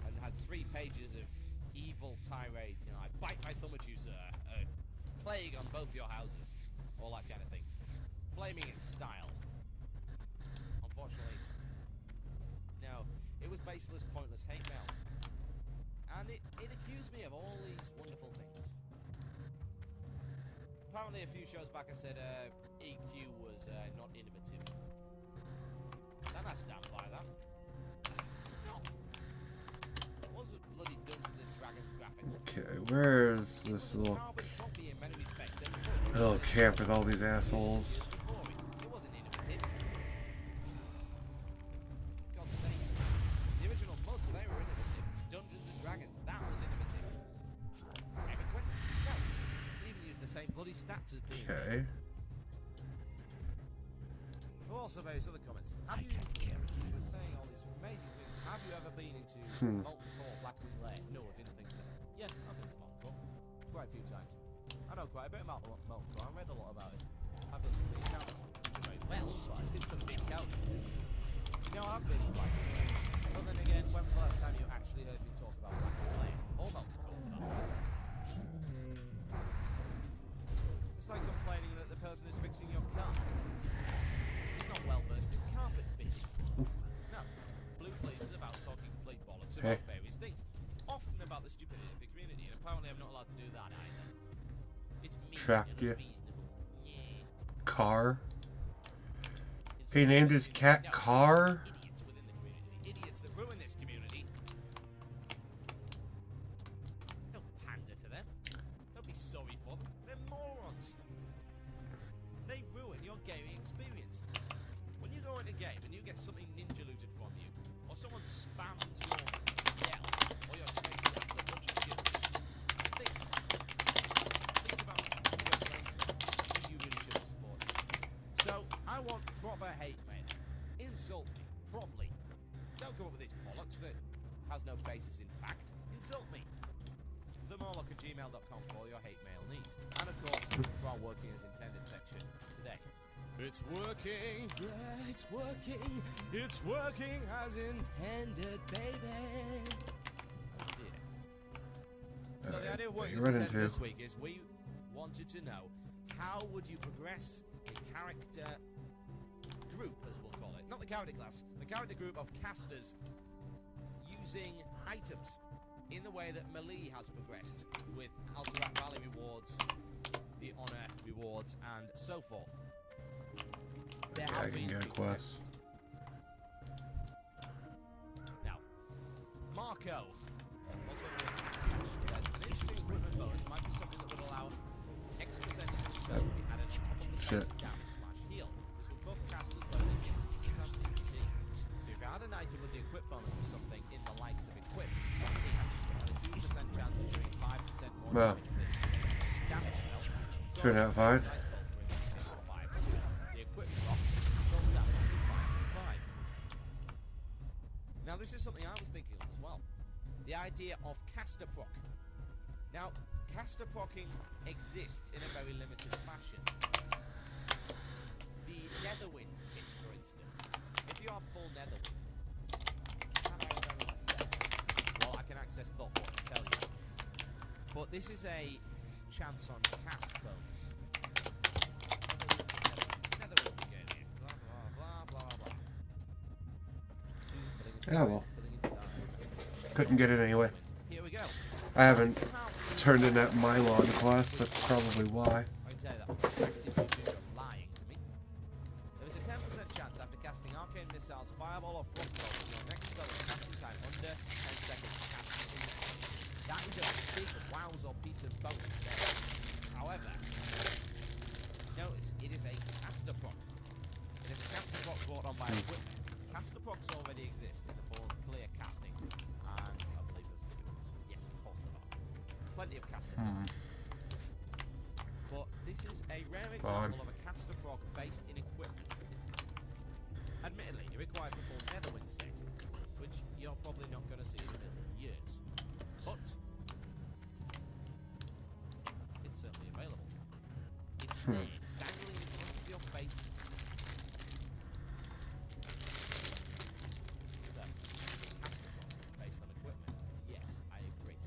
J: and had 3 pages of evil tirades, you know, I bite my thumb at you, sir, plague on both your houses, all that kind of thing. Flaming in style. Unfortunately, no, it was baseless, pointless hate mail. And it accused me of all these wonderful things. Apparently a few shows back I said EQ was not innovative. And I stand by that. It's not. It wasn't bloody done
A: Where's this little camp with all these assholes? Okay.
J: Also, various other comments. Have you were saying all these amazing things? Have you ever been into Molten Core, Blackwood Lair? No, I didn't think so. Yeah, I've been to Molten Core quite a few times. I know quite a bit about Molten Core. I read a lot about it. I've done some encounters very well, but it's been some big encounters. You know, I've been quite good. But then again, when was the last time you actually heard me talk about Blackwood Lair? Or Molten Core for that matter? It's like complaining that the person is fixing your car. Not well versed in carpet fitting. No, Blue Please is about talking complete bollocks about various things, often about the stupidity of the community, and apparently I'm not allowed to do that either. It's mean
A: Trapped you.
J: and unreasonable. Yeah.
A: Car. He named his cat Car.
J: Idiots within the community, idiots that ruin this community. Don't pander to them. Don't be sorry for them. They're morons. They ruin your gaming experience. When you go in a game and you get something ninja looted from you, or someone spams your yell, or your trace after a bunch of kills, think about who you really should support. So, I want proper hate mail. Insult me, properly. Don't come up with this bollocks that has no basis in fact. Insult me. themorlock@gmail.com for all your hate mail needs. And of course, for our working as intended section today. It's working, yeah, it's working as intended, baby. Oh dear. So the idea of working as intended this week is we wanted to know how would you progress a character group, as we'll call it. Not the character class, the character group of casters using items in the way that Melee has progressed with Alterac Valley rewards, the honor rewards, and so forth.
A: Yeah, I can get a quest.
J: Now, Marco also knows that an interesting equipment bonus might be something that would allow X percentage of spells to be added on top of the base damage/heal. This would buff casters both against instances and PvP. So if you had an item with the equip bonus or something in the likes of equip, it has a 2% chance of doing 5% more damage spell.
A: Turned out fine.
J: Now this is something I was thinking of as well. The idea of caster proc. Now, caster procking exists in a very limited fashion. The Netherwind kit, for instance. If you are full Netherwind, can I remember myself? Well, I can access Thoughtbot to tell you. But this is a chance on cast bonus. Netherwind again. Blah blah blah blah blah.
A: Yeah, well. Couldn't get it anyway.
J: Here we go.
A: I haven't turned in that Mylon quest, that's probably why.
J: I can tell you that. You're lying to me. There is a 10% chance after casting Arcane Missiles, Fireball, or Frostbolt, your next spell is casting time under 10 seconds to cast it in the game. That is a big wowz or piece of bonus there. However, notice it is a caster proc. It is a caster proc brought on by equipment. Caster procs already exist in the form of clear casting, and I believe there's a few others. Yes, of course there are. Plenty of caster procs. But this is a rare example of a caster proc based in equipment. Admittedly, it requires the full Netherwind set, which you're probably not going to see in a million years. But it's certainly available. It's there, it's dangling in front of your face. Based on equipment. Yes, I agree.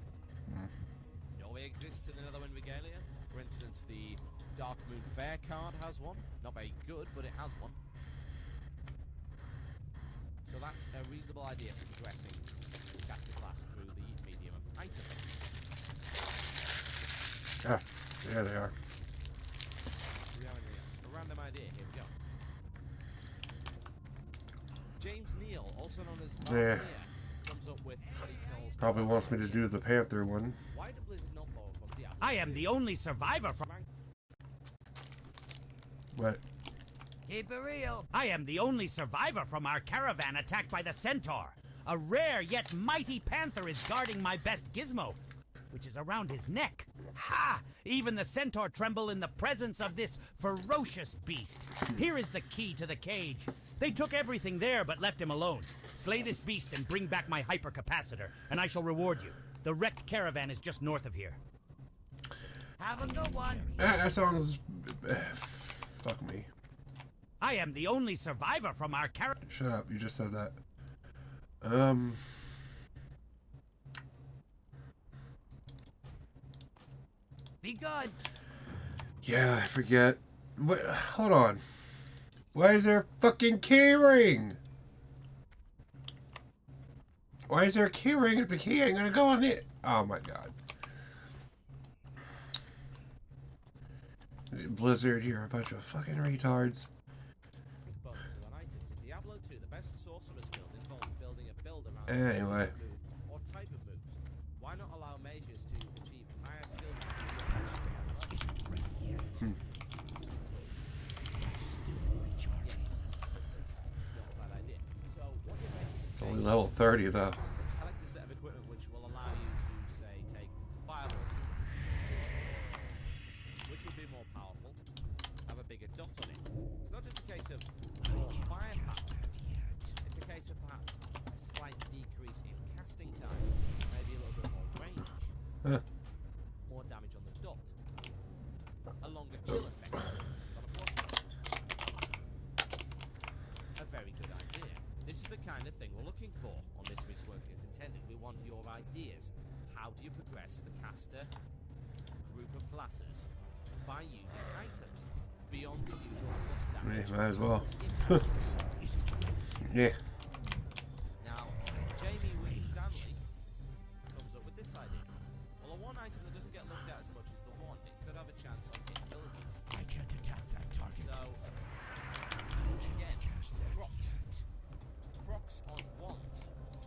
J: No way exists in the Netherwind Regalia. For instance, the Dark Moon Fair card has one. Not very good, but it has one. So that's a reasonable idea for progressing the caster class through the medium of item.
A: Ah, there they are.
J: Do we have anything else? A random idea, here we go. James Neal, also known as Marcia, from comes up with what he calls...
A: Probably wants me to do the Panther one.
J: Why did Blizzard not follow from Diablo?
H: I am the only survivor from...
A: What?
H: Keep it real. I am the only survivor from our caravan attacked by the Centaur. A rare yet mighty panther is guarding my best gizmo, which is around his neck. Ha! Even the Centaur tremble in the presence of this ferocious beast. Here is the key to the cage. They took everything there but left him alone. Slay this beast and bring back my hypercapacitor, and I shall reward you. The wrecked caravan is just north of here. Have a good one.
A: That sounds... fuck me.
H: I am the only survivor from our caravan.
A: Shut up, you just said that.
H: Be good.
A: Yeah, I forget. Wait, hold on. Why is there a fucking keyring? Why is there a keyring if the key ain't gonna go on it? Oh my god. Blizzard, you're a bunch of fucking retards.
J: Bonuses on items. In Diablo 2, the best sorcerer's build involves building a build around a
A: Anyway.
J: specific move or type of moves. Why not allow mages to achieve higher skill? Yes. Not a bad idea. So what you're basically
A: It's only level 30 though.
J: collect a set of equipment which will allow you to, say, take fireballs, which will be more powerful, have a bigger dot on it. It's not just a case of more firepower, it's a case of perhaps a slight decrease in casting time, maybe a little bit more range, more damage on the dot, a longer kill effect on a block. A very good idea. This is the kind of thing we're looking for on this week's Work as Intended. We want your ideas. How do you progress the caster group of classes by using items beyond the usual plus damage?
A: Yeah, might as well. Yeah.
J: Now, Jamie Wynne Stanley comes up with this idea. Well, a one item that doesn't get looked at as much as the one, it could have a chance on hitting villages.
H: I can't attack that target.
J: So, again, procs on wands.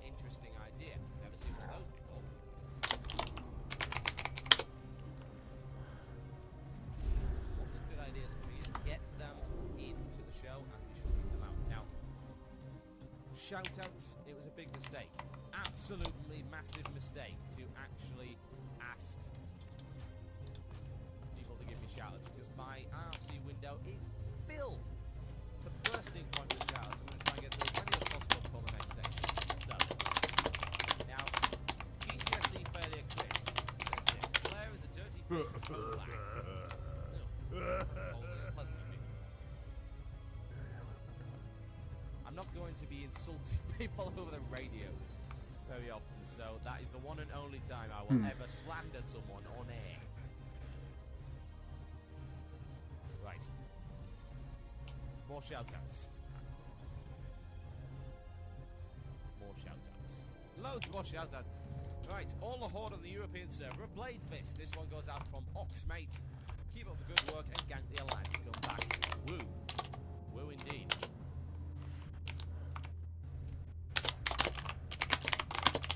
J: Interesting idea. Never seen one of those before. Want some good ideas coming in? Get them into the show and we shall read them out. Now, shoutouts, it was a big mistake. Absolutely massive mistake to actually ask people to give me shoutouts because my RC window is filled to bursting point with shoutouts. I'm going to try and get through as many as possible before the next section. So, now, GCSE failure Chris says this. Claire is a dirty piece of black. I'm not going to be insulting people over the radio very often, so that is the one and only time I will ever slander someone on air. Right. More shoutouts. More shoutouts. Loads more shoutouts. Right, all the horde on the European server of Blade Fist. This one goes out from Oxmate. Keep up the good work and gank the alliance. Come back. Woo. Woo indeed.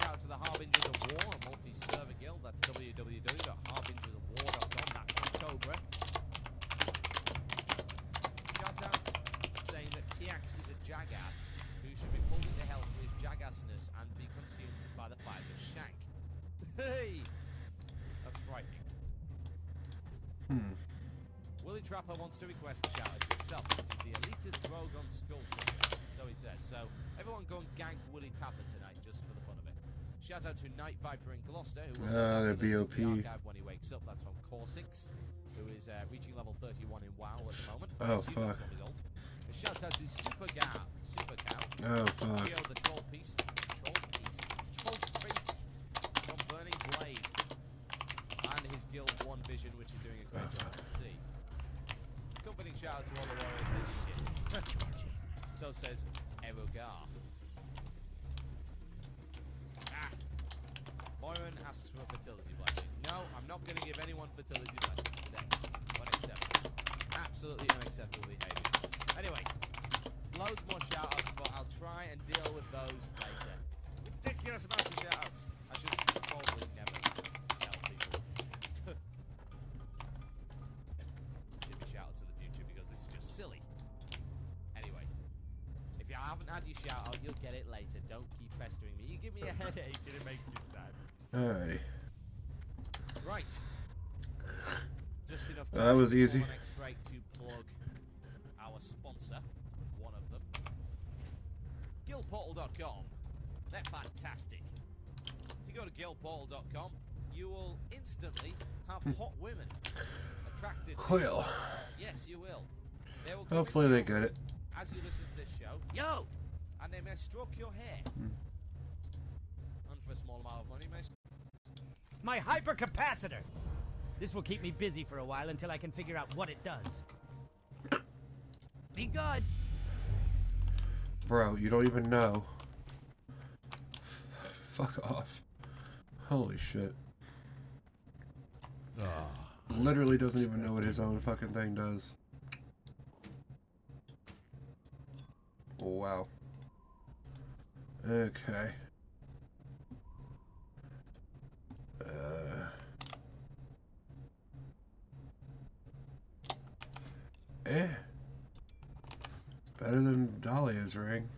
J: Shout out to the Harbingers of War, a multi-server guild. That's www.harbingersofwar.com. That's from Cobra. Shout out saying that TX is a jackass who should be pulled into hell for his jackassness and be consumed by the fires of Shank. Hey! That's frightening. Willie Trapper wants to request a shout out to himself. He's the elitist rogue on Skullcrusher. So he says. So everyone go and gank Willie Tapper tonight just for the fun of it. Shout out to Night Viper in Gloucester who will
A: they're BOP.
J: the archive when he wakes up. That's from Core6, who is reaching level 31 in WoW at the moment.
A: Oh, fuck.
J: A shout out to Super Cow.
A: Oh, fuck.
J: Geo, the troll priest from Burning Blade, and his guild One Vision, which is doing a great job at sea. Accompanying shout out to all the warriors this shit. So says Erogar. Moiran asks for a fertility blessing. No, I'm not going to give anyone fertility blessings today. Unacceptable. Absolutely unacceptable behavior. Anyway, loads more shout outs, but I'll try and deal with those later. give us a massive shout out. I should probably never tell people. Give me shout outs in the future because this is just silly. Anyway, if you haven't had your shout out, you'll get it later. Don't keep pestering me. You give me a headache and it makes me sad.
A: Alrighty.
J: Right. Just enough
A: That was
J: time
A: easy.
J: before the next break to plug our sponsor, one of them. Guildportal.com. They're fantastic. If you go to guildportal.com, you will instantly have hot women attracted to you.
A: Well.
J: Yes, you will. They will come
A: Hopefully
J: into
A: they
J: your
A: get it.
J: room as you listen to this show. Yo! And they may stroke your hair. And for a small amount of money, may
H: My hypercapacitor! This will keep me busy for a while until I can figure out what it does. Be good!
A: Bro, you don't even know. Fuck off. Holy shit. Literally doesn't even know what his own fucking thing does. Oh, wow. Okay. Better than Dahlia's ring.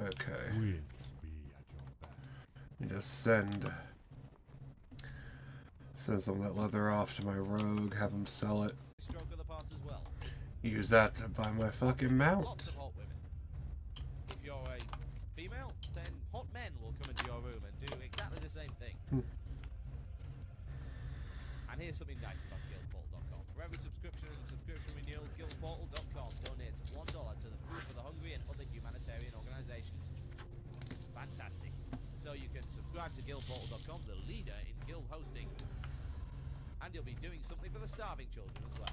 A: Okay. Let me just send some of that leather off to my rogue, have him sell it.
J: stroke other parts as well.
A: Use that to buy my fucking mount.
J: Lots of hot women. If you're a female, then hot men will come into your room and do exactly the same thing. And here's something nice about Guildportal.com. For every subscription and subscription renewal, Guildportal.com donates $1 to the Food for the Hungry and other humanitarian organizations. Fantastic. So you can subscribe to Guildportal.com, the leader in guild hosting, and you'll be doing something for the starving children as well.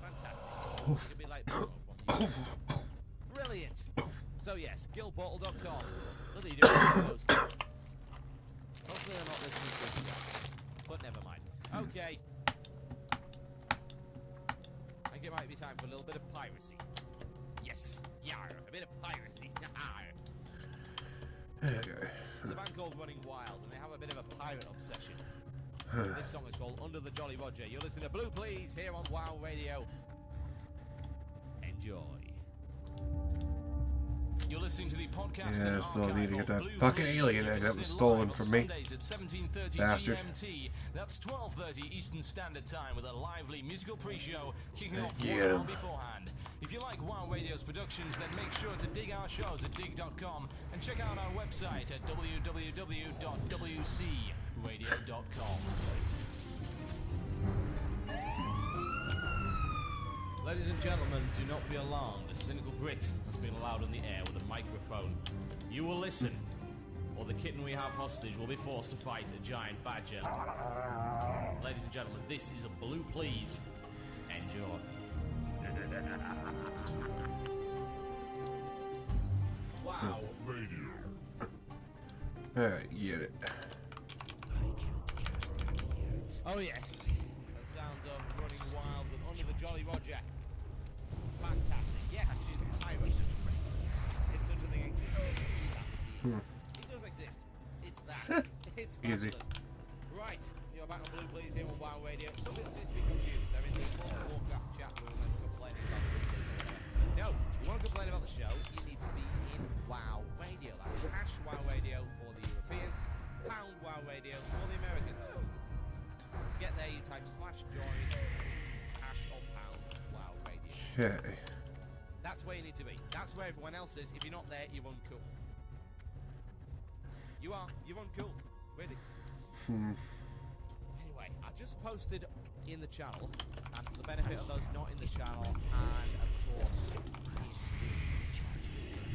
J: Fantastic. You can be like Bruno from YouTube. Brilliant. So yes, Guildportal.com, the leader in guild hosting. Hopefully they're not listening to this yet, but never mind. Okay. I think it might be time for a little bit of piracy. Yes, yar, a bit of piracy.
A: Okay.
J: The band called Running Wild, and they have a bit of a pirate obsession. This song is called Under the Jolly Roger. You're listening to Blue Please here on WoW Radio. Enjoy.
M: You're listening to the podcast.
A: Yeah, still
M: archive
A: need to get
M: of
A: that
M: Blue
A: fucking
M: Please.
A: alien
M: You're
A: egg that was
M: listening
A: stolen
M: live on
A: from me.
M: Sundays at 17:30
A: Bastard.
M: GMT. That's 12:30 Eastern Standard Time with a lively musical pre-show kicking off
A: Get
M: 1 hour
A: 'em.
M: beforehand. If you like WoW Radio's productions, then make sure to dig our shows at dig.com and check out our website at www.wcradio.com.
J: Ladies and gentlemen, do not be alarmed. A cynical Brit has been allowed on the air with a microphone. You will listen, or the kitten we have hostage will be forced to fight a giant badger. Ladies and gentlemen, this is a Blue Please. Enjoy. Wow.
A: Alright, get it.
J: Oh yes. The sounds of Running Wild with Under the Jolly Roger. Fantastic. Yes, it is pirate. If such a thing exists, it does exist. It's that. It's
A: Easy.
J: fabulous. Right, you're back on Blue Please here on WoW Radio. Something seems to be confused. There is a small Warcraft chat room and complaining about Blue Please or whatever. No, you want to complain about the show, you need to be in WoW Radio. That's hash WoW Radio for the Europeans, pound WoW Radio for the Americans. Get there, you type /join hash or pound WoW Radio.
A: Okay.
J: That's where you need to be. That's where everyone else is. If you're not there, you're uncool. You're uncool. Really. Anyway, I just posted in the channel, and for the benefit of those not in the channel, and of course, in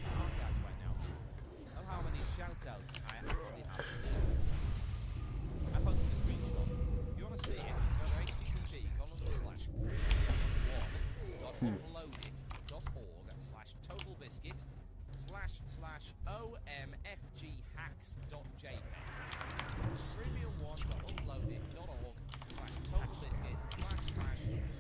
J: archives right now, know how many shoutouts I actually have. I posted a screenshot. If you want to see it, go to http://www.uploadit.omfghacks.jpg. Premium1.uploadit.org/totalbiscuit/.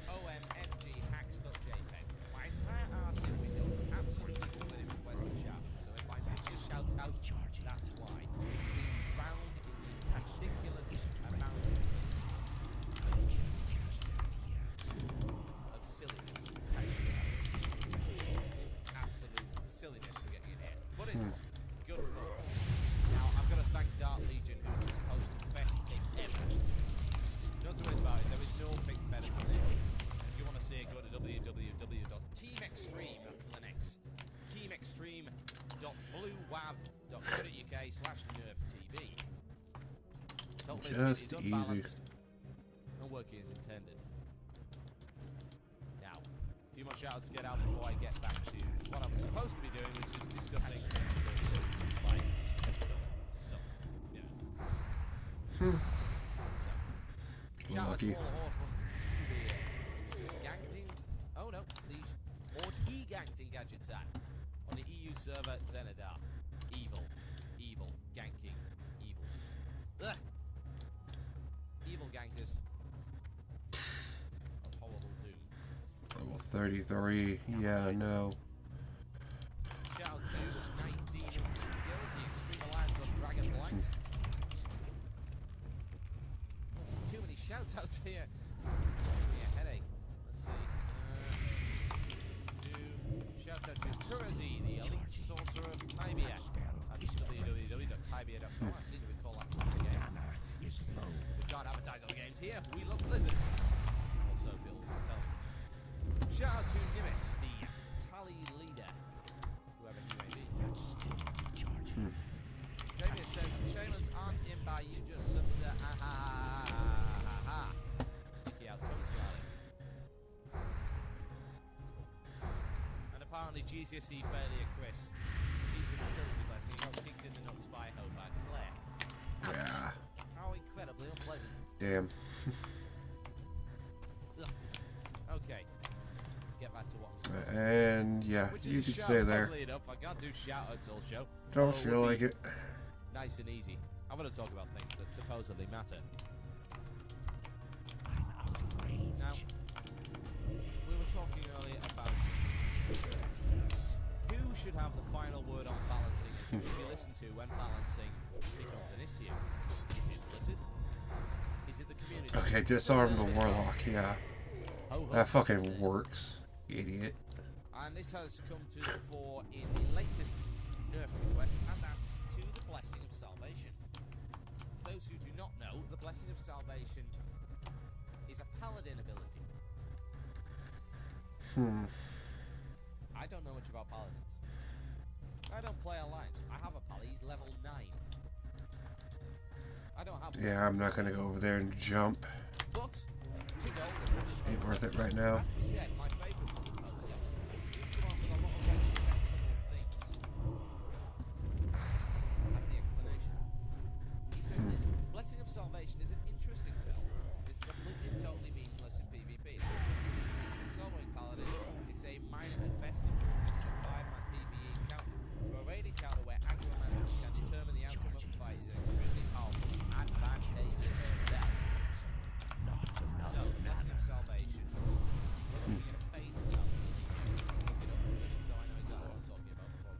A: Just easy.
J: unbalanced and working as intended. Now, a few more shoutouts to get out before I get back to what I was supposed to be doing, which is discussing like so, yeah. Shout out to
A: Lucky.
J: all the Horde from Gangting. Oh no, the Horde he Gangting gadget attack on the EU server Zenadar. Evil, ganking, evils. Ugh. Evil gankers of horrible doom.
A: Level 33. Yeah, no.
J: Shout out to Night Demons Guild, the Extreme Alliance on Dragon Blight. Too many shout outs here. Give me a headache. Let's see. Shout out to Turazi, the elite sorcerer of Tibia. That's www.tibia.com. I seem to recall that from the game. We can't advertise our games here. We love Blizzard. Also, Bill will tell me. Shout out to Nimis, the tally leader. Whoever he may be. Damien says, Shamans aren't in by you, just some sticky out tongue smiling. And apparently GCSE failure Chris needs a fertility blessing. He got kicked in the nuts by Hope and Claire.
A: Yeah.
J: How incredibly unpleasant.
A: Damn.
J: Okay. Get back to what I'm supposed
A: And yeah,
J: Which
A: you
J: is a
A: could
J: shout,
A: stay there.
J: funnily enough. I can't do shout-outs all show.
A: Don't
J: although it
A: feel
J: would
A: like
J: be
A: it.
J: Nice and easy. I'm going to talk about things that supposedly matter. Now, we were talking earlier about who should have the final word on balancing and who should be listened to when balancing becomes an issue. Is it Blizzard? Is it the community?
A: Okay, disarm the warlock. Yeah.
J: Ho, ho,
A: That fucking works. Idiot.
J: And this has come to the fore in the latest nerf request, and that's to the Blessing of Salvation. Those who do not know, the Blessing of Salvation is a paladin ability. I don't know much about paladins. I don't play Alliance. I have a pal, he's level 9. I don't have...
A: Yeah, I'm not gonna go over there and jump.
J: But,
A: Ain't worth it right now.
J: as we said, my favourite composer used to come up with a lot of very sensible things. That's the explanation. He said this, Blessing of Salvation is an interesting spell. It's completely and totally meaningless in PvP. It's a soloing paladin. It's a minor at best improvement in a 5-man PvE encounter. For a raid encounter where aggro managers can determine the outcome of a fight is an extremely powerful, advantageous spell. So, Blessing of Salvation. We're looking at a fade spell. Look it up just so I know exactly what I'm talking about before.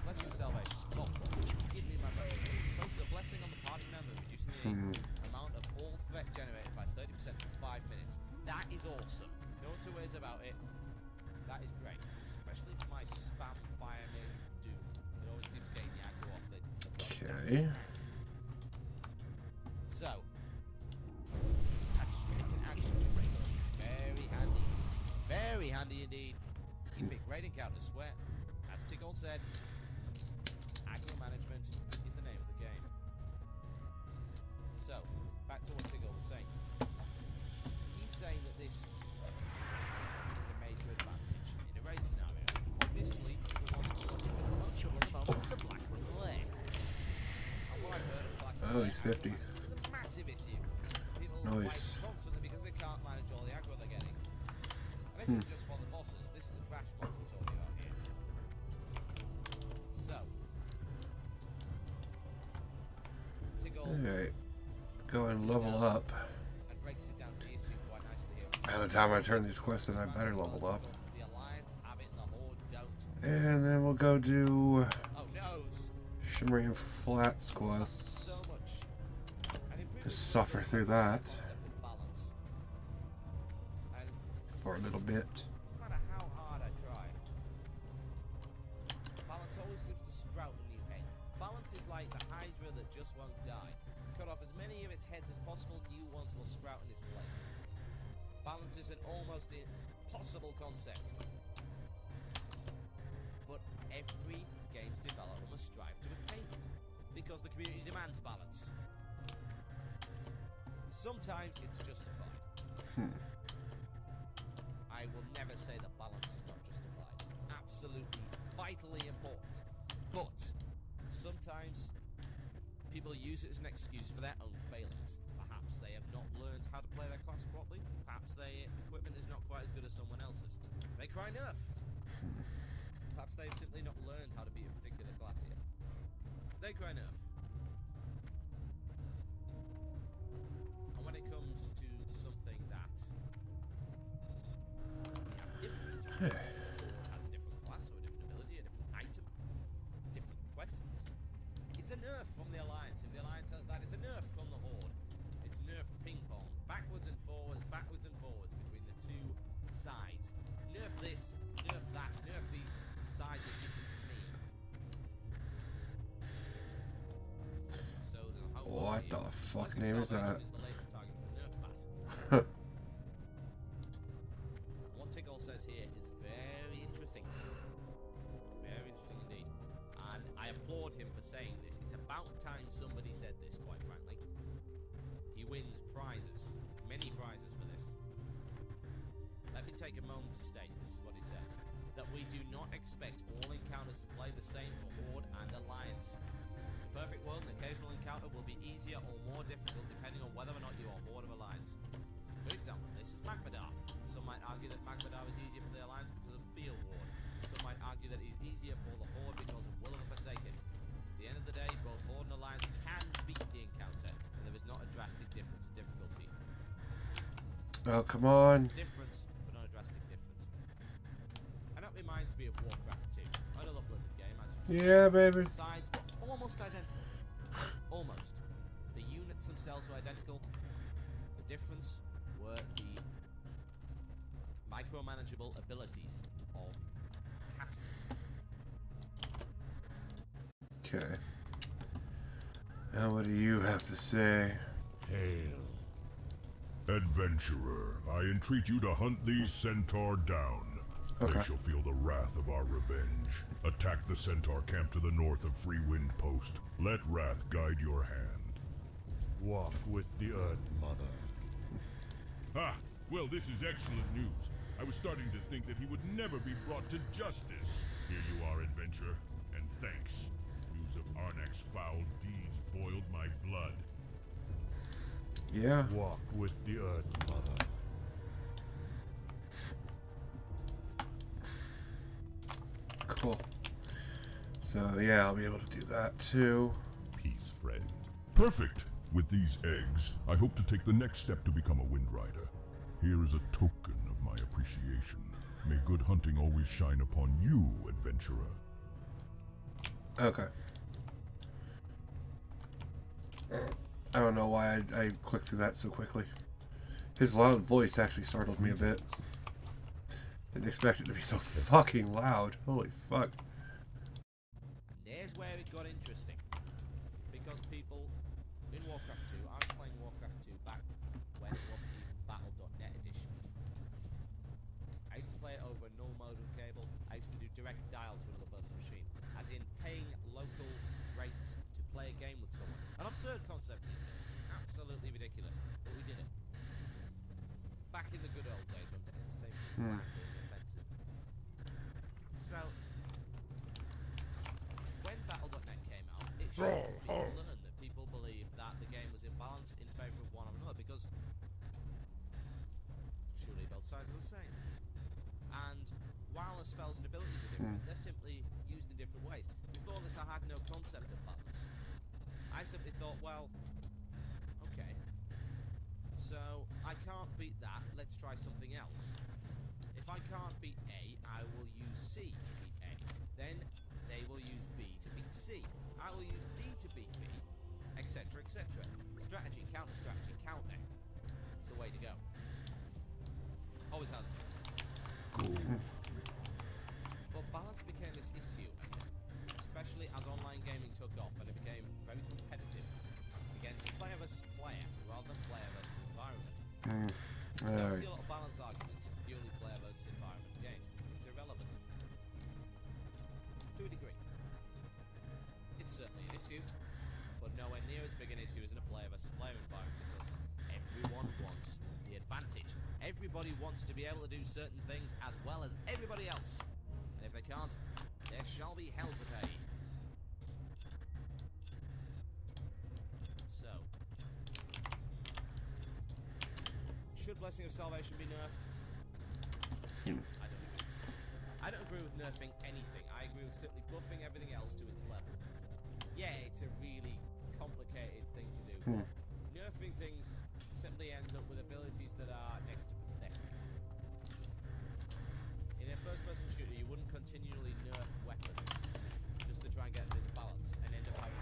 J: Blessing of Salvation. Well, give me my blessing. Post a blessing on the party member, reducing the amount of all threat generated by 30% for 5 minutes. That is awesome. No two ways about it. That is great. Especially for my spam fireman doom. It always keeps getting the aggro off the
A: Okay.
J: So, it's an action very handy. Very handy indeed. You pick raid encounters where, as Tiggle said, aggro management is the name of the game. So, back to what Tiggle was saying. He's saying that this is a major advantage in a raid scenario. Obviously, the one that's with the most trouble at the moment is the Black Glare. And what I've heard of Black
A: Oh, he's 50.
J: is a massive issue. People
A: Nice.
J: fight constantly because they can't manage all the aggro they're getting. And this is just for the bosses. This is the trash mobs we're talking about here. So, Tiggle
A: Alright. Go and level up.
J: and breaks it down to the issue quite nicely here.
A: By the time I turn these quests in, I better level up.
J: The Alliance have it, the Horde don't.
A: And then we'll go do
J: Oh, noes.
A: Shimmering Flats quests.
J: So much. And improving
A: Just suffer through that
J: the concept of balance. And
A: for a little bit.
J: no matter how hard I try, balance always seems to sprout a new head. Balance is like the Hydra that just won't die. Cut off as many of its heads as possible, new ones will sprout in its place. Balance is an almost impossible concept. But every game's developer must strive to attain it, because the community demands balance. Sometimes it's justified. I will never say that balance is not justified. Absolutely vitally important. But sometimes people use it as an excuse for their own failings. Perhaps they have not learned how to play their class properly. Perhaps their equipment is not quite as good as someone else's. They cry nerf. Perhaps they've simply not learned how to beat a particular class yet. They cry nerf. And when it comes to something that different has a different class or a different ability, a different item, different quests, it's a nerf from the Alliance. If the Alliance has that, it's a nerf from the Horde. It's nerf ping pong, backwards and forwards between the two sides. Nerf this, nerf that, nerf these sides of different mean. So the whole
A: What the fuck name is that?
J: is the latest target for nerf bat. What Tickle says here is very interesting. Very interesting indeed. And I applaud him for saying this. It's about time somebody said this, quite frankly. He wins prizes, many prizes for this. Let me take a moment to state, this is what he says, that we do not expect all encounters to play the same for Horde and Alliance. The perfect world, an occasional encounter will be easier or more difficult depending on whether or not you are Horde of Alliance. For example, this is Magmadar. Some might argue that Magmadar is easier for the Alliance because of Field Ward. Some might argue that it is easier for the Horde because of Will of the Forsaken. At the end of the day, both Horde and Alliance can beat the encounter, and there is not a drastic difference in difficulty.
A: Oh, come on.
J: Difference, but not a drastic difference. And that reminds me of Warcraft 2. Another Blizzard game, as you
A: Yeah, baby.
J: Sides were almost identical. Almost. The units themselves were identical. The difference were the micromanageable abilities of casters.
A: Okay. Now what do you have to say?
L: Hail. Adventurer, I entreat you to hunt these centaur down.
A: Okay.
L: They shall feel the wrath of our revenge. Attack the centaur camp to the north of Free Wind Post. Let wrath guide your hand.
N: Walk with the Earth Mother.
L: Ah, well, this is excellent news. I was starting to think that he would never be brought to justice. Here you are, adventurer, and thanks. News of Arnak's foul deeds boiled my blood.
A: Yeah.
N: Walk with the Earth Mother.
A: Cool. So, yeah, I'll be able to do that too.
L: Peace, friend. Perfect! With these eggs, I hope to take the next step to become a Wind Rider. Here is a token of my appreciation. May good hunting always shine upon you, adventurer.
A: Okay. I don't know why I clicked through that so quickly. His loud voice actually startled me a bit. Didn't expect it to be so fucking loud. Holy fuck.
J: And there's where it got interesting. Because people in Warcraft 2, I was playing Warcraft 2 back when it wasn't even Battle.net edition. I used to play it over a null modem cable. I used to do direct dial to another person's machine. As in paying local rates to play a game with someone. An absurd concept these days. Absolutely ridiculous. But we did it. Back in the good old days when entertainment was bland and offensive. So, when Battle.net came out, it shocked me to learn that people believed that the game was imbalanced in favour of one another because surely both sides are the same. And while the spells and abilities are different, they're simply used in different ways. Before this, I had no concept of balance. I simply thought, well, okay, so I can't beat that, let's try something else. If I can't beat A, I will use C to beat A. Then they will use B to beat C. I will use D to beat B, etc., etc. Strategy, counter-strategy, counter. It's the way to go. Always has been. But balance became this issue, and especially as online gaming took off and it became very competitive against player versus player rather than player versus environment. You don't see a lot of balance arguments in purely player versus environment games. It's irrelevant. To a degree. It's certainly an issue, but nowhere near as big an issue as in a player versus player environment because everybody wants to be able to do certain things as well as everybody else. And if they can't, there shall be hell to pay. So, should Blessing of Salvation be nerfed? No, I don't agree with nerfing anything. I agree with simply buffing everything else to its level. Yeah, it's a really complicated thing to do. But nerfing things simply ends up with abilities that are next to pathetic. In a first-person shooter, you wouldn't continually nerf weapons just to try and get them into balance and end up having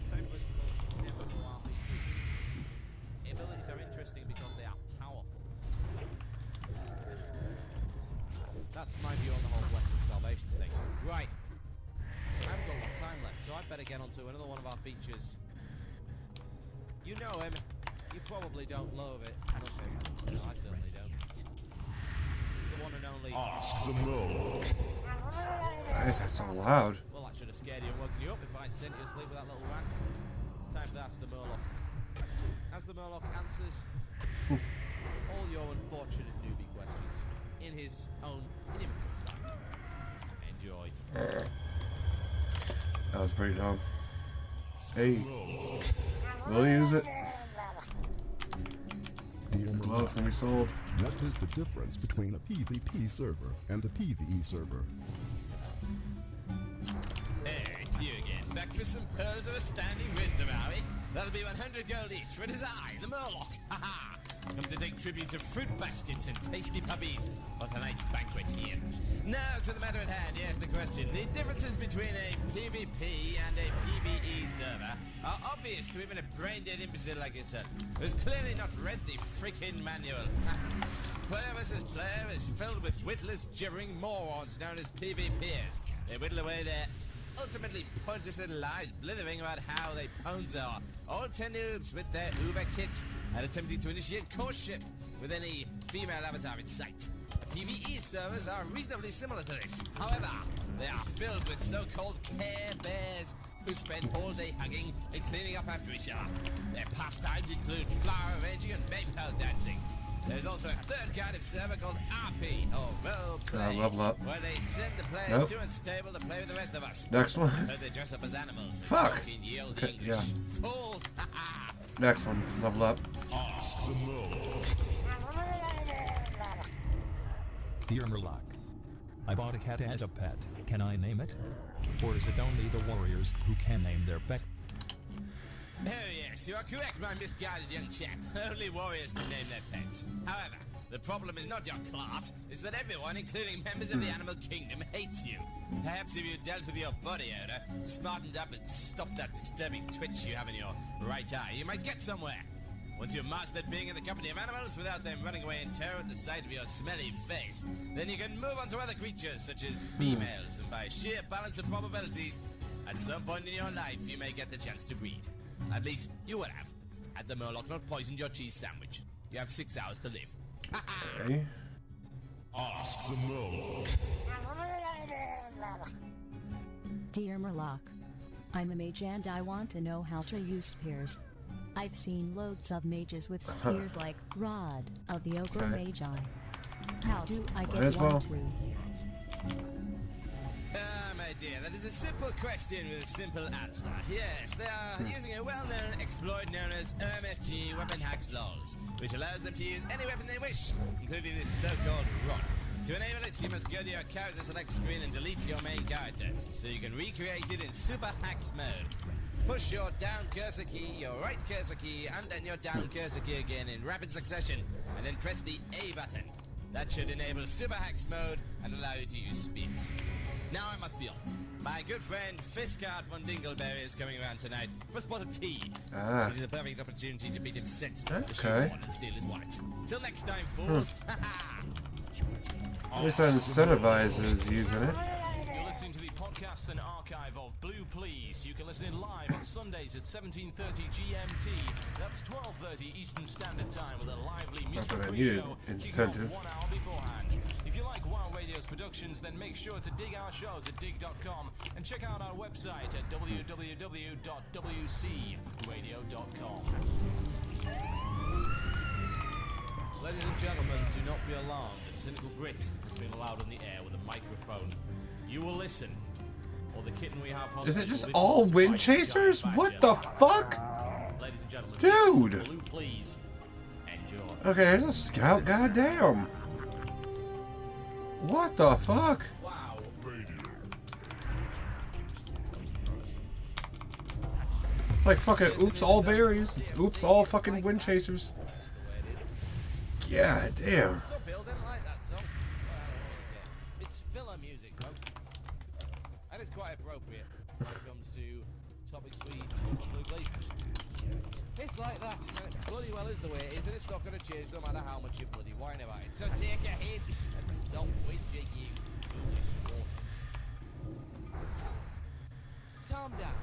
J: same principle, typical RPGs. Abilities are interesting because they are powerful. That's my view on the whole Blessing of Salvation thing. Right. I've got a lot of time left, so I'd better get on to another one of our features. You know him. You probably don't loathe it. I don't think. No, I certainly don't. It's the one and only...
L: Ask the Murloc.
A: Why is that so loud?
J: Well, that should have scared you and woken you up if I'd sent you to sleep with that little rant. It's time to ask the Murloc. As the Murloc answers all your unfortunate newbie questions in his own inimitable style. Enjoy.
A: That was pretty dumb. Hey, we'll use it. Gloves can be sold.
O: What is the difference between a PvP server and a PvE server?
M: Hey, it's you again. Back for some pearls of astounding wisdom, are we? That'll be 100 gold each, for it is I, the Murloc. Ha ha! Come to take tribute to fruit baskets and tasty puppies for tonight's banquet, yes. Now to the matter at hand, yes, the question. The differences between a PvP and a PvE server are obvious to even a brain-dead imbecile like yourself, who's clearly not read the freaking manual. Player versus player is filled with witless, gibbering morons known as PvPers. They whittle away their ultimately pointless little lies, blithering about how they pawns are. All 10 noobs with their Uber kit and attempting to initiate courtship with any female avatar in sight. PvE servers are reasonably similar to this. However, they are filled with so-called care bears who spend all day hugging and cleaning up after each other. Their pastimes include flower arranging and maypole dancing. There's also a third kind of server called RP, or role play, where they send the players too unstable to play with the rest of us.
A: Next one.
M: But they dress up as animals.
A: Fuck.
M: Okay,
A: yeah.
M: Fools.
A: Next one. Level up.
P: Dear Murloc, I bought a cat as a pet. Can I name it? Or is it only the warriors who can name their pet?
M: Oh yes, you are correct, my misguided young chap. Only warriors can name their pets. However, the problem is not your class, it's that everyone, including members of the animal kingdom, hates you. Perhaps if you dealt with your body odor, smartened up and stopped that disturbing twitch you have in your right eye, you might get somewhere. Once you've mastered being in the company of animals without them running away in terror at the sight of your smelly face, then you can move on to other creatures, such as females, and by sheer balance of probabilities, at some point in your life you may get the chance to breed. At least, you would have, had the Murloc not poisoned your cheese sandwich. You have 6 hours to live.
A: Okay.
L: Ask the Murloc.
Q: Dear Murloc, I'm a mage and I want to know how to use spears. I've seen loads of mages with spears like Rod of the Ogre Magi. How do I get one too?
M: My dear, that is a simple question with a simple answer. Yes, they are using a well-known exploit known as OMFG Weapon Hacks LOLs, which allows them to use any weapon they wish, including this so-called rod. To enable it, you must go to your character select screen and delete your main character, so you can recreate it in Super Hacks mode. Push your down cursor key, your right cursor key, and then your down cursor key again in rapid succession, and then press the A button. That should enable Super Hacks mode and allow you to use spears. Now I must be off. My good friend Fiskard von Dingleberry is coming around tonight for a spot of tea. It is a perfect opportunity to beat him senseless with a shoehorn and steal his wallet. Till next time, fools.
A: At least that incentivizes using it.
M: You're listening to the podcast and archive of Blue Please. You can listen in live on Sundays at 17:30 GMT. That's 12:30 Eastern Standard Time with a lively musical pre-show kicking off 1 hour beforehand. If you like Wow Radio's productions, then make sure to dig our shows at dig.com and check out our website at www.wcradio.com.
J: Ladies and gentlemen, do not be alarmed. A cynical Brit has been allowed on the air with a microphone. You will listen, or the kitten we have hostage
A: Is it just
J: will be
A: all
J: forced to
A: wind
J: fight
A: chasers?
J: giant
A: What
J: badger.
A: the fuck?
J: Ladies and gentlemen,
A: Dude!
J: this is Blue, please enjoy.
A: Okay, there's a scout. Goddamn. What the fuck?
J: Wow.
A: It's like fucking oops all berries. It's oops all fucking wind chasers. God damn.
J: Some people didn't like that song. Well, it's filler music, folks. And it's quite appropriate when it comes to topics we Blue Please. It's like that, and it bloody well is the way it is, and it's not going to change no matter how much you bloody whine about it. So take a hit and stop whinging, you foolish wolf. Calm down.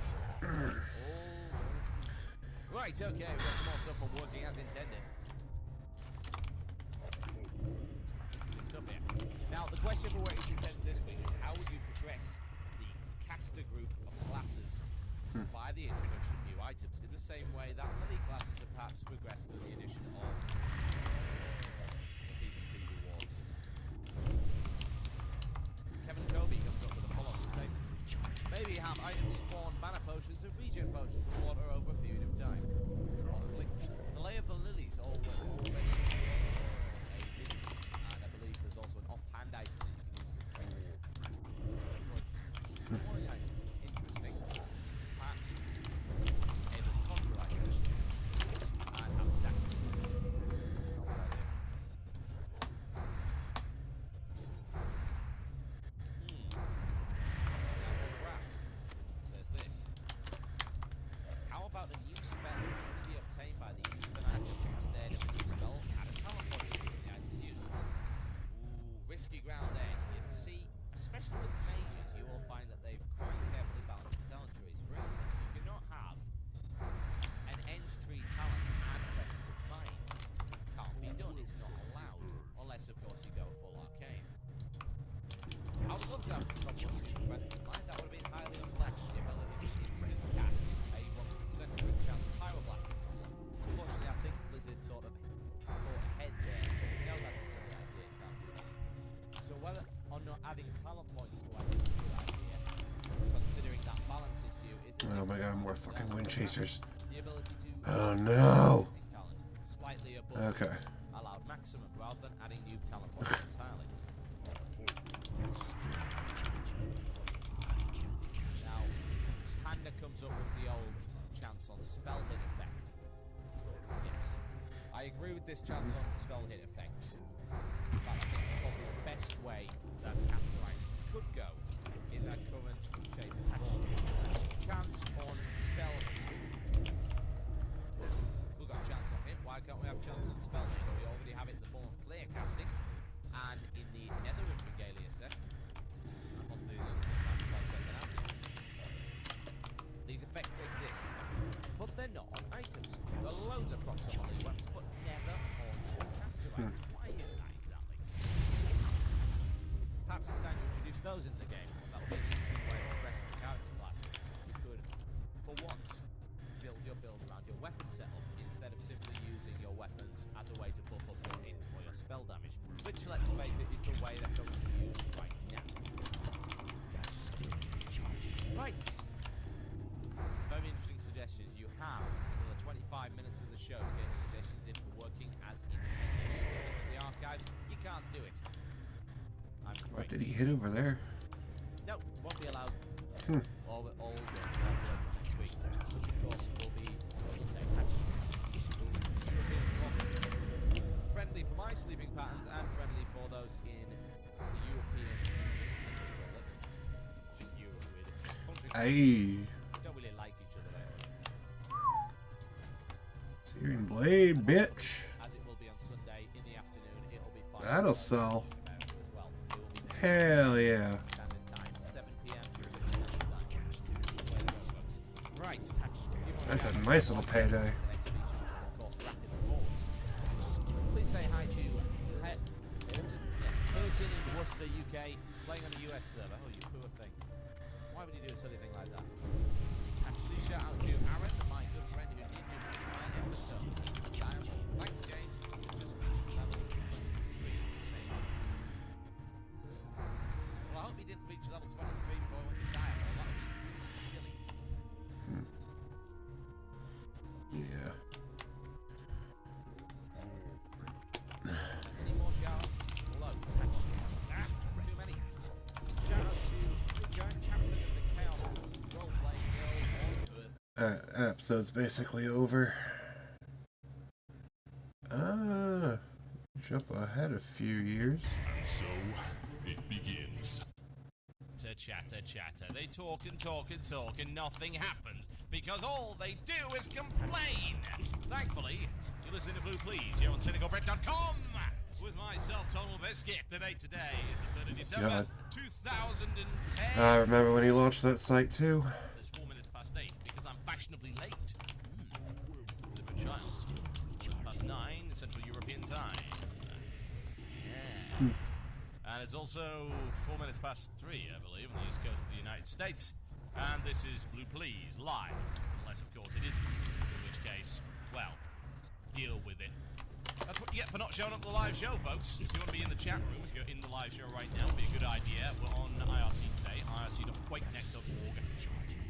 J: Right, okay, we've got some more stuff on working as intended. Good stuff here. Now, the question for working as intended this week is how would you progress the caster group of classes by the introduction of new items in the same way that many classes have perhaps progressed through the addition of the PvP rewards. Kevin Kobe comes up with a follow-up statement. Maybe have items spawn mana potions and regen potions of water over a period of time. Possibly. The lay of the lilies already and I believe there's also an offhand item that you can use to trade. But more items interesting. Perhaps able to conjure items and have a stack of says this. How about a new spell can only be obtained by the use of an item instead of a new spell at a talent point if the item is used? Ooh, risky ground there. You see, especially with mages, you will find that they've quite carefully balanced the talent trees. For instance, you cannot have an end tree talent and presence of mind. Can't be done, it's not allowed. Unless, of course, you go full arcane. I would love to have some super presence of mind. That would have been highly unlikely. The ability to instant cast a 1% crit chance pyroblast. Unfortunately, I think Blizzard sort of thought ahead there. But we know that's a silly idea. It can't do that. So whether or not adding talent points to items is a good idea, considering that balance issue is.
A: Oh my god, more fucking wind chasers.
J: The ability to
A: Oh no.
J: talent slightly above
A: Okay.
J: allowed maximum rather than adding new talent points entirely. Now, Panda comes up with the old chance on spell hit effect. Yes, I agree with this chance on spell hit effect. In fact, I think it's probably the best way that caster items could go in their current shape and form. Chance on spell hit. We've got chance on hit, why can't we have chance on spell hit? We already have it in the form of clear casting and in the Netherlands Regalia set. And possibly the other set that out. These effects exist, but they're not on items. There are loads of procs on these weapons, but never on caster items. Why is that exactly? Perhaps it's time to introduce those into the game. That would be an interesting way of progressing the character class. You could, for once, build your build around your weapon setup instead of simply using your weapons as a way to buff up your hit or your spell damage, which, let's face it, is the way that comes to use right now. Right. Very interesting suggestions. You have another 25 minutes of the show to get suggestions in for working as intended. Listen to the archives, you can't do it. I'm afraid.
A: What did he hit over there?
J: No, won't be allowed. All next week, which of course will be Sunday. European slots. Friendly for my sleeping patterns and friendly for those in the European, just Europe really.
A: Aye.
J: Don't really like each other
A: Searing blade, bitch.
J: As it will be on Sunday in the afternoon, it'll be fine.
A: That'll sell.
J: As well.
A: Hell yeah.
J: Standard time, 7 p.m. Right.
A: That's a nice little payday.
J: Please say hi to Burton in Worcester, UK, playing on a US server. Oh, you poor thing. Why would you do a silly thing like that? And please shout out to Aaron, my good friend who did do my episode. Thanks, James. Just
A: Episode's basically over. Jump ahead a few years.
M: And so, it begins. Chatter, chatter. They talk and talk and talk and nothing happens because all they do is complain. Thankfully, you listen to Blue Please here on cynicalbrit.com with myself, Tonal Biscuit. The date today is the 3rd of December,
A: God.
M: 2010.
A: I remember when he launched that site too.
M: It's 4 minutes past 8 because I'm fashionably late. Little child. 9 Central European time. Yeah. And it's also 4 minutes past 3, I believe, on the east coast of the United States. And this is Blue Please live. Unless, of course, it isn't. In which case, well, deal with it. That's what you get for not showing up to the live show, folks. If you want to be in the chat room, if you're in the live show right now, it'd be a good idea. We're on IRC today, irc.quakenet.org.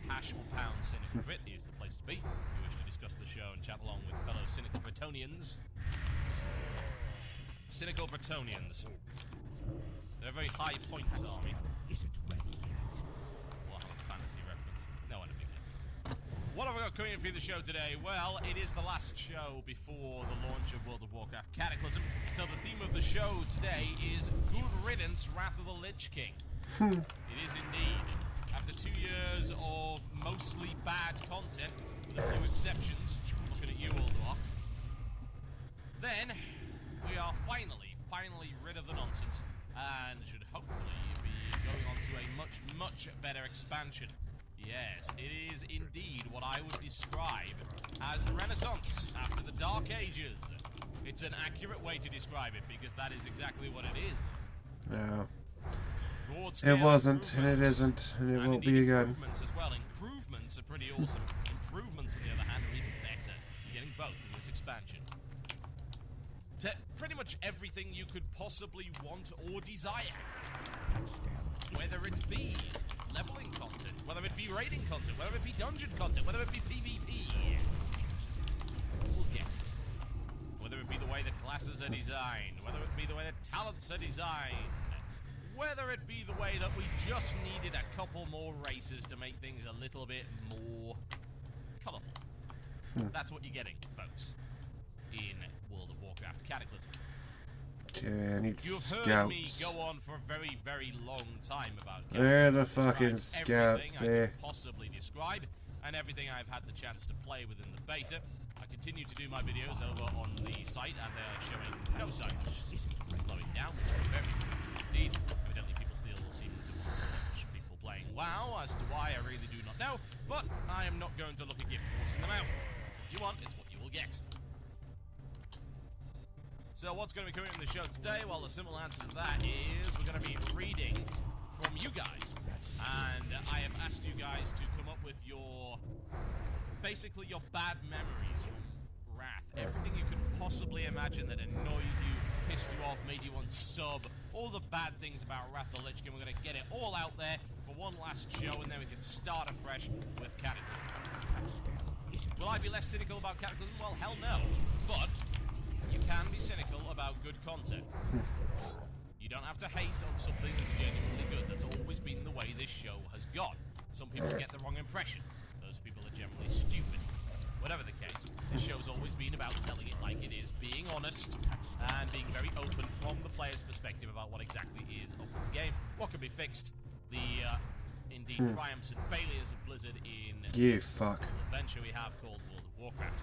M: # or pound Cynical Brit is the place to be. If you wish to discuss the show and chat along with fellow Cynical Britonians. Cynical Britonians. They're a very high points army. We'll have a fantasy reference. No one gets it. What have we got coming in for the show today? Well, it is the last show before the launch of World of Warcraft Cataclysm. So the theme of the show today is Good Riddance, Wrath of the Lich King. It is indeed. After 2 years of mostly bad content, with a few exceptions, looking at you, Ulduar, then we are finally rid of the nonsense and should hopefully be going on to a much better expansion. Yes, it is indeed what I would describe as the Renaissance after the Dark Ages. It's an accurate way to describe it because that is exactly what it is.
A: No. It wasn't, and it isn't, and it won't be again.
M: Improvements as well. Improvements are pretty awesome. Improvements, on the other hand, are even better. You're getting both in this expansion. Pretty much everything you could possibly want or desire. Whether it be leveling content, whether it be raiding content, whether it be dungeon content, whether it be PvP. We'll get it. Whether it be the way that classes are designed, whether it be the way that talents are designed, whether it be the way that we just needed a couple more races to make things a little bit more colourful. That's what you're getting, folks, in World of Warcraft Cataclysm.
A: Okay, I need
M: You've
A: scouts.
M: heard me go on for a very long time about
A: Where the fucking scouts,
M: everything I could possibly describe, and everything I've had the chance to play within the beta. I continue to do my videos over on the site, and they are showing no signs of slowing down, which is very good indeed. Evidently, people still seem to want to watch people playing WoW. As to why, I really do not know, but I am not going to look a gift horse in the mouth. It's what you want, it's what you will get. So what's going to be coming in the show today? Well, the simple answer to that is we're going to be reading from you guys. And I have asked you guys to come up with basically your bad memories from Wrath. Everything you could possibly imagine that annoyed you, pissed you off, made you unsub. All the bad things about Wrath of the Lich King. We're going to get it all out there for one last show, and then we can start afresh with Cataclysm. Will I be less cynical about Cataclysm? Well, hell no. But you can be cynical about good content. You don't have to hate on something that's genuinely good. That's always been the way this show has gone. Some people get the wrong impression. Those people are generally stupid. Whatever the case, this show's always been about telling it like it is, being honest, and being very open from the player's perspective about what exactly is up with the game, what can be fixed, the indeed triumphs and failures of Blizzard in this adventure we have called World of Warcraft.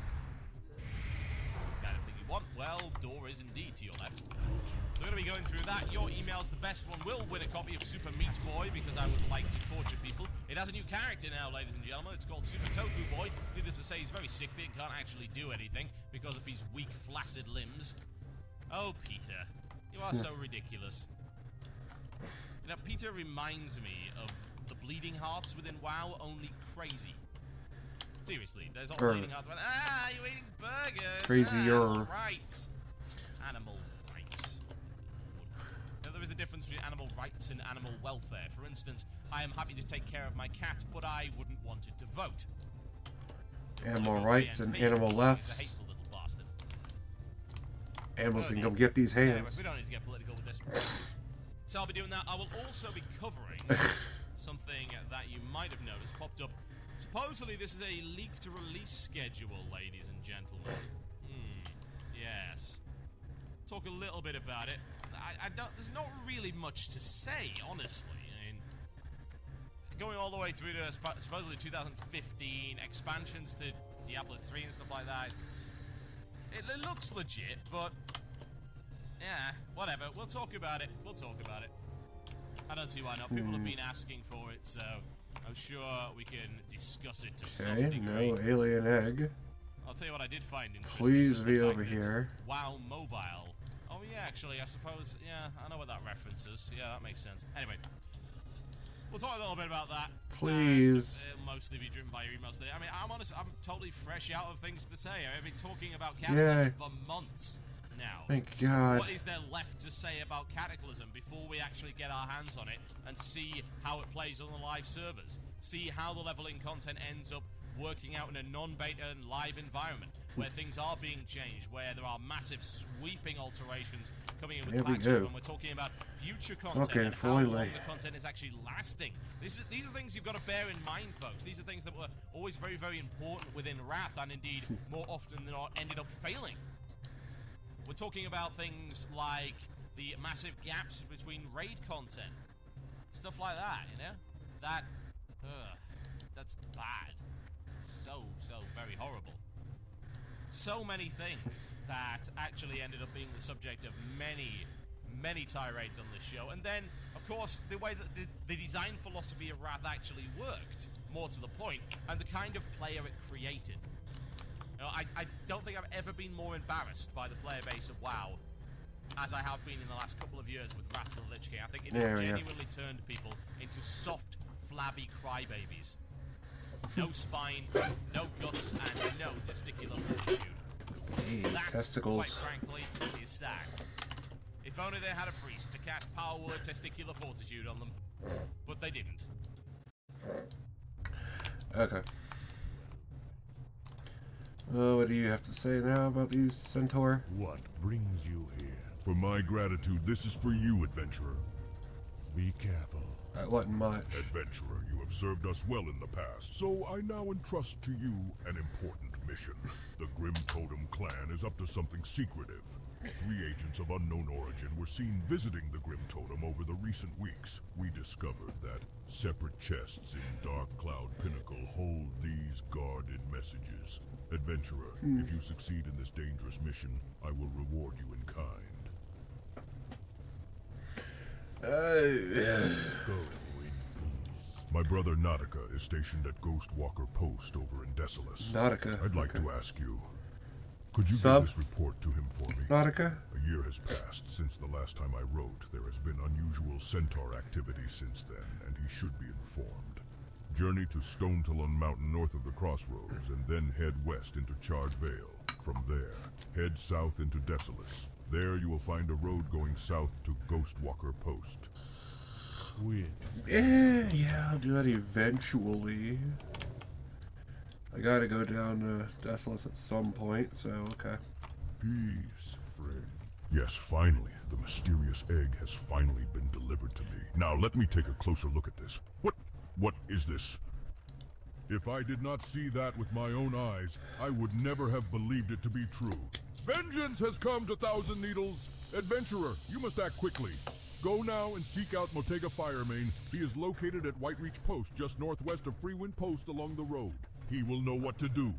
M: Kind of thing you want? Well, door is indeed to your left. So we're going to be going through that. Your email's the best one. Will win a copy of Super Meat Boy because I would like to torture people. It has a new character now, ladies and gentlemen. It's called Super Tofu Boy. Needless to say, he's very sickly and can't actually do anything because of his weak, flaccid limbs. Oh, Peter, you are so ridiculous. You know, Peter reminds me of the Bleeding Hearts within WoW, only crazy. Seriously, there's all Bleeding Hearts. You're eating burgers.
A: Crazier.
M: Rights. Animal rights. Now, there is a difference between animal rights and animal welfare. For instance, I am happy to take care of my cat, but I wouldn't want it to vote.
A: Animal rights and animal lefts. Animals can go get these hands.
M: Anyway, we don't need to get political with this. So I'll be doing that. I will also be covering something that you might have noticed popped up Supposedly this is a leaked release schedule, ladies and gentlemen. Yes. Talk a little bit about it. I don't. There's not really much to say, honestly. I mean, going all the way through to supposedly 2015 expansions to Diablo 3 and stuff like that. It looks legit, but yeah, whatever. We'll talk about it. We'll talk about it. I don't see why not. People have been asking for it, so I'm sure we can discuss it to some degree.
A: No alien egg.
M: I'll tell you what I did find interesting.
A: Please be over here.
M: WoW Mobile. Oh yeah, actually, I suppose. Yeah, I know what that reference is. Yeah, that makes sense. Anyway, we'll talk a little bit about that.
A: Please.
M: It'll mostly be driven by your emails today. I mean, I'm honest. I'm totally fresh out of things to say. I've been talking about Cataclysm for months now.
A: Thank God.
M: What is there left to say about Cataclysm before we actually get our hands on it and see how it plays on the live servers? See how the leveling content ends up working out in a non-beta and live environment where things are being changed, where there are massive sweeping alterations coming in with patches when we're talking about future content and how long the content is actually lasting. These are things you've got to bear in mind, folks. These are things that were always very, very important within Wrath and indeed more often than not ended up failing. We're talking about things like the massive gaps between raid content. Stuff like that, you know? That's bad. So very horrible. So many things that actually ended up being the subject of many tirades on this show. And then, of course, the way that the design philosophy of Wrath actually worked, more to the point, and the kind of player it created. You know, I don't think I've ever been more embarrassed by the player base of WoW as I have been in the last couple of years with Wrath of the Lich King. I think it has genuinely turned people into soft, flabby crybabies. No spine, no guts, and no testicular fortitude.
A: Hey,
M: that,
A: testicles.
M: quite frankly, is sad. If only they had a priest to cast power word testicular fortitude on them. But they didn't.
A: Okay. Well, what do you have to say now about these Centaur?
L: What brings you here? For my gratitude, this is for you, adventurer. Be careful.
A: That wasn't much.
L: Adventurer, you have served us well in the past, so I now entrust to you an important mission. The Grim Totem clan is up to something secretive. 3 agents of unknown origin were seen visiting the Grim Totem over the recent weeks. We discovered that separate chests in Dark Cloud Pinnacle hold these guarded messages. Adventurer, if you succeed in this dangerous mission, I will reward you in kind. Go in peace. My brother Nautica is stationed at Ghostwalker Post over in Desolus.
A: Nautica.
L: I'd like to ask you, could you give this report to him for me?
A: Nautica?
L: A year has passed since the last time I wrote. There has been unusual centaur activity since then, and he should be informed. Journey to Stonetalon Mountain north of the crossroads, and then head west into Charred Vale. From there, head south into Desolus. There you will find a road going south to Ghostwalker Post.
A: Yeah, I'll do that eventually. I gotta go down to Desolus at some point, so okay.
L: Peace, friend. Yes, finally, the mysterious egg has finally been delivered to me. Now let me take a closer look at this. What is this? If I did not see that with my own eyes, I would never have believed it to be true. Vengeance has come to Thousand Needles! Adventurer, you must act quickly. Go now and seek out Motega Firemane. He is located at Whitereach Post, just northwest of Freewind Post along the road. He will know what to do.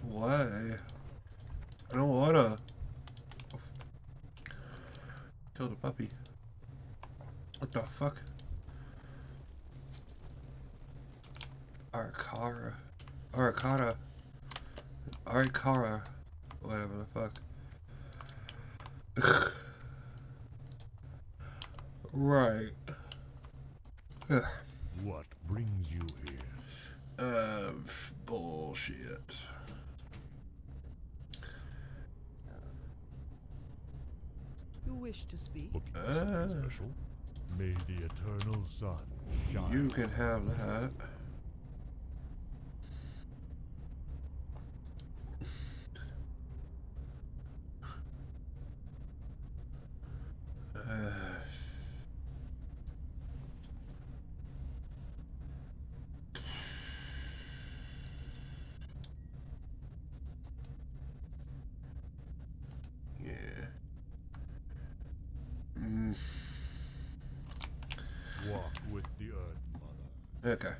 A: Why? I don't wanna. Killed a puppy. What the fuck? Arcara. Whatever the fuck. Right.
N: What brings you here?
A: Bullshit.
R: You wish to speak?
N: Looking for something special? May the eternal sun shine.
A: You can have that. Okay.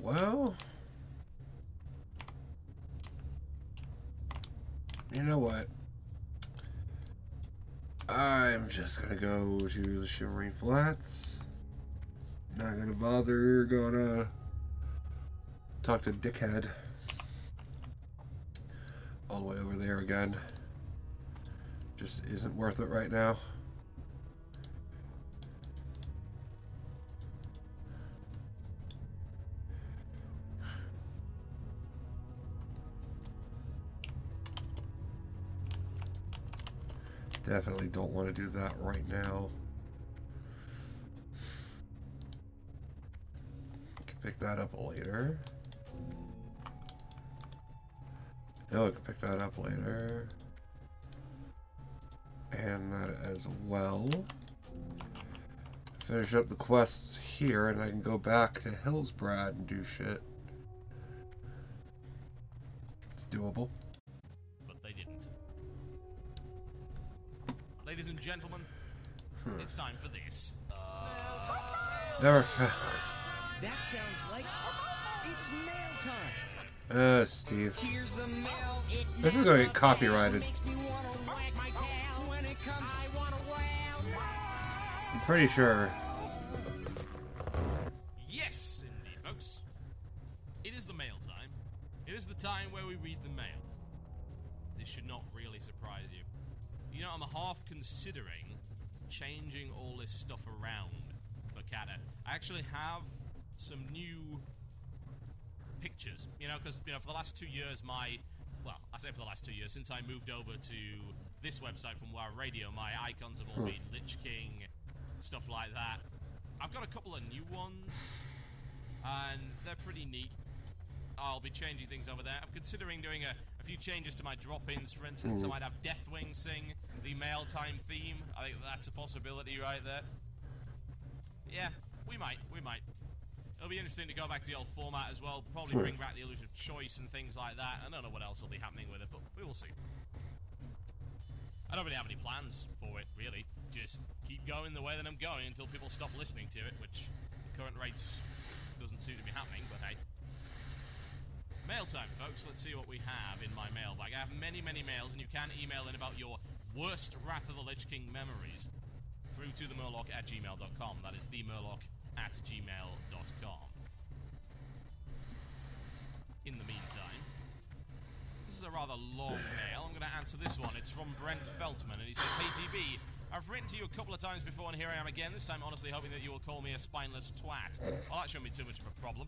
A: Well, you know what? I'm just gonna go to the Shimmering Flats. Not gonna bother. Gonna talk to Dickhead all the way over there again. Just isn't worth it right now. Definitely don't want to do that right now. Can pick that up later. No, I can pick that up later. And that as well. Finish up the quests here, and I can go back to Hillsbrad and do shit. It's doable.
J: But they didn't. Ladies and gentlemen, it's time for this.
A: Never found.
H: That sounds like it's mail time.
A: Steve.
H: Here's the mail.
A: This is going to get copyrighted. I'm pretty sure.
J: Yes, indeed, folks. It is the mail time. It is the time where we read the mail. This should not really surprise you. You know, I'm half considering changing all this stuff around for Kata. I actually have some new pictures, you know, because, you know, for the last 2 years, well, I say for the last 2 years, since I moved over to this website from Wow Radio, my icons have all been Lich King, stuff like that. I've got a couple of new ones, and they're pretty neat. I'll be changing things over there. I'm considering doing a few changes to my drop-ins. For instance, I might have Deathwing sing the mail time theme. I think that's a possibility right there. Yeah, we might. It'll be interesting to go back to the old format as well. Probably bring back the illusion of choice and things like that. I don't know what else will be happening with it, but we will see. I don't really have any plans for it, really. Just keep going the way that I'm going until people stop listening to it, which at current rates doesn't seem to be happening, but hey. Mail time, folks. Let's see what we have in my mailbag. I have many, many mails, and you can email in about your worst Wrath of the Lich King memories through to themurloc@gmail.com. That is themurloc@gmail.com. In the meantime, this is a rather long mail. I'm going to answer this one. It's from Brent Feltman, and he says, "Hey TB, I've written to you a couple of times before, and here I am again, this time honestly hoping that you will call me a spineless twat." Well, that shouldn't be too much of a problem.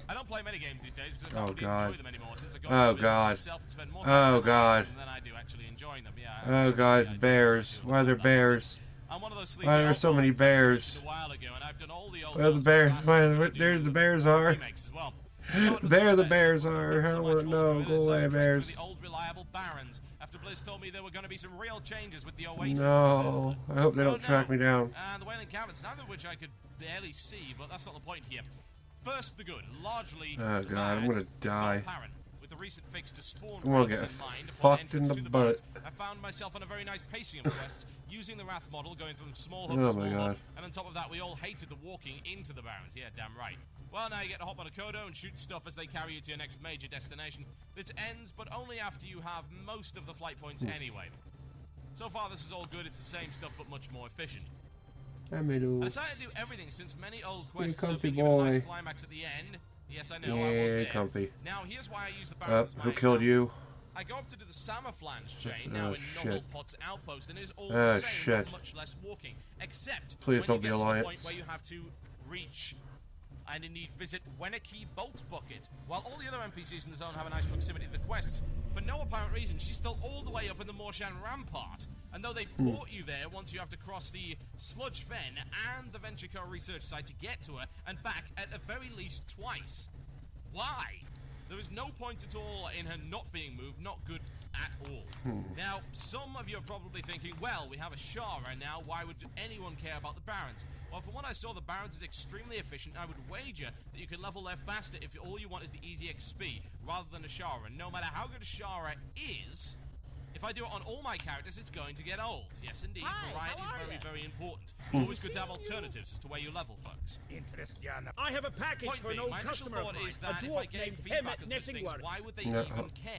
J: I don't play many games these days because I don't really enjoy them anymore since I go to myself and spend more time than I do actually enjoying them. Yeah.
A: Oh god, bears. Why are there bears? Why are there so many bears? Where the bears? There's the bears are. There the bears are. I don't want to know. Go away, bears.
J: After Blizz told me there were going to be some real changes with the Oasis.
A: No, I hope they don't track me down.
J: And the Wailing Caverns, neither of which I could barely see, but that's not the point here. First, the good, largely.
A: Oh god, I'm gonna die.
J: With the recent fix to spawn
A: I'm gonna get fucked in the butt.
J: I found myself on a very nice pacing of quests, using the Wrath model, going from small hub to small hub, and on top of that, we all hated the walking into the Barrens. Yeah, damn right. Well, now you get to hop on a Kodo and shoot stuff as they carry you to your next major destination. It ends, but only after you have most of the flight points anyway. So far, this is all good. It's the same stuff, but much more efficient. I decided to do everything since many old quests serve me a nice climax at the end. Yes, I know, I was there.
A: Comfy.
J: Now, here's why I use the Barrens as my
A: who killed you?
J: I go up to do the Sammerflange chain now in Nozzlepot's outpost, and it is all the same, but much less walking. Except when you get to the point where you have to reach and indeed visit Weneki Bolt Bucket. While all the other NPCs in the zone have a nice proximity to the quests, for no apparent reason, she's still all the way up in the Morshan Rampart. And though they port you there once you have to cross the Sludge Fen and the Venture Co research site to get to her, and back at the very least twice. Why? There is no point at all in her not being moved, not good at all. Now, some of you are probably thinking, well, we have a Shara now, why would anyone care about the Barrens? Well, from what I saw, the Barrens is extremely efficient. I would wager that you can level there faster if all you want is the easy XP, rather than a Shara. No matter how good a Shara is,
M: If I do it on all my characters, it's going to get old. Yes, indeed.
H: Hi,
M: Variety is
H: how are
M: very,
H: ya?
M: very important. It's always good to have alternatives as to where you level, folks.
S: I have a package
M: Point
S: for an
M: being,
S: old
M: my initial
S: customer of
M: thought
S: mine,
M: is
S: a
M: that if I
S: dwarf
M: gave
S: named
M: feedback
S: Emmett
M: on such things,
S: Nessingward.
M: why would they
A: No,
M: even care?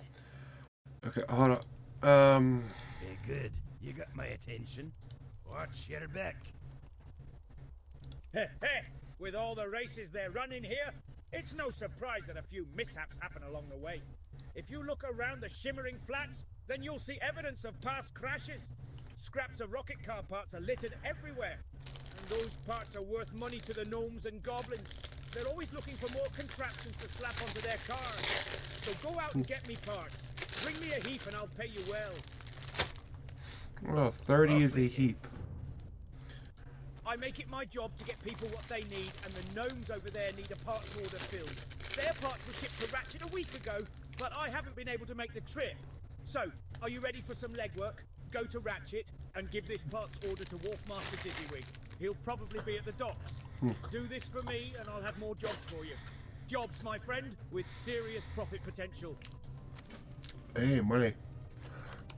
A: Okay, hold on.
S: Good. You got my attention. Watch your back. Hey, with all the races they're running here, it's no surprise that a few mishaps happen along the way. If you look around the shimmering flats, then you'll see evidence of past crashes. Scraps of rocket car parts are littered everywhere. And those parts are worth money to the gnomes and goblins. They're always looking for more contraptions to slap onto their cars. So go out and get me parts. Bring me a heap and I'll pay you well.
A: Oh, 30 is a heap.
S: I make it my job to get people what they need, and the gnomes over there need a parts order filled. Their parts were shipped to Ratchet a week ago, but I haven't been able to make the trip. So, are you ready for some legwork? Go to Ratchet and give this parts order to Wharfmaster Dizzywig. He'll probably be at the docks. Do this for me and I'll have more jobs for you. Jobs, my friend, with serious profit potential.
A: Hey, money.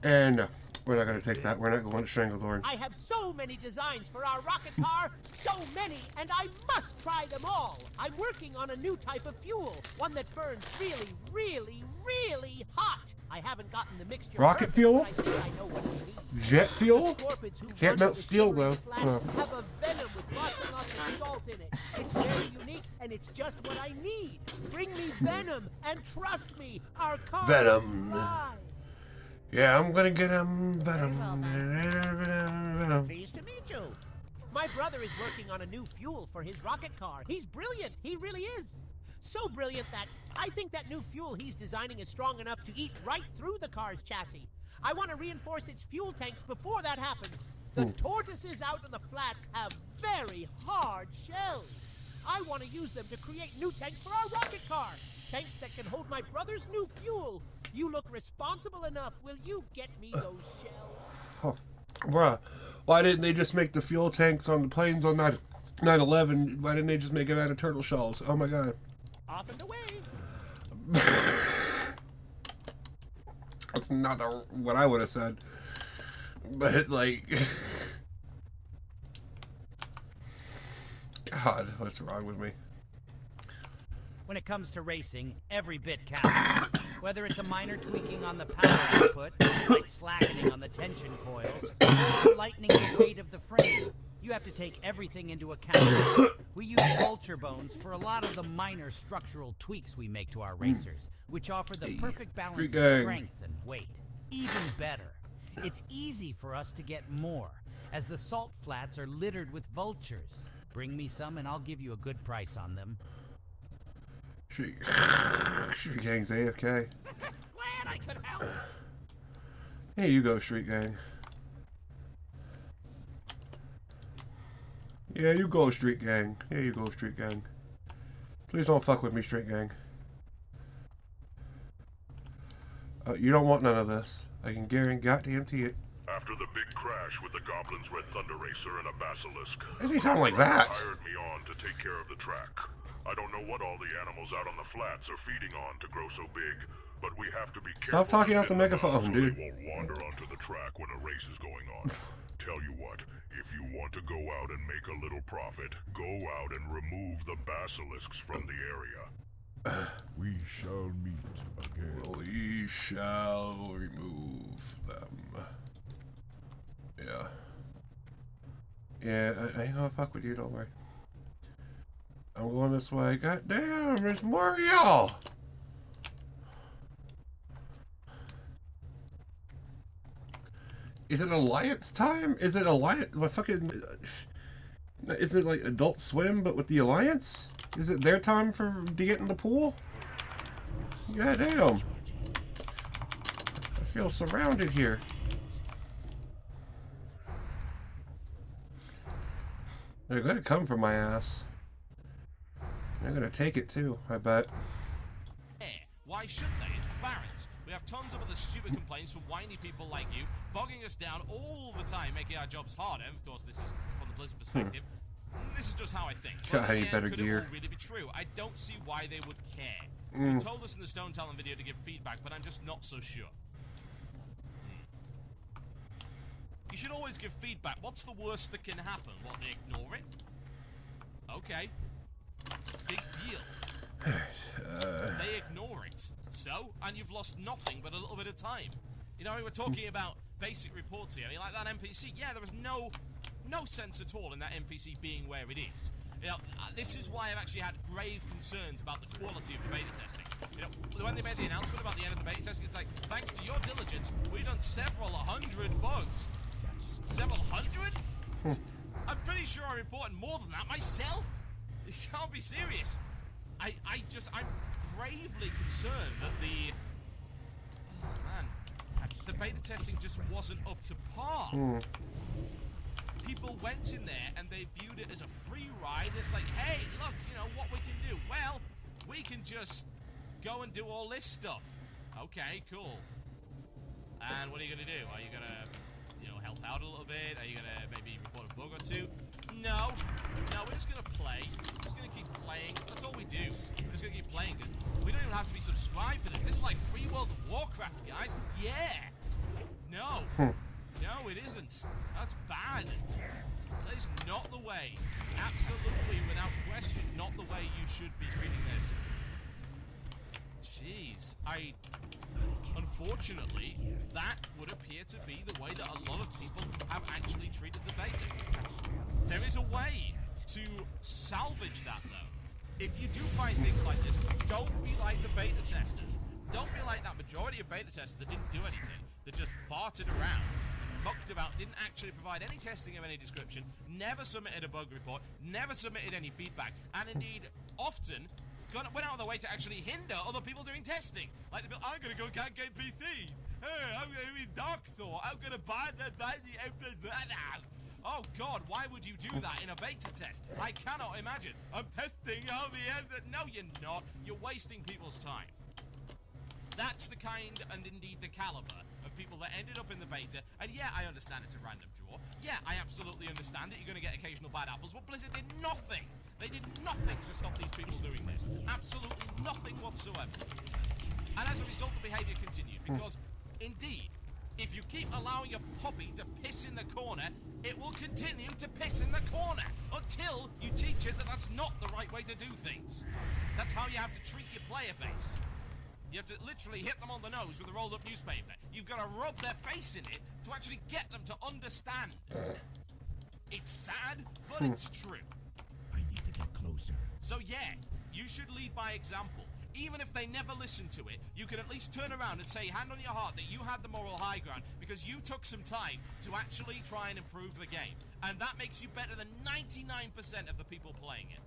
A: And we're not going to take that. We're not going to Stranglethorn.
H: I have so many designs for our rocket car, so many, and I must try them all. I'm working on a new type of fuel, one that burns really, really, really hot. I haven't gotten the mixture
A: Rocket
H: perfect,
A: fuel?
H: but I think I know what you need.
A: Jet fuel?
H: The scorpions who
A: Can't
H: run
A: melt
H: the
A: steel, though.
H: shimmering flats have a venom with lots and lots of salt in it. It's very unique, and it's just what I need. Bring me venom, and trust me, our car
A: Venom.
H: will fly.
A: Yeah, I'm going to get him Venom. Venom.
H: Pleased to meet you. My brother is working on a new fuel for his rocket car. He's brilliant. He really is. So brilliant that I think that new fuel he's designing is strong enough to eat right through the car's chassis. I want to reinforce its fuel tanks before that happens. The tortoises out in the flats have very hard shells. I want to use them to create new tanks for our rocket car. Tanks that can hold my brother's new fuel. You look responsible enough. Will you get me those shells?
A: Oh, bruh, why didn't they just make the fuel tanks on the planes on 9/11? Why didn't they just make it out of turtle shells? Oh my god.
H: Off and away.
A: That's not what I would have said. But, like... God, what's wrong with me?
H: When it comes to racing, every bit counts. Whether it's a minor tweaking on the power output, like slackening on the tension coils, or lightening the weight of the frame, you have to take everything into account. We use vulture bones for a lot of the minor structural tweaks we make to our racers, which offer the perfect balance of strength and weight. Even better, it's easy for us to get more, as the salt flats are littered with vultures. Bring me some and I'll give you a good price on them.
A: Street Gang's AFK.
H: Glad I could help.
A: Here you go, Street Gang. Yeah, you go, Street Gang. Here you go, Street Gang. Please don't fuck with me, Street Gang. You don't want none of this. I can guarantee it.
L: After the big crash with the Goblin's Red Thunder Racer and a Basilisk,
A: Why does he sound like that?
L: hired me on to take care of the track. I don't know what all the animals out on the flats are feeding on to grow so big, but we have to be careful.
A: Stop talking out the megaphone,
L: so
A: dude.
L: They won't wander onto the track when a race is going on. Tell you what, if you want to go out and make a little profit, go out and remove the basilisks from the area.
O: We shall meet again.
A: We shall remove them. Yeah. Yeah, I ain't gonna fuck with you, don't worry. I'm going this way. God damn, there's more of y'all! Is it Alliance time? Is it Alliance? What fucking... Is it like Adult Swim, but with the Alliance? Is it their time to get in the pool? God damn. I feel surrounded here. They're gonna come for my ass. They're gonna take it too, I bet.
M: Why should they? It's the Barons. We have tons of other stupid complaints from whiny people like you, bogging us down all the time, making our jobs harder. Of course, this is from the Blizzard perspective. This is just how I think.
A: Got any better
M: could
A: gear?
M: it all really be true? I don't see why they would care. You told us in the Stone Talon video to give feedback, but I'm just not so sure. You should always give feedback. What's the worst that can happen? What, they ignore it? Okay. Big deal. They ignore it. So? And you've lost nothing but a little bit of time. You know, we were talking about basic reports here. I mean, like that NPC, yeah, there was no sense at all in that NPC being where it is. You know, this is why I've actually had grave concerns about the quality of the beta testing. You know, when they made the announcement about the end of the beta testing, it's like, thanks to your diligence, we've done several hundred bugs. Several hundred? I'm pretty sure I reported more than that myself. You can't be serious. I'm gravely concerned that the beta testing just wasn't up to par. People went in there and they viewed it as a free ride. It's like, hey, look, you know what we can do? Well, we can just go and do all this stuff. Okay, cool. And what are you gonna do? Are you gonna, you know, help out a little bit? Are you gonna maybe report a bug or two? No, we're just gonna play. We're just gonna keep playing. That's all we do. We're just gonna keep playing because we don't even have to be subscribed for this. This is like free World of Warcraft, guys. Yeah. No. No, it isn't. That's bad. That is not the way. Absolutely, without question, not the way you should be treating this. Jeez. Unfortunately, that would appear to be the way that a lot of people have actually treated the beta. There is a way to salvage that, though. If you do find things like this, don't be like the beta testers. Don't be like that majority of beta testers that didn't do anything, that just farted around, mucked about, didn't actually provide any testing of any description, never submitted a bug report, never submitted any feedback, and indeed, often went out of the way to actually hinder other people doing testing. Like, I'm gonna go can't get PT. Hey, I'm gonna be Dark Thor. I'm gonna buy the Oh God, why would you do that in a beta test? I cannot imagine. I'm testing all the end. No, you're not. You're wasting people's time. That's the kind and indeed the caliber of people that ended up in the beta. And yeah, I understand it's a random draw. Yeah, I absolutely understand that you're going to get occasional bad apples, but Blizzard did nothing. They did nothing to stop these people doing this. Absolutely nothing whatsoever. And as a result, the behavior continued because, indeed, if you keep allowing a poppy to piss in the corner, it will continue to piss in the corner until you teach it that that's not the right way to do things. That's how you have to treat your player base. You have to literally hit them on the nose with a rolled up newspaper. You've got to rub their face in it to actually get them to understand. It's sad, but it's true.
O: I need to get closer.
M: So yeah, you should lead by example. Even if they never listen to it, you can at least turn around and say, hand on your heart, that you had the moral high ground because you took some time to actually try and improve the game. And that makes you better than 99% of the people playing it.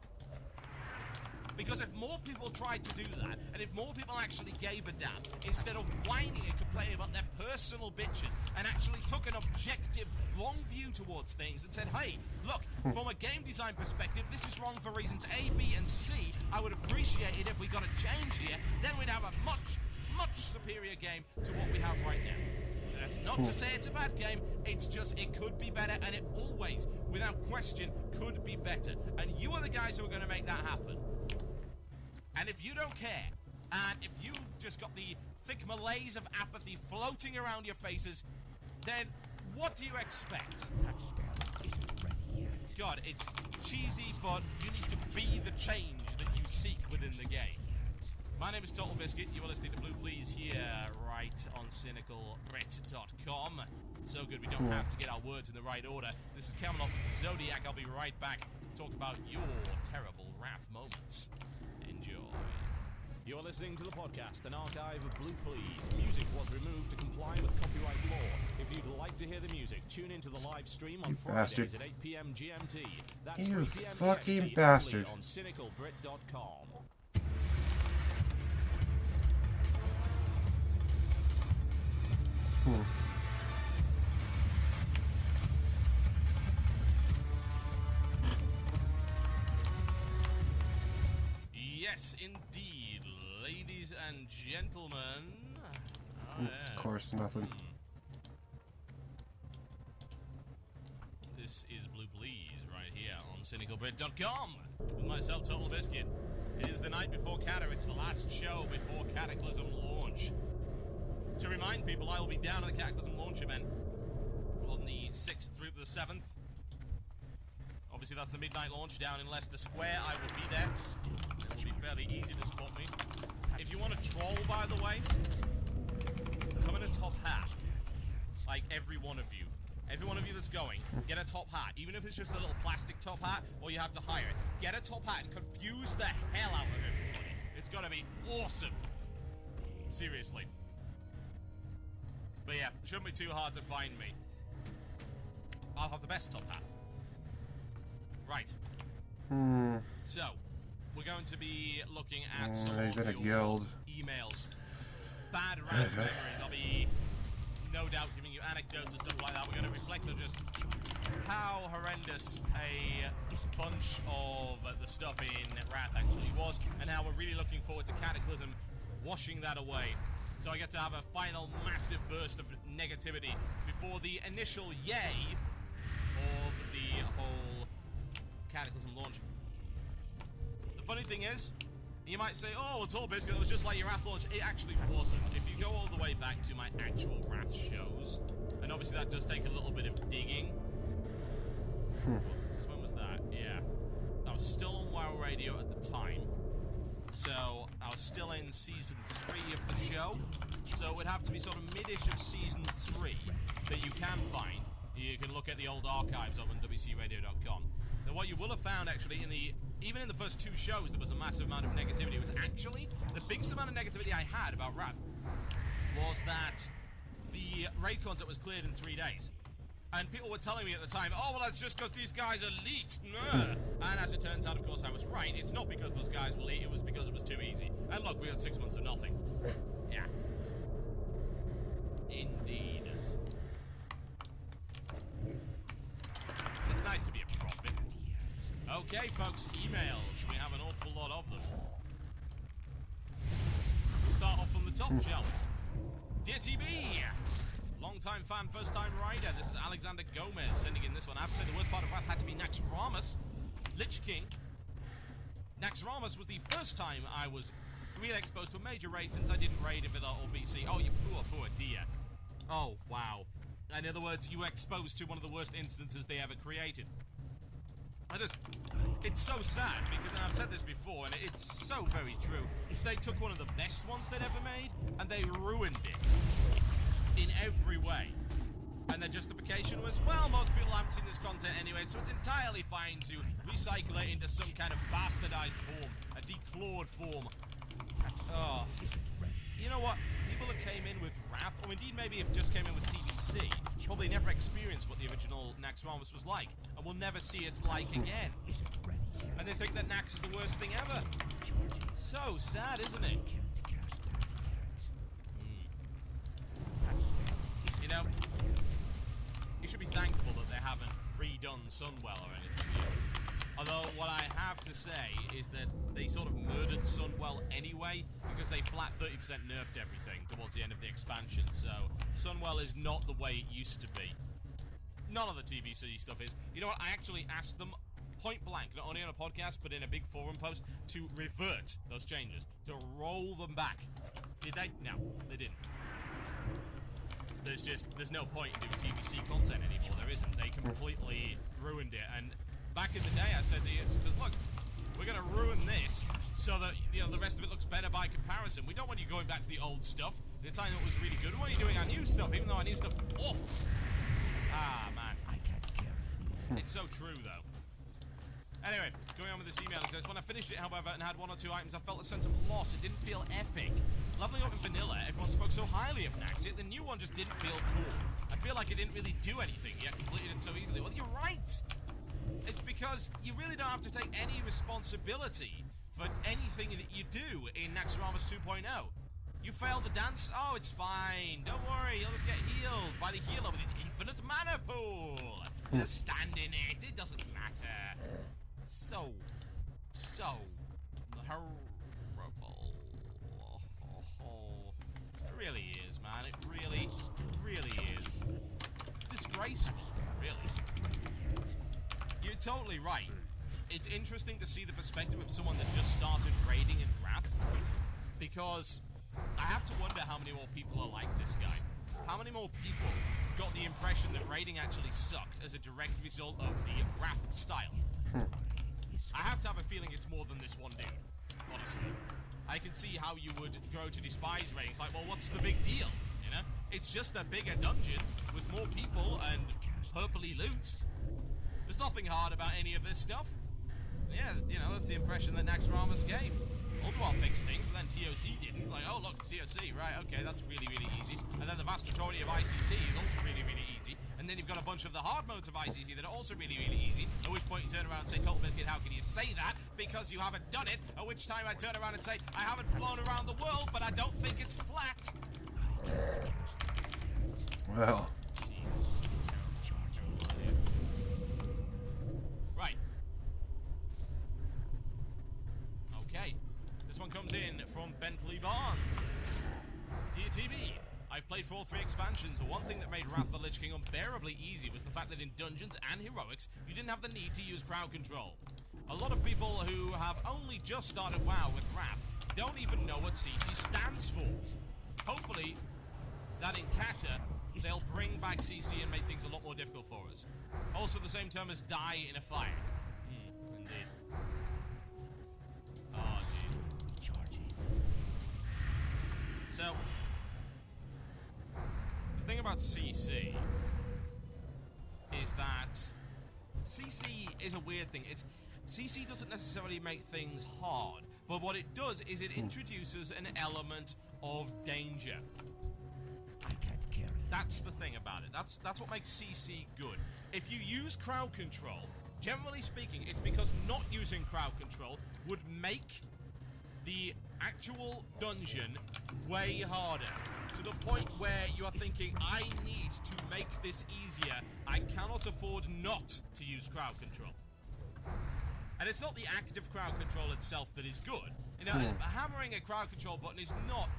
M: Because if more people tried to do that, and if more people actually gave a damn, instead of whining and complaining about their personal bitches, and actually took an objective, long view towards things and said, hey, look, from a game design perspective, this is wrong for reasons A, B, and C. I would appreciate it if we got a change here. Then we'd have a much, much superior game to what we have right now. That's not to say it's a bad game, it's just it could be better, and it always, without question, could be better. And you are the guys who are going to make that happen. And if you don't care, and if you just got the thick malaise of apathy floating around your faces, then what do you expect? God, it's cheesy, but you need to be the change that you seek within the game. My name is Total Biscuit. You are listening to Blue Please here, right on CynicalBrit.com. So good we don't have to get our words in the right order. This is Camelot with Zodiac. I'll be right back to talk about your terrible wrath moments. Enjoy.
T: You're listening to the podcast, an archive of Blue Please. Music was removed to comply with copyright law. If you'd like to hear the music, tune into the live stream on Fridays at 8 p.m. GMT. That's 3 p.m.
A: fucking
T: EST
A: bastard.
T: on CynicalBrit.com.
M: Yes, indeed, ladies and gentlemen. Oh, yeah.
A: Of course, nothing.
M: This is Blue Please right here on CynicalBrit.com with myself, Total Biscuit. It is the night before It's the last show before Cataclysm launch. To remind people, I will be down at the Cataclysm launch event on the
J: 6th through to the 7th. Obviously, that's the midnight launch down in Leicester Square. I will be there. It will be fairly easy to spot me. If you want to troll, by the way, come in a top hat. Like every one of you. Every one of you that's going, get a top hat. Even if it's just a little plastic top hat, or you have to hire it. Get a top hat and confuse the hell out of everybody. It's gonna be awesome. Seriously. But yeah, it shouldn't be too hard to find me. I'll have the best top hat. Right. So, we're going to be looking at some of your emails. Bad random memories. I'll be, no doubt, giving you anecdotes and stuff like that. We're going to reflect on just how horrendous a bunch of the stuff in Wrath actually was, and how we're really looking forward to Cataclysm washing that away. So I get to have a final massive burst of negativity before the initial yay of the whole Cataclysm launch. The funny thing is, you might say, oh, it's all basically, it was just like your Wrath launch. It actually wasn't. If you go all the way back to my actual Wrath shows, and obviously that does take a little bit of digging. When was that? Yeah. I was still on WoW Radio at the time. So, I was still in Season 3 of the show. So, it would have to be sort of mid-ish of Season 3 that you can find. You can look at the old archives of on WCRadio.com. Now, what you will have found, actually, even in the first 2 shows, there was a massive amount of negativity. It was actually, the biggest amount of negativity I had about Wrath was that the raid content was cleared in 3 days. And people were telling me at the time, oh, well, that's just because these guys are leaked. And as it turns out, of course, I was right. It's not because those guys were leaked, it was because it was too easy. And look, we had 6 months of nothing. Yeah. Indeed. It's nice to be a prophet. Okay, folks, emails. We have an awful lot of them. We'll start off from the top, shall we? Dear TB! Long-time fan, first-time rider. This is Alexander Gomez sending in this one. I have to say the worst part of Wrath had to be Naxxramas, Lich King. Naxxramas was the first time I was really exposed to a major raid since I didn't raid in Villa or BC. Oh, you poor, poor dear. Oh, wow. In other words, you were exposed to one of the worst instances they ever created. It's so sad, because, and I've said this before, and it's so very true. They took one of the best ones they'd ever made, and they ruined it. In every way. And their justification was, well, most people haven't seen this content anyway, so it's entirely fine to recycle it into some kind of bastardized form, a declawed form. Oh. You know what? People that came in with Wrath, or indeed maybe if just came in with TVC, probably never experienced what the original Naxxramas was like, and will never see its like again. And they think that Nax is the worst thing ever. So sad, isn't it? You know, you should be thankful that they haven't redone Sunwell or anything yet. Although, what I have to say is that they sort of murdered Sunwell anyway, because they flat 30% nerfed everything towards the end of the expansion, so Sunwell is not the way it used to be. None of the TVC stuff is. You know what, I actually asked them point blank, not only on a podcast, but in a big forum post, to revert those changes, to roll them back. Did they? No, they didn't. There's no point in doing TVC content anymore. There isn't. They completely ruined it. And back in the day, I said, look, we're going to ruin this so that, you know, the rest of it looks better by comparison. We don't want you going back to the old stuff. The time it was really good. We want you doing our new stuff, even though our new stuff is awful. Ah, man. It's so true, though. Anyway, going on with this email, it says, when I finished it, however, and had 1 or 2 items, I felt a sense of loss. It didn't feel epic. Leveling up in vanilla, everyone spoke so highly of Nax, yet the new one just didn't feel cool. I feel like it didn't really do anything, yet completed it so easily. Well, you're right! It's because you really don't have to take any responsibility for anything that you do in Naxxramas 2.0. You fail the dance? Oh, it's fine. Don't worry, you'll just get healed by the healer with his infinite mana pool. Just stand in it, it doesn't matter. So horrible. It really is, man. It really is. Disgraceful, really. You're totally right. It's interesting to see the perspective of someone that just started raiding in Wrath, because I have to wonder how many more people are like this guy. How many more people got the impression that raiding actually sucked as a direct result of the raft style. I have to have a feeling it's more than this one dude, honestly. I can see how you would grow to despise raiding. It's like, well, what's the big deal, you know? It's just a bigger dungeon with more people and purpley loot. There's nothing hard about any of this stuff. Yeah, you know, that's the impression that Naxxramas gave. Ulduar fixed things, but then TOC didn't. Like, oh, look, it's TOC, right, okay, that's really, really easy. And then the vast majority of ICC is also really, really easy. And then you've got a bunch of the hard modes of ICC that are also really, really easy. At which point you turn around and say, Total Biscuit, how can you say that? Because you haven't done it. At which time I turn around and say, I haven't flown around the world, but I don't think it's flat.
A: Well.
J: Right. Okay. This one comes in from Bentley Barnes. Dear TV, I've played for all 3 expansions, and one thing that made Wrath of the Lich King unbearably easy was the fact that in Dungeons and Heroics, you didn't have the need to use crowd control. A lot of people who have only just started WoW with Wrath don't even know what CC stands for. Hopefully, that in Kata, they'll bring back CC and make things a lot more difficult for us. Also the same term as die in a fire. Indeed. Oh, geez. So, the thing about CC is that CC is a weird thing. CC doesn't necessarily make things hard, but what it does is it introduces an element of danger. That's the thing about it. That's what makes CC good. If you use crowd control, generally speaking, it's because not using crowd control would make the actual dungeon way harder, to the point where you are thinking, I need to make this easier. I cannot afford not to use crowd control. And it's not the active crowd control itself that is good. You know, hammering a crowd control button is not...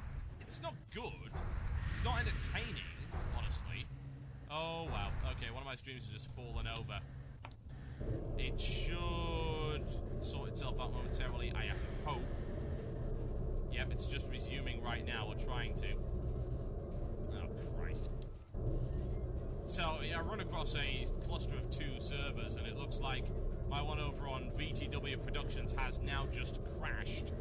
J: It's not good. It's not entertaining, honestly. Oh, wow. Okay, one of my streams has just fallen over. It should sort itself out momentarily, I hope. Yep, it's just resuming right now, or trying to. Oh, Christ. So, I run across a cluster of 2 servers, and it looks like my one over on VTW Productions has now just crashed.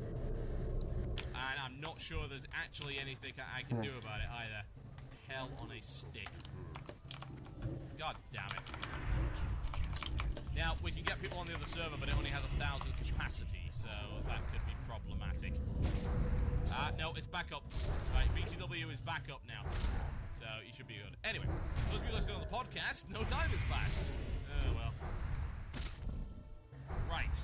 J: And I'm not sure there's actually anything I can do about it either. Hell on a stick. God damn it. Now, we can get people on the other server, but it only has 1,000 capacity, so that could be problematic. No, it's back up. Right, VTW is back up now. So, you should be good. Anyway, those of you listening on the podcast, no time has passed. Oh, well. Right.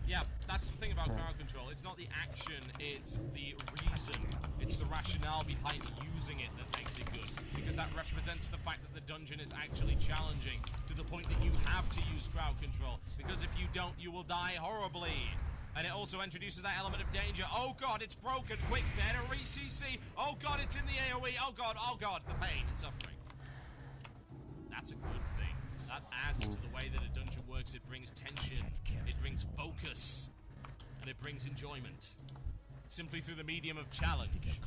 J: Yeah, that's the thing about crowd control. It's not the action, it's the reason. It's the rationale behind using it that makes it good. Because that represents the fact that the dungeon is actually challenging to the point that you have to use crowd control. Because if you don't, you will die horribly. And it also introduces that element of danger. Oh god, it's broken. Quick, better re-CC. Oh god, it's in the AoE. Oh god, the pain and suffering. That's a good thing. That adds to the way that a dungeon works. It brings tension, it brings focus, and it brings enjoyment. Simply through the medium of challenge. Okay.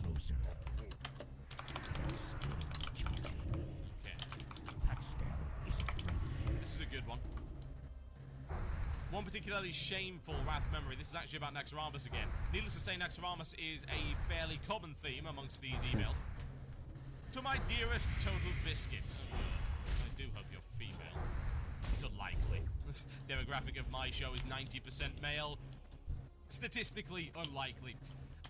J: This is a good one. One particularly shameful Wrath memory. This is actually about Naxxramas again. Needless to say, Naxxramas is a fairly common theme amongst these emails. To my dearest Total Biscuit. I do hope you're female. It's unlikely. The demographic of my show is 90% male. Statistically unlikely.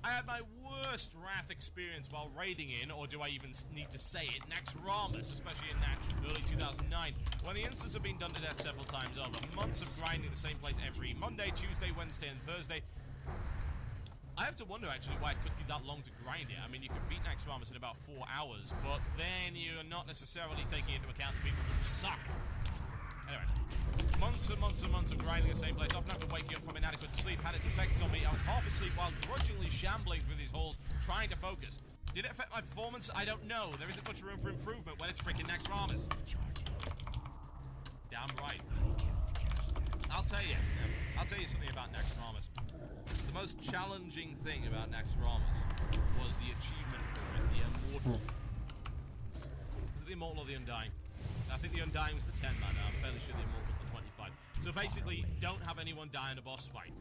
J: I had my worst Wrath experience while raiding in, or do I even need to say it, Naxxramas, especially in that early 2009, when the instance had been done to death several times over. Months of grinding the same place every Monday, Tuesday, Wednesday, and Thursday. I have to wonder, actually, why it took you that long to grind it. I mean, you could beat Naxxramas in about 4 hours, but then you're not necessarily taking into account the people that suck. Anyway, months and months and months of grinding the same place, often after waking up from inadequate sleep, had its effect on me. I was half asleep while grudgingly shambling through these halls, trying to focus. Did it affect my performance? I don't know. There isn't much room for improvement when it's freaking Naxxramas. Damn right. I'll tell you something about Naxxramas. The most challenging thing about Naxxramas was the achievement for it, the Immortal. Immortal or the Undying. I think the Undying was the 10 mana. I'm fairly sure the Immortal was the 25. So basically, don't have anyone die in a boss fight.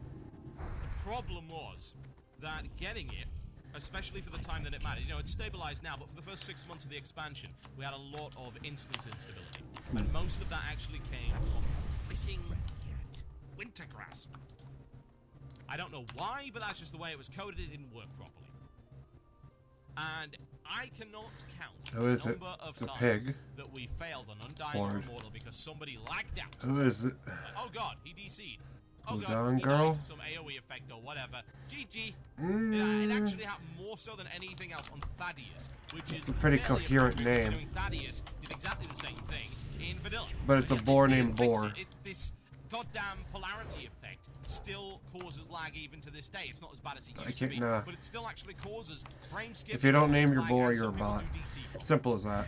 J: The problem was that getting it, especially for the time that it mattered, you know, it's stabilized now, but for the first 6 months of the expansion, we had a lot of instance instability. And most of that actually came from freaking Wintergrasp. I don't know why, but that's just the way it was coded. It didn't work properly. And I cannot count
A: Who is
J: the
A: it?
J: number of
A: It's a
J: times
A: pig.
J: that we failed on Undying or
A: Lord.
J: Immortal because somebody lagged out.
A: Who is it?
J: Like, oh god, he DC'd. Oh
A: Blue
J: god,
A: Dawn
J: he
A: Girl?
J: died to some AoE effect or whatever. GG. It actually happened more so than anything else on Thaddeus, which is
A: It's a pretty
J: fairly
A: coherent
J: appropriate
A: name.
J: considering Thaddeus did exactly the same thing in Vanilla.
A: But it's a
J: yet
A: boar
J: they
A: named
J: didn't fix
A: Boar.
J: this goddamn polarity effect still causes lag even to this day. It's not as bad as it used to be,
A: nah.
J: but it still actually causes frame skip.
A: If you don't name your
J: lag,
A: boar,
J: and
A: you're a
J: some people
A: bot.
J: do DC problems.
A: Simple as that.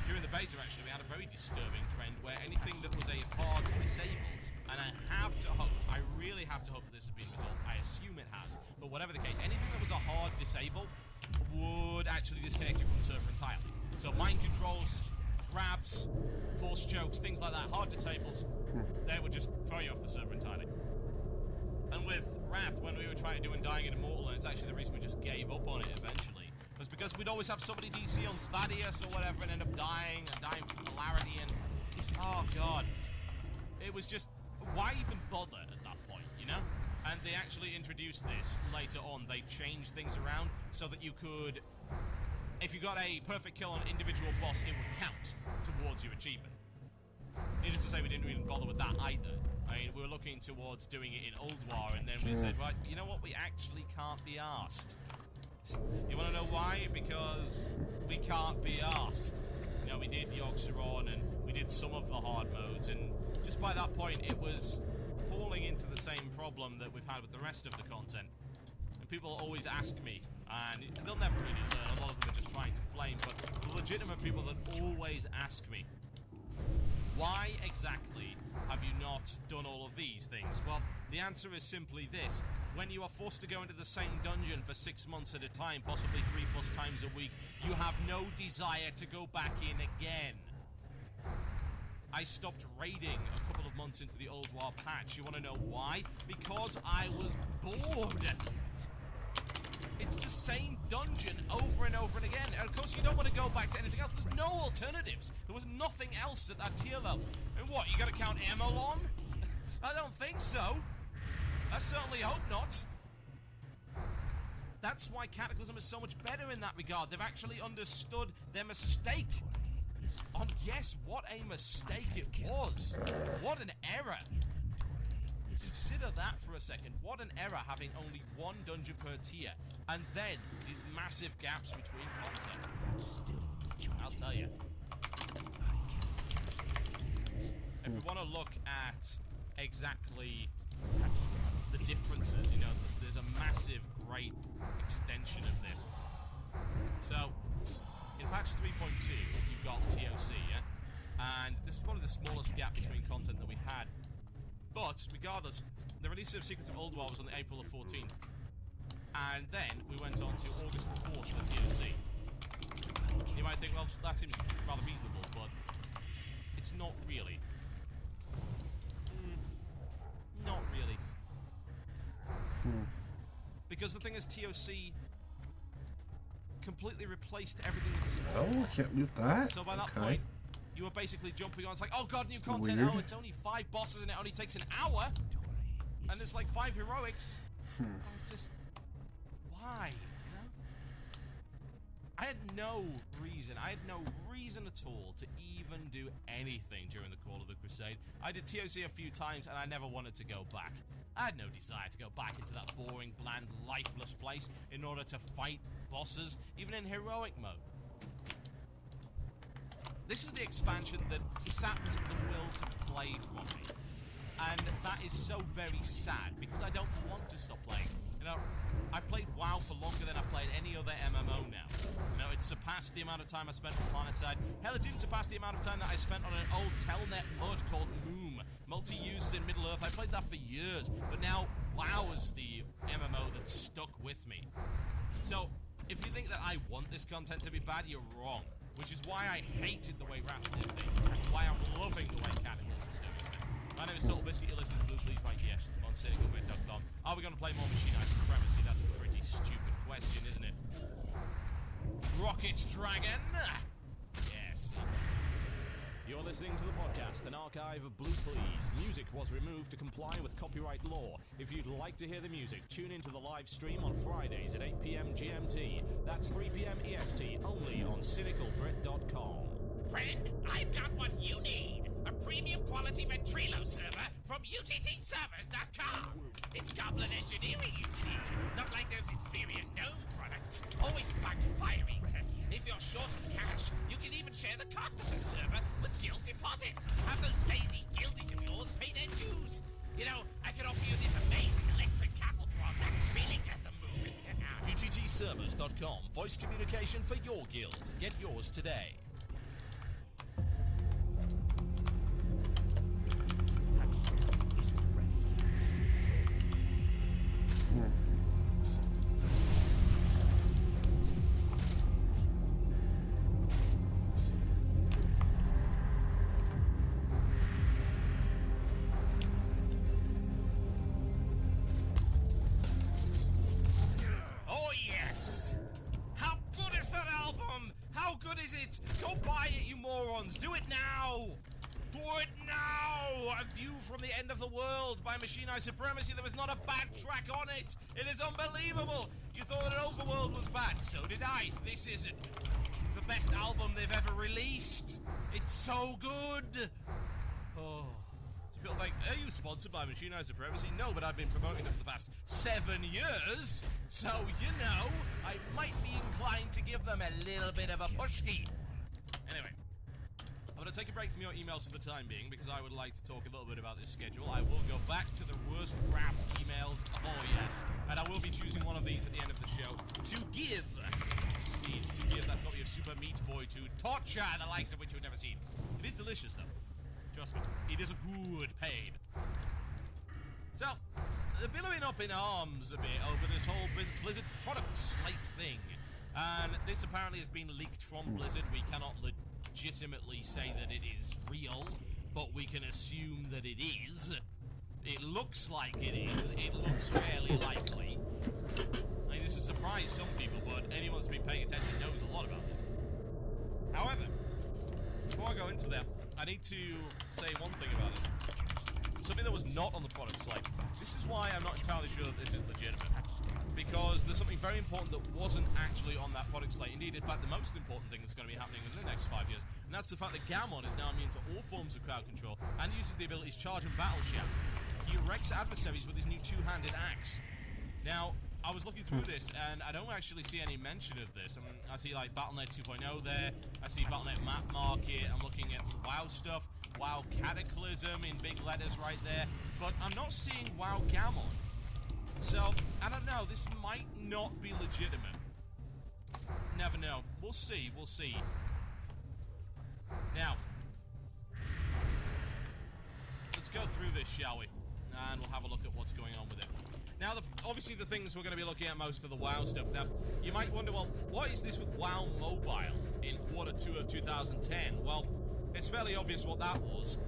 J: During the beta, actually, we had a very disturbing trend where anything that was a hard disabled, and I have to hope, I really have to hope that this has been resolved. I assume it has, but whatever the case, anything that was a hard disable would actually disconnect you from the server entirely. So mind controls, grabs, force chokes, things like that, hard disables, they would just throw you off the server entirely. And with Wrath, when we were trying to do Undying and Immortal, and it's actually the reason we just gave up on it eventually, was because we'd always have somebody DC on Thaddeus or whatever and end up dying from polarity, and oh god. It was just, why even bother at that point, you know? And they actually introduced this later on. They changed things around so that you could, if you got a perfect kill on an individual boss, it would count towards your achievement. Needless to say, we didn't even bother with that either. I mean, we were looking towards doing it in Old War, and then we said, right, you know what, we actually can't be arsed. You want to know why? Because we can't be arsed. You know, we did Yogg-Saron, and we did some of the hard modes, and just by that point, it was falling into the same problem that we've had with the rest of the content. And people always ask me, and they'll never really learn, a lot of them are just trying to flame, but the legitimate people that always ask me, why exactly have you not done all of these things? Well, the answer is simply this. When you are forced to go into the same dungeon for 6 months at a time, possibly 3+ times a week, you have no desire to go back in again. I stopped raiding a couple of months into the Old War patch. You want to know why? Because I was bored. It's the same dungeon over and over and again. And of course, you don't want to go back to anything else. There's no alternatives. There was nothing else at that tier level. And what, you gotta count Emelon? I don't think so. I certainly hope not. That's why Cataclysm is so much better in that regard. They've actually understood their mistake. And yes, what a mistake it was. What an error. Consider that for a second. What an error having only one dungeon per tier, and then these massive gaps between content. I'll tell you. If we want to look at exactly the differences, you know, there's a massive, great extension of this. So, in patch 3.2, you've got TOC, yeah? And this is probably the smallest gap between content that we had. But, regardless, the release of Secrets of Old War was on the April of 14. And then we went on to August 4th for TOC. You might think, well, that seems rather reasonable, but it's not really. Not really. Because the thing is, TOC completely replaced everything that was
A: Oh, I can't mute that.
J: So by that
A: Okay.
J: point, you were basically jumping on. It's like, oh god, new content.
A: Weird.
J: Oh, it's only 5 bosses and it only takes an hour. And there's like 5 heroics. Oh, just why? You know? I had no reason. I had no reason at all to even do anything during the Call of the Crusade. I did TOC a few times and I never wanted to go back. I had no desire to go back into that boring, bland, lifeless place in order to fight bosses, even in heroic mode. This is the expansion that sapped the will to play from me. And that is so very sad, because I don't want to stop playing. You know, I've played WoW for longer than I've played any other MMO now. You know, it's surpassed the amount of time I spent on PlanetSide. Hell, it's even surpassed the amount of time that I spent on an old Telnet mud called Moom. Multi-used in Middle-earth. I played that for years. But now, WoW is the MMO that's stuck with me. So, if you think that I want this content to be bad, you're wrong. which is why I hated the way Raph did things, and why I'm loving the way Cataclysm is doing it. My name is Total Biscuit, you're listening to Blue Please right here on CynicalBit.com. Are we going to play more Machine Eye Supremacy? That's a pretty stupid question, isn't it? Rocket Dragon? Yes.
M: You're listening to the podcast, an archive of Blue Please. Music was removed to comply with copyright law. If you'd like to hear the music, tune into the live stream on Fridays at 8 p.m. GMT. That's 3 p.m. EST, only on CynicalBrit.com.
U: Friend, I've got what you need. A premium quality Ventrilo server from UTTservers.com. It's goblin engineering, you see. Not like those inferior gnome products, always backfiring. If you're short on cash, you can even share the cost of the server with Guild Deposit. Have those lazy guildies of yours pay their dues. You know, I could offer you this amazing electric cattle prod that really get them moving.
J: UTTservers.com. Voice communication for your guild. Get yours today.
U: Oh yes! How good is that album? How good is it? Go buy it, you morons! Do it now! Do it now! A View from the End of the World by Machine Eye Supremacy. There was not a bad track on it. It is unbelievable. You thought that Overworld was bad. So did I. This isn't. It's the best album they've ever released. It's so good.
J: Oh. It's a bit like, are you sponsored by Machine Eye Supremacy? No, but I've been promoting them for the past 7 years. So, you know, I might be inclined to give them a little bit of a pushki. Anyway. I'm going to take a break from your emails for the time being because I would like to talk a little bit about this schedule. I will go back to the worst Warcraft emails. Oh, yes. And I will be choosing one of these at the end of the show to give that copy of Super Meat Boy to Torture, the likes of which you've never seen. It is delicious, though. Trust me. It is a good pain. So, they're billowing up in arms a bit over this whole Blizzard product slate thing. And this apparently has been leaked from Blizzard. We cannot legitimately say that it is real, but we can assume that it is. It looks like it is. It looks fairly likely. I mean, this has surprised some people, but anyone that's been paying attention knows a lot about this. However, before I go into that, I need to say one thing about this. Something that was not on the product slate. This is why I'm not entirely sure that this is legitimate. Because there's something very important that wasn't actually on that product slate. Indeed, in fact, the most important thing that's going to be happening in the next 5 years. And that's the fact that Gammon is now immune to all forms of crowd control and uses the abilities Charge and Battle Shout. He wrecks adversaries with his new two-handed axe. Now, I was looking through this, and I don't actually see any mention of this. I see, like, Battle.net 2.0 there. I see Battle.net Map Market. I'm looking at WoW stuff. WoW Cataclysm in big letters right there. But I'm not seeing WoW Gammon. So, I don't know. This might not be legitimate. Never know. We'll see. We'll see. Now, let's go through this, shall we? And we'll have a look at what's going on with it. Now, obviously the things we're going to be looking at most are the WoW stuff. Now, you might wonder, well, what is this with WoW Mobile in Q2 of 2010? Well, it's fairly obvious what that was.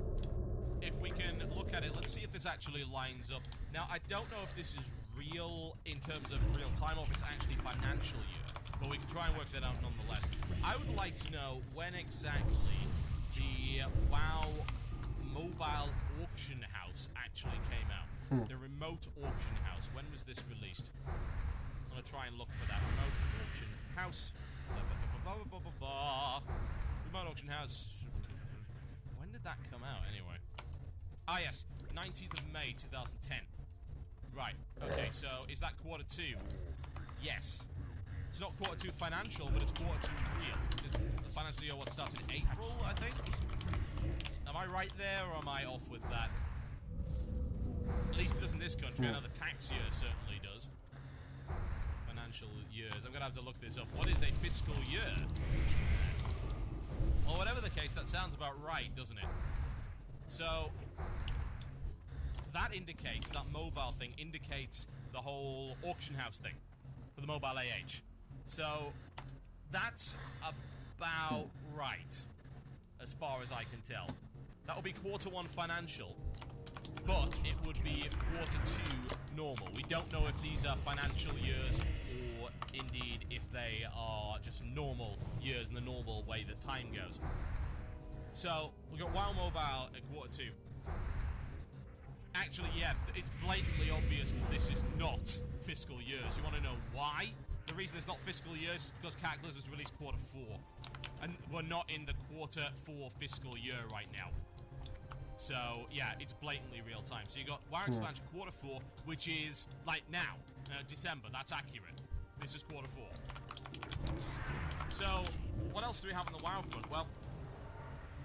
J: If we can look at it, let's see if this actually lines up. Now, I don't know if this is real in terms of real time or if it's actually financial year, but we can try and work that out nonetheless. I would like to know when exactly the WoW Mobile Auction House actually came out. The Remote Auction House. When was this released? I'm going to try and look for that. Remote Auction House. Remote Auction House. When did that come out, anyway? Ah, yes. 19th of May, 2010. Right. Okay, so is that Q2? Yes. It's not Q2 financial, but it's Q2 real. The financial year, what, starts in April, I think? Am I right there, or am I off with that? At least it does in this country. I know the tax year certainly does. Financial years. I'm going to have to look this up. What is a fiscal year? Well, whatever the case, that sounds about right, doesn't it? So, that indicates, that mobile thing indicates the whole auction house thing for the mobile AH. So, that's about right, as far as I can tell. That will be Q1 financial, but it would be Q2 normal. We don't know if these are financial years or indeed if they are just normal years in the normal way that time goes. So, we've got WoW Mobile at Q2. Actually, yeah, it's blatantly obvious that this is not fiscal years. You want to know why? The reason it's not fiscal years is because Cataclysm was released Q4. And we're not in the Q4 fiscal year right now. So, yeah, it's blatantly real time. So you got WoW Expansion Q4, which is, like, now. December, that's accurate. This is Q4. So, what else do we have on the WoW front? Well,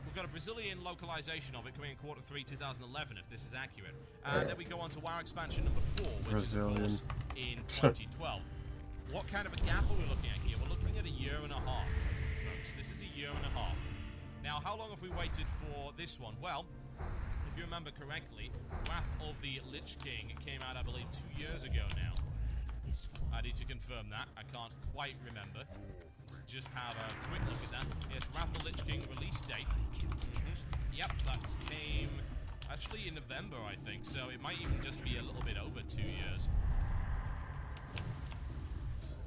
J: we've got a Brazilian localization of it coming in Q3 2011, if this is accurate. And then we go on to WoW Expansion number 4, which is, of course, in 2012. What kind of a gap are we looking at here? We're looking at a year and a half, folks. This is a year and a half. Now, how long have we waited for this one? Well, if you remember correctly, Wrath of the Lich King came out, I believe, 2 years ago now. I need to confirm that. I can't quite remember. Let's just have a quick look at that. Yes, Wrath of the Lich King release date. Yep, that came actually in November, I think, so it might even just be a little bit over 2 years.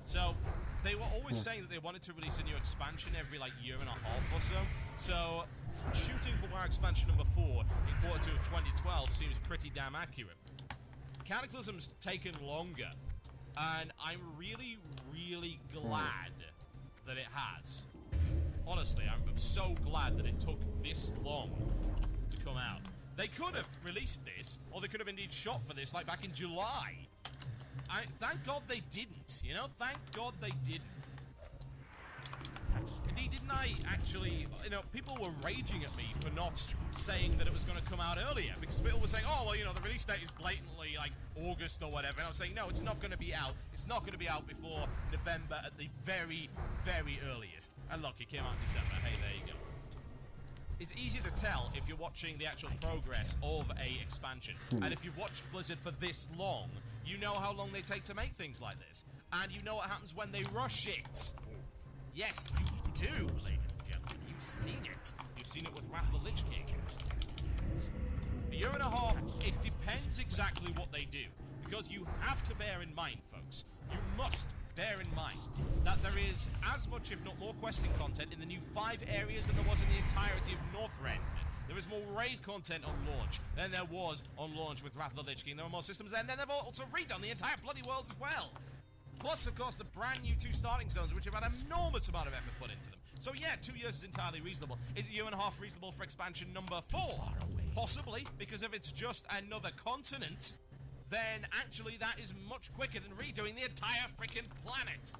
J: So, they were always saying that they wanted to release a new expansion every, like, year and a half or so. So, shooting for WoW Expansion number 4 in Q2 of 2012 seems pretty damn accurate. Cataclysm's taken longer, and I'm really, really glad that it has. Honestly, I'm so glad that it took this long to come out. They could have released this, or they could have indeed shot for this, like, back in July. Thank God they didn't, you know? Thank God they didn't. Indeed, didn't I actually... You know, people were raging at me for not saying that it was going to come out earlier, because people were saying, oh, well, you know, the release date is blatantly, like, August or whatever, and I was saying, no, it's not going to be out. It's not going to be out before November at the very, very earliest. And look, it came out in December. Hey, there you go. It's easy to tell if you're watching the actual progress of a expansion. And if you've watched Blizzard for this long, you know how long they take to make things like this. And you know what happens when they rush it. Yes, you do, ladies and gentlemen. You've seen it. You've seen it with Wrath of the Lich King. A year and a half, it depends exactly what they do. Because you have to bear in mind, folks, you must bear in mind that there is as much, if not more, questing content in the new 5 areas than there was in the entirety of Northrend. There is more raid content on launch than there was on launch with Wrath of the Lich King. There are more systems there, and then they've also redone the entire bloody world as well. Plus, of course, the brand new 2 starting zones, which have had an enormous amount of effort put into them. So yeah, 2 years is entirely reasonable. Is a year and a half reasonable for expansion number 4? Possibly, because if it's just another continent, then actually that is much quicker than redoing the entire freaking planet.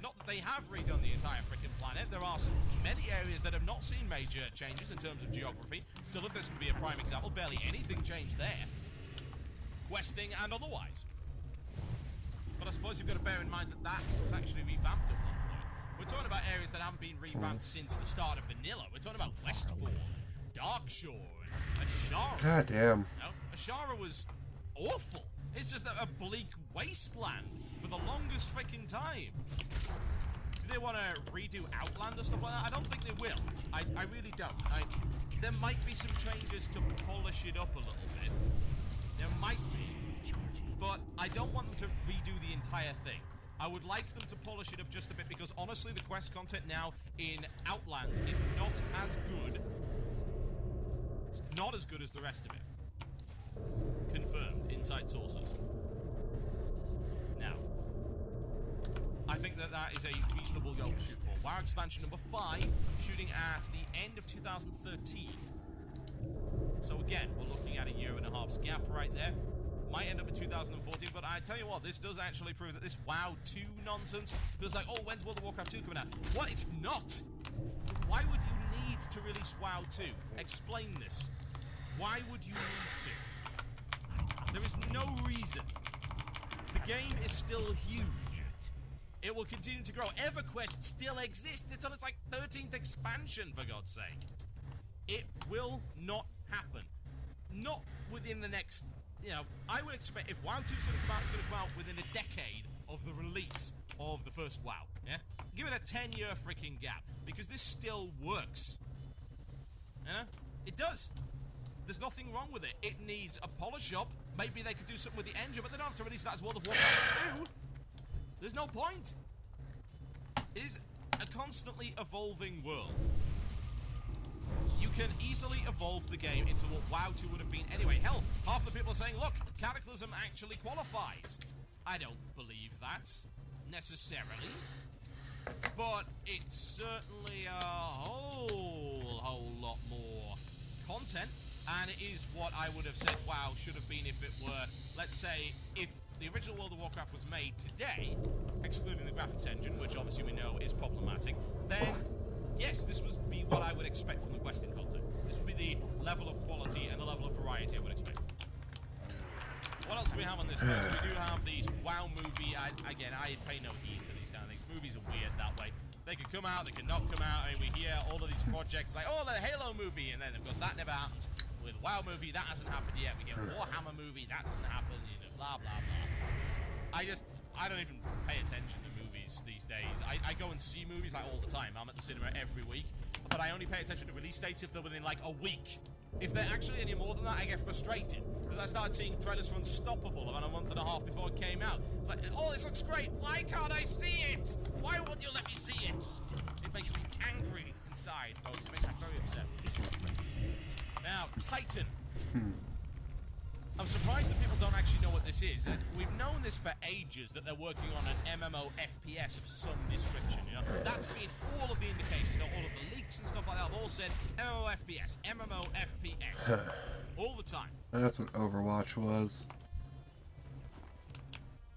J: Not that they have redone the entire freaking planet. There are many areas that have not seen major changes in terms of geography. Silithus would be a prime example. Barely anything changed there. Questing and otherwise. But I suppose you've got to bear in mind that that was actually revamped at one point. We're talking about areas that haven't been revamped since the start of Vanilla. We're talking about Westfall, Darkshore, and Ashara.
A: God damn.
J: No, Ashara was awful. It's just a bleak wasteland for the longest freaking time. Do they want to redo Outland or stuff like that? I don't think they will. I really don't. There might be some changes to polish it up a little bit. There might be. But I don't want them to redo the entire thing. I would like them to polish it up just a bit, because honestly the quest content now in Outlands is not as good. It's not as good as the rest of it. Confirmed. Inside sources. Now, I think that that is a reasonable goal to shoot for. WoW expansion number 5, shooting at the end of 2013. So again, we're looking at a year and a half's gap right there. Might end up in 2014, but I tell you what, this does actually prove that this WoW 2 nonsense feels like, oh, when's World of Warcraft 2 coming out? What? It's not! Why would you need to release WoW 2? Explain this. Why would you need to? There is no reason. The game is still huge. It will continue to grow. EverQuest still exists. It's on its, like, 13th expansion, for God's sake. It will not happen. Not within the next... You know, I would expect if WoW 2 is going to come out, it's going to come out within a decade of the release of the first WoW, yeah? Give it a 10-year freaking gap, because this still works. You know? It does. There's nothing wrong with it. It needs a polish up. Maybe they could do something with the engine, but they don't have to release that as World of Warcraft 2. There's no point. It is a constantly evolving world. You can easily evolve the game into what WoW 2 would have been anyway. Hell, half the people are saying, look, Cataclysm actually qualifies. I don't believe that, necessarily. But it's certainly a whole lot more content. And it is what I would have said WoW should have been if it were, let's say, if the original World of Warcraft was made today, excluding the graphics engine, which obviously we know is problematic, then yes, this would be what I would expect from the questing content. This would be the level of quality and the level of variety I would expect. What else do we have on this list? We do have these WoW movie. Again, I pay no heed to these kind of things. Movies are weird that way. They could come out, they could not come out. I mean, we hear all of these projects like, oh, the Halo movie, and then of course that never happens. With WoW movie, that hasn't happened yet. We hear Warhammer movie, that doesn't happen. You know, blah blah blah. I don't even pay attention to movies these days. I go and see movies like all the time. I'm at the cinema every week, but I only pay attention to release dates if they're within like a week. If they're actually any more than that, I get frustrated because I started seeing trailers for Unstoppable about a month and a half before it came out. It's like, oh, this looks great. Why can't I see it? Why won't you let me see it? It makes me angry inside, folks. It makes me very upset. Now, Titan. I'm surprised that people don't actually know what this is. And we've known this for ages, that they're working on an MMO FPS of some description. You know, that's been all of the indications, all of the leaks and stuff like that have all said MMO FPS, MMO FPS, all the time.
A: That's what Overwatch was.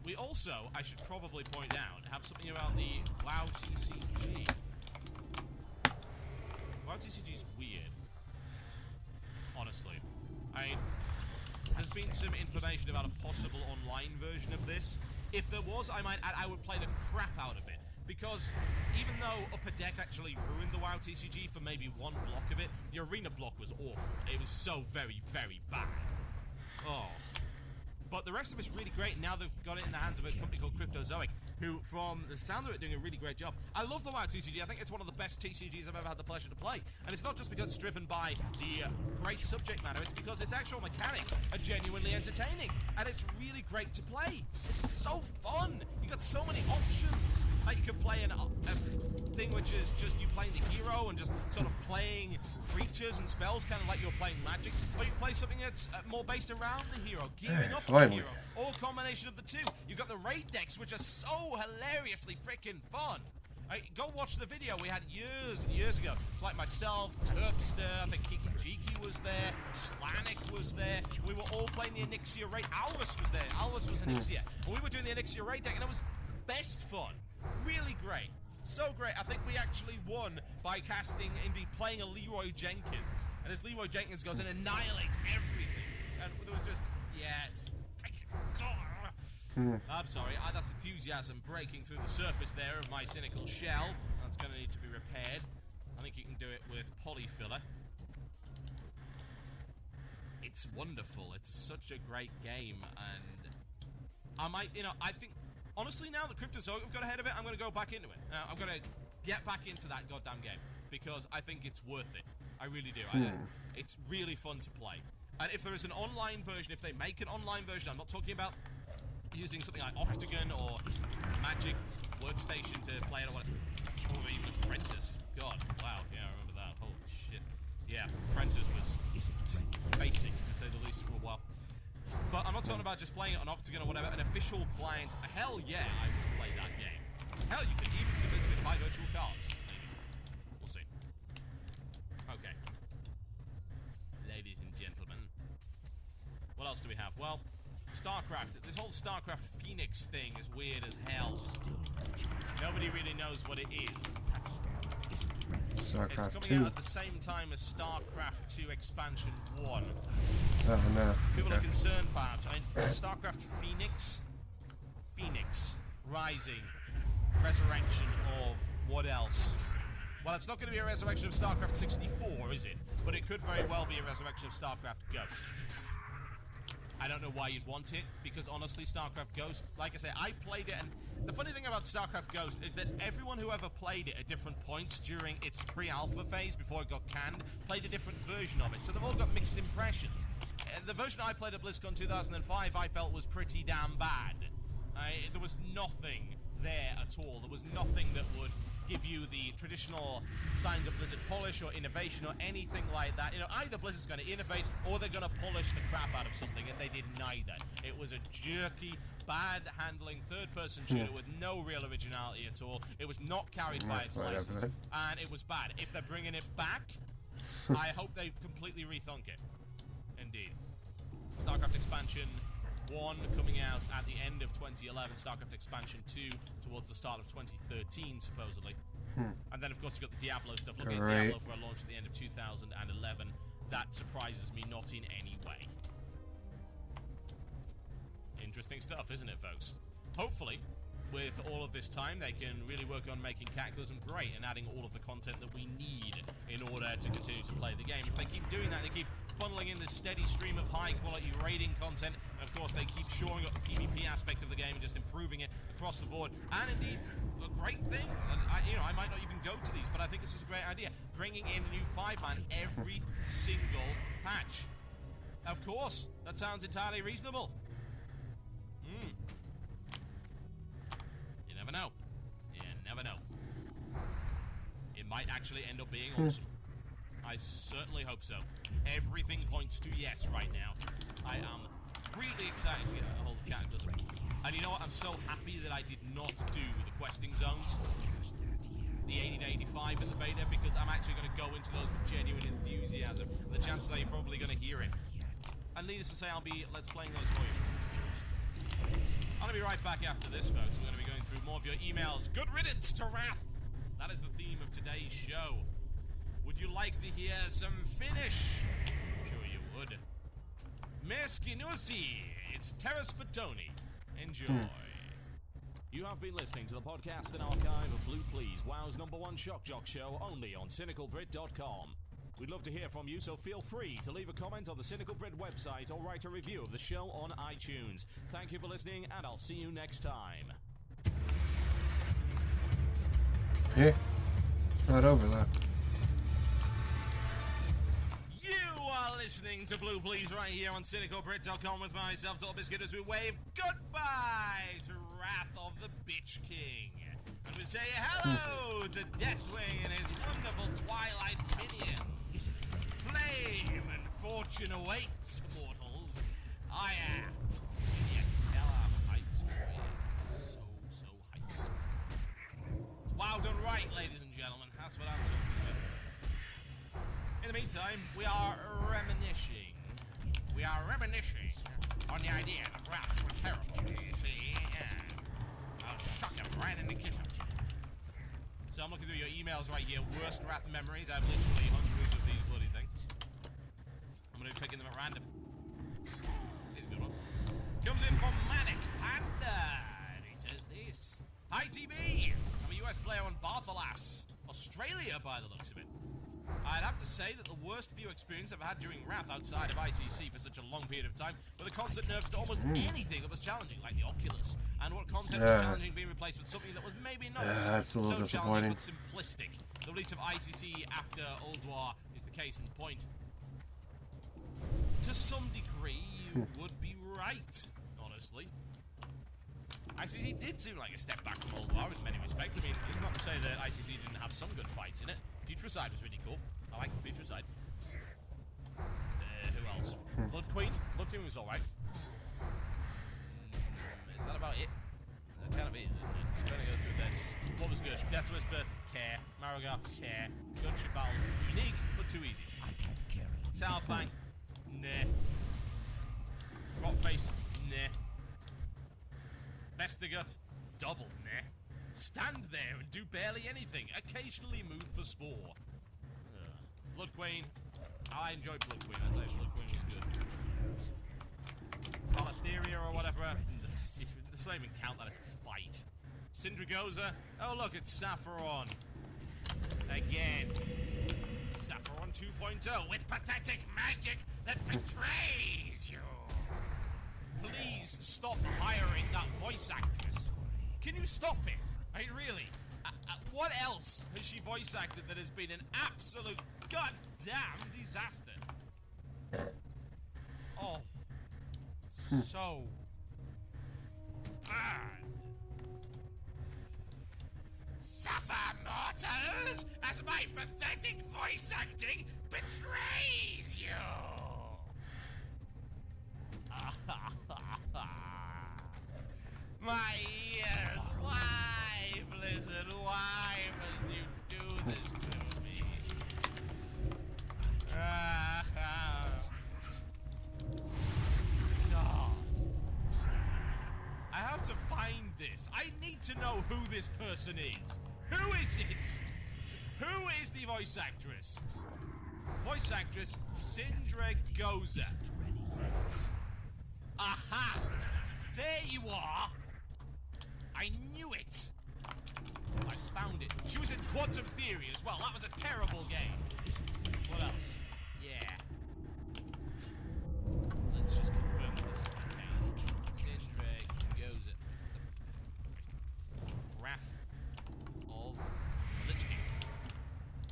J: We also, I should probably point out, have something about the WoW TCG. WoW TCG is weird. Honestly. I mean, there's been some information about a possible online version of this. If there was, I would play the crap out of it. Because even though Upper Deck actually ruined the WoW TCG for maybe one block of it, the arena block was awful. It was so very, very bad. Oh. But the rest of it's really great. Now they've got it in the hands of a company called Cryptozoic, who, from the sound of it, doing a really great job. I love the WoW TCG. I think it's one of the best TCGs I've ever had the pleasure to play. And it's not just because it's driven by the great subject matter. It's because its actual mechanics are genuinely entertaining. And it's really great to play. It's so fun. You got so many options. Like you can play a thing which is just you playing the hero and just sort of playing creatures and spells, kind of like you're playing Magic. Or you play something that's more based around the hero, gearing up for the hero. Or a combination of the two. You've got the raid decks, which are so hilariously freaking fun. Go watch the video we had years and years ago. It's like myself, Terpster, I think Kiki Jiki was there, Slanik was there. We were all playing the Onyxia raid. Alvis was there. Alvis was Onyxia. And we were doing the Onyxia raid deck, and it was best fun. Really great. So great. I think we actually won by casting and playing a Leroy Jenkins. And as Leroy Jenkins goes and annihilates everything. And there was just, yes. I'm sorry, that's enthusiasm breaking through the surface there of my cynical shell. That's going to need to be repaired. I think you can do it with polyfiller. It's wonderful. It's such a great game, and I think, honestly, now that Cryptozoic have got ahead of it, I'm going to go back into it. I'm going to get back into that goddamn game, because I think it's worth it. I really do. It's really fun to play. And if there is an online version, if they make an online version, I'm not talking about using something like Octagon or Magic Workstation to play it, or even Apprentice. God, wow, yeah, I remember that. Holy shit. Yeah, Apprentice was basic, to say the least, for a while. But I'm not talking about just playing it on Octagon or whatever, an official client. Hell yeah, I would play that game. Hell, you could even convince me to buy virtual cards. Maybe. We'll see. Okay. Ladies and gentlemen. What else do we have? Well, StarCraft. This whole StarCraft Phoenix thing is weird as hell. Nobody really knows what it is.
A: StarCraft
J: it's coming
A: 2.
J: out at the same time as StarCraft 2 Expansion 1.
A: Oh no.
J: People are concerned, perhaps. I mean, StarCraft Phoenix, Rising, Resurrection of what else? Well, it's not going to be a resurrection of StarCraft 64, is it? But it could very well be a resurrection of StarCraft Ghost. I don't know why you'd want it, because honestly, StarCraft Ghost, like I say, I played it, and the funny thing about StarCraft Ghost is that everyone who ever played it at different points during its pre-alpha phase, before it got canned, played a different version of it, so they've all got mixed impressions. The version I played at BlizzCon 2005, I felt was pretty damn bad. There was nothing there at all. There was nothing that would give you the traditional signs of Blizzard polish or innovation or anything like that. You know, either Blizzard's going to innovate or they're going to polish the crap out of something, and they did neither. It was a jerky, bad handling third-person shooter with no real originality at all. It was not carried by its license, and it was bad. If they're bringing it back, I hope they completely rethunk it. Indeed. StarCraft Expansion 1 coming out at the end of 2011, StarCraft Expansion 2 towards the start of 2013, supposedly. And then, of course, you've got the Diablo stuff. Looking at Diablo for a launch at the end of 2011, that surprises me not in any way. Interesting stuff, isn't it, folks? Hopefully, with all of this time, they can really work on making Cataclysm great and adding all of the content that we need in order to continue to play the game. If they keep doing that, they keep funneling in this steady stream of high-quality raiding content, and of course, they keep shoring up the PvP aspect of the game and just improving it across the board. And indeed, a great thing, I might not even go to these, but I think this is a great idea. Bringing in a new 5-man every single patch. Of course, that sounds entirely reasonable. You never know. You never know. It might actually end up being awesome. I certainly hope so. Everything points to yes right now. I am really excited to get a hold of Cataclysm. And you know what? I'm so happy that I did not do the questing zones, the 80 to 85 in the beta, because I'm actually going to go into those with genuine enthusiasm. And the chances are you're probably going to hear it. And needless to say, I'll be let's playing those for you. I'm going to be right back after this, folks. We're going to be going through more of your emails. Good riddance to Wrath! That is the theme of today's show. Would you like to hear some Finnish? I'm sure you would. Meskinusi, it's Terra Spatoni. Enjoy.
M: You have been listening to the podcast and archive of Blue Please, WoW's #1 shock jock show, only on CynicalBrit.com. We'd love to hear from you, so feel free to leave a comment on the Cynical Brit website or write a review of the show on iTunes. Thank you for listening, and I'll see you next time.
A: Yeah, not overlap.
J: You are listening to Blue Please right here on CynicalBrit.com with myself, Total Biscuit, as we wave goodbye to Wrath of the Bitch King. And we say hello to Deathwing and his wonderful Twilight minion. Flame and fortune awaits, mortals. I am. Yes, hell, I'm hyped. So hyped. It's WoW done right, ladies and gentlemen. That's what I'm talking about. In the meantime, we are reminiscing. We are reminiscing on the idea that Wrath was terrible. You see, I'll shock him right in the kitchen. So I'm looking through your emails right here. Worst Wrath memories. I have literally hundreds of these bloody things. I'm going to be picking them at random. Here's a good one. Comes in from Manic Panda. And he says this. Hi, TB. I'm a US player on Barthalas, Australia, by the looks of it. I'd have to say that the worst view experience I've had during Wrath outside of ICC for such a long period of time were the constant nerfs to almost anything that was challenging, like the Oculus, and what content was challenging being replaced with something that was maybe not
A: that's a little
J: so
A: disappointing,
J: but simplistic. The release of ICC after Old War is the case in point. To some degree, you would be right, honestly. ICC did seem like a step back from Old War in many respects. I mean, it's not to say that ICC didn't have some good fights in it. Putricide was really cool. I like the Putricide. Who else? Blood Queen. Blood Queen was alright. Is that about it? That kind of is, isn't it? I'm trying to go through that. What was good? Death Whisper, care. Marrogar, care. Gunship Battle, unique, but too easy. Salfang, nah. Rotface, nah. Vestigut, double nah. Stand there and do barely anything. Occasionally move for Spore. Blood Queen. I enjoyed Blood Queen. I'd say Blood Queen was good. Polytheria or whatever. The same count that as a fight. Syndragoza. Oh look, it's Sapphiron. Again. Sapphiron 2.0 with pathetic magic that betrays you. please stop hiring that voice actress? Can you stop it? I mean, really? What else has she voice acted that has been an absolute goddamn disaster? Oh, so bad. Suffer, mortals, as my pathetic voice acting betrays you! My ears, why, Blizzard, why must you do this to me? God. I have to find this. I need to know who this person is. Who is it? Who is the voice actress? Voice actress Sindre Goza. Aha! There you are! I knew it! I found it. She was in Quantum Theory as well. That was a terrible game. What else? Yeah. Let's just confirm this is the case. Sindre Goza. Wrath of the Lich King.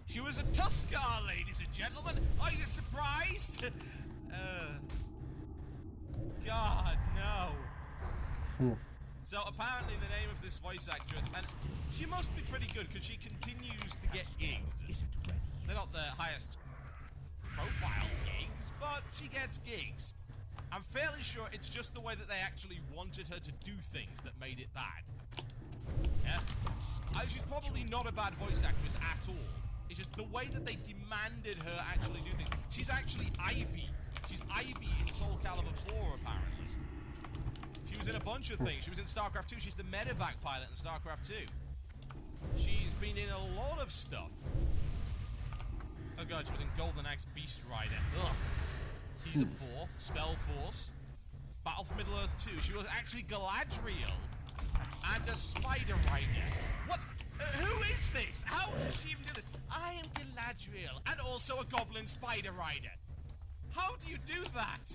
J: She was a Tuskar, ladies and gentlemen. Are you surprised? God, no. So apparently the name of this voice actress, and she must be pretty good because she continues to get gigs. They're not the highest profile gigs, but she gets gigs. I'm fairly sure it's just the way that they actually wanted her to do things that made it bad. Yeah? She's probably not a bad voice actress at all. It's just the way that they demanded her actually do things. She's actually Ivy. She's Ivy in Soul Calibur 4, apparently. She was in a bunch of things. She was in StarCraft 2. She's the medevac pilot in StarCraft 2. She's been in a lot of stuff. Oh god, she was in Golden Axe Beast Rider. Ugh. Season 4, Spell Force, Battle for Middle-earth 2. She was actually Galadriel and a Spider Rider. What? Who is this? How does she even do this? I am Galadriel and also a Goblin Spider Rider. How do you do that?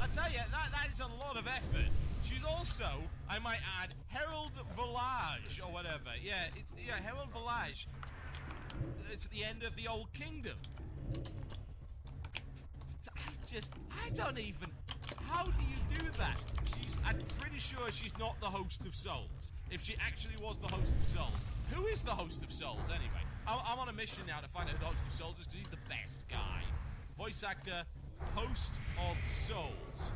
J: I tell you, that is a lot of effort. She's also, I might add, Herald Volage or whatever. Yeah, Herald Volage. It's at the end of the Old Kingdom. I don't even. How do you do that? I'm pretty sure she's not the host of Souls. If she actually was the host of Souls, who is the host of Souls anyway? I'm on a mission now to find out who the host of Souls is because he's the best guy. Voice actor, host of Souls.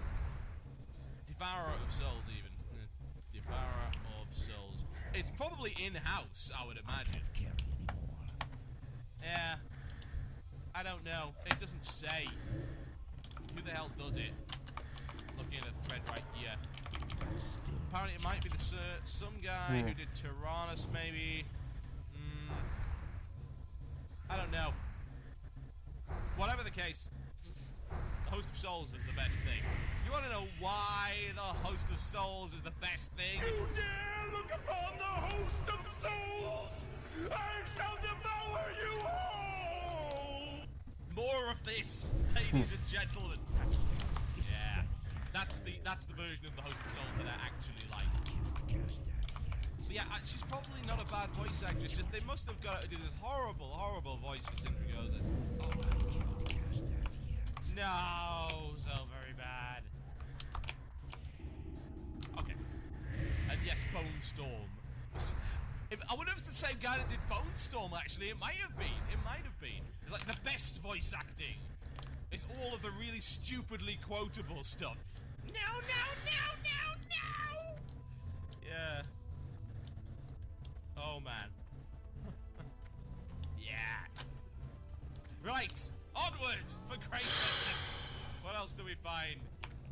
J: Devourer of Souls, even. Devourer of Souls. It's probably in-house, I would imagine. Yeah. I don't know. It doesn't say. Who the hell does it? Looking at a thread right here. Apparently it might be some guy who did Tyrannus, maybe. I don't know. Whatever the case, the host of Souls is the best thing. You want to know why the host of Souls is the best thing?
T: You dare look upon the host of Souls! I shall devour you all!
J: More of this, ladies and gentlemen. Yeah, that's the version of the host of Souls that I actually like. But yeah, she's probably not a bad voice actress. Just they must have got her to do this horrible, horrible voice for Sindre Goza. No, so very bad. Okay. And yes, Bone Storm. I wonder if it's the same guy that did Bone Storm, actually. It might have been. It might have been. It's like the best voice acting. It's all of the really stupidly quotable stuff. No, no, no, no, no! Yeah. Oh, man. Yeah. Right. Onward for greatness. What else do we find?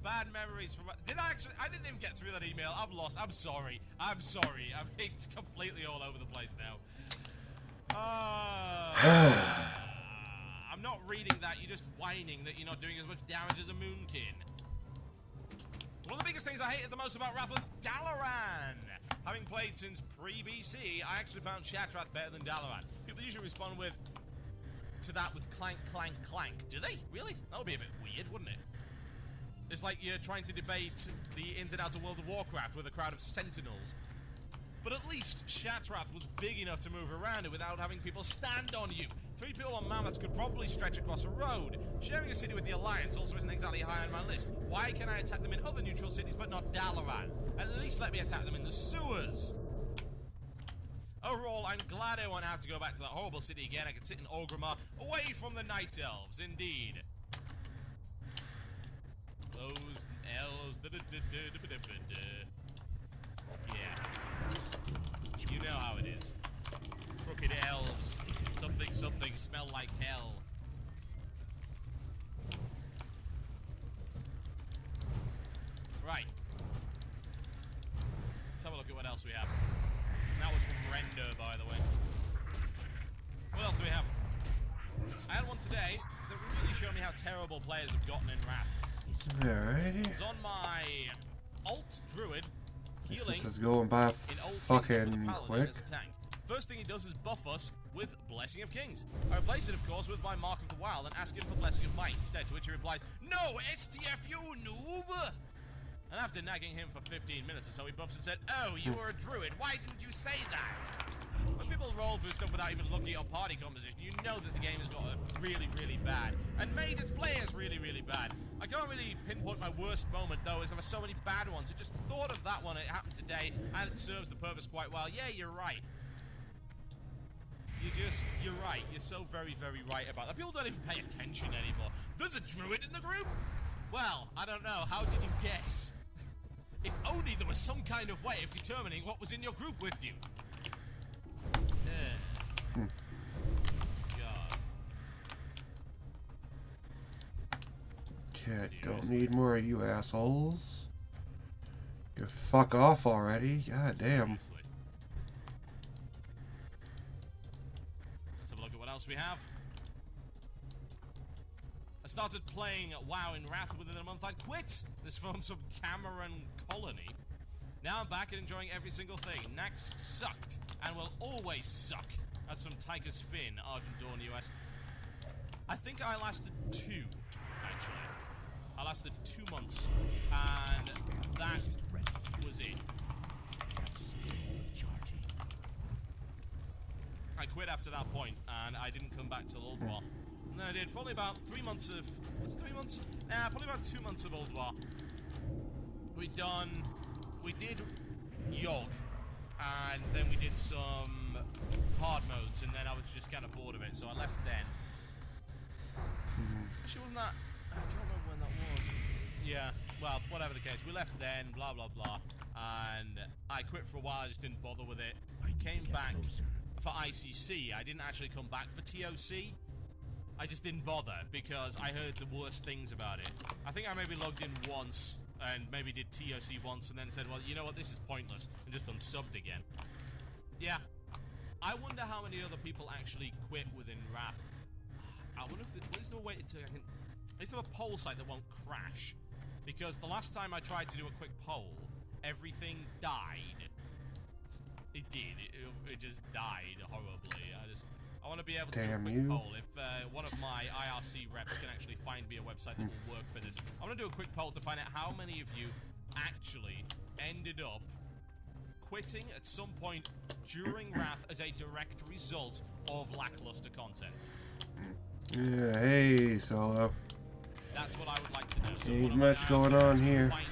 J: Bad memories from... I didn't even get through that email. I'm lost. I'm sorry. I'm sorry. It's completely all over the place now. I'm not reading that. You're just whining that you're not doing as much damage as a Moonkin. One of the biggest things I hated the most about Wrath was Dalaran. Having played since pre-BC, I actually found Shatrath better than Dalaran. People usually respond to that with clank, clank, clank. Do they? Really? That would be a bit weird, wouldn't it? It's like you're trying to debate the ins and outs of World of Warcraft with a crowd of sentinels. But at least Shatrath was big enough to move around it without having people stand on you. 3 people on mammoths could probably stretch across a road. Sharing a city with the Alliance also isn't exactly high on my list. Why can I attack them in other neutral cities but not Dalaran? At least let me attack them in the sewers. Overall, I'm glad I won't have to go back to that horrible city again. I can sit in Orgrimmar, away from the Night Elves, indeed. Those elves. Yeah. You know how it is. Crooked elves. Something, something, smell like hell. Right. Let's have a look at what else we have. And that was from Render, by the way. What else do we have? I had one today that really showed me how terrible players have gotten in Wrath.
A: Alrighty.
J: It's on my alt druid healing.
A: This is going by fucking quick.
J: First thing he does is buff us with Blessing of Kings. I replace it, of course, with my Mark of the Wild and ask him for Blessing of Might instead, to which he replies, "No, STFU, noob!" And after nagging him for 15 minutes or so, he buffs and said, "Oh, you were a druid. Why didn't you say that?" When people roll through stuff without even looking at your party composition, you know that the game has got really, really bad. And made its players really, really bad. I can't really pinpoint my worst moment, though, as there were so many bad ones. I just thought of that one. It happened today, and it serves the purpose quite well. Yeah, you're right. You're right. You're so very, very right about that. People don't even pay attention anymore. There's a druid in the group? Well, I don't know. How did you guess? If only there was some kind of way of determining what was in your group with you. God.
A: Okay, don't need more of you assholes. You fuck off already. God damn.
J: Seriously. Let's have a look at what else we have. I started playing WoW in Wrath within a month. I quit. This from some Cameron colony. Now I'm back and enjoying every single thing. Nax sucked and will always suck. That's from Tychus Finn, Argent Dawn US. I think I lasted 2, actually. I lasted 2 months, and that was it. I quit after that point, and I didn't come back till Old War. And then I did probably about 3 months of... Was it 3 months? Nah, probably about 2 months of Old War. We did Yogg, and then we did some hard modes, and then I was just kind of bored of it, so I left then. Actually, wasn't that... I can't remember when that was. Yeah, well, whatever the case, we left then, blah, blah, blah, and I quit for a while, I just didn't bother with it. I came back for ICC, I didn't actually come back for TOC. I just didn't bother, because I heard the worst things about it. I think I maybe logged in once, and maybe did TOC once, and then said, well, you know what, this is pointless, and just unsubbed again. Yeah. I wonder how many other people actually quit within Wrath. I wonder if there's no way to... Is there a poll site that won't crash? Because the last time I tried to do a quick poll, everything died. It did. It just died horribly. I want to be able to do a quick poll. If one of my IRC reps can actually find me a website that will work for this, I want to do a quick poll to find out how many of you actually ended up quitting at some point during Wrath as a direct result of lackluster content.
A: Yeah, hey, Solo.
J: That's what I would like to know. So
A: ain't much going on here.
J: Find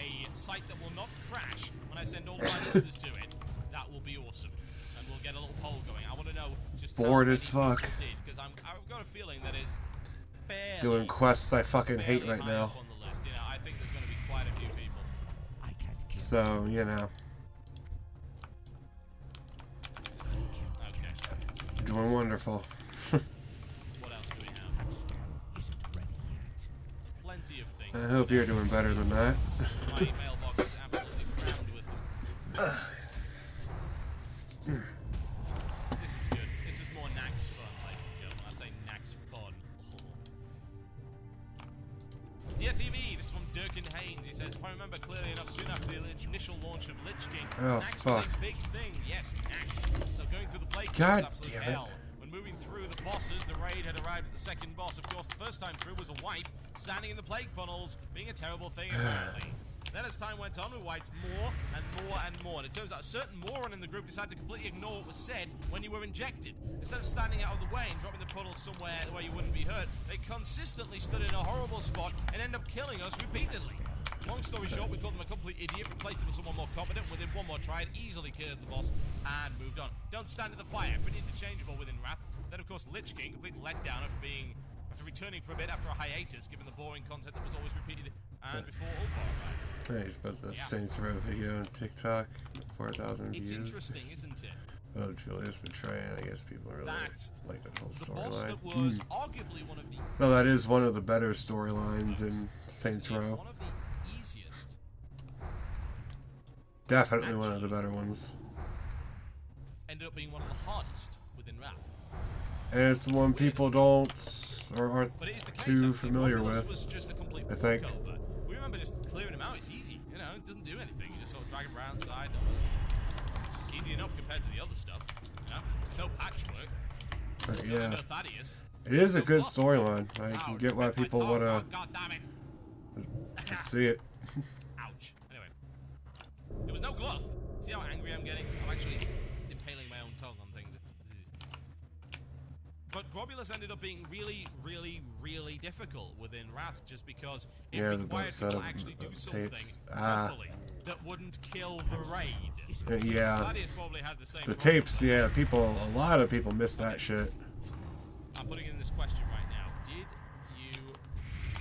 J: me a site that will not crash when I send all my listeners to it. That will be awesome. And we'll get a little poll going. I want to know just
A: bored as fuck.
J: Because I've got a feeling that it's fairly
A: doing quests I fucking hate right now.
J: on the list. You know, I think there's going to be quite a few people.
A: So, you know.
J: Okay.
A: Doing wonderful.
J: What else do we have? Plenty of things.
A: I hope you're doing better than that.
J: My mailbox is absolutely crammed with them. This is good. This is more Nax fun, ladies and gentlemen. I say Nax fun. Dear TV, this is from Durkin Haynes. He says, if I remember clearly enough, soon after the initial launch of Lich King,
A: Oh,
J: Nax
A: fuck.
J: was a big thing. Yes, Nax. So going through the play
A: God
J: was absolute
A: damn it.
J: hell. When
M: moving through the bosses. The raid had arrived at the second boss. Of course, the first time through was a wipe, standing in the plague funnels, being a terrible thing apparently. Then as time went on, we wiped more and more and more. And it turns out a certain moron in the group decided to completely ignore what was said when you were injected. Instead of standing out of the way and dropping the puddles somewhere where you wouldn't be hurt, they consistently stood in a horrible spot and ended up killing us repeatedly. Long story short, we called them a complete idiot, replaced them with someone more competent. Within one more try, easily killed the boss and moved on. Don't stand in the fire, pretty interchangeable within Wrath. Then of course Lich King, complete letdown after returning for a bit after a hiatus, given the boring content that was always repeated and before Ulbar arrived.
A: Hey, just put the Saints Row video on TikTok, 4,000 views.
M: It's interesting, isn't it?
A: Oh, Julius betraying. I guess people really like that whole storyline.
M: That was arguably one of the
A: No, that is one of the better storylines in Saints Row.
M: One of the easiest.
A: Definitely one of the better ones.
M: Ended up being one of the hardest within Wrath.
A: And it's the one people don't or aren't too familiar with,
M: was just a complete
A: I think.
M: walkover. We remember just clearing him out. It's easy, you know. It doesn't do anything. You just sort of drag him around side. Easy enough compared to the other stuff. You know, there's no patchwork.
A: But yeah, it is a good storyline. I can get why people want to see it.
M: Ouch. Anyway, there was no glove. See how angry I'm getting? I'm actually impaling my own tongue on things. But Globulus ended up being really, really, really difficult within Wrath just because it required people to actually do something properly that wouldn't kill the raid.
A: Yeah.
M: Probably had the same
A: The
M: problem.
A: tapes, yeah, a lot of people miss that shit.
M: I'm putting in this question right now. Did you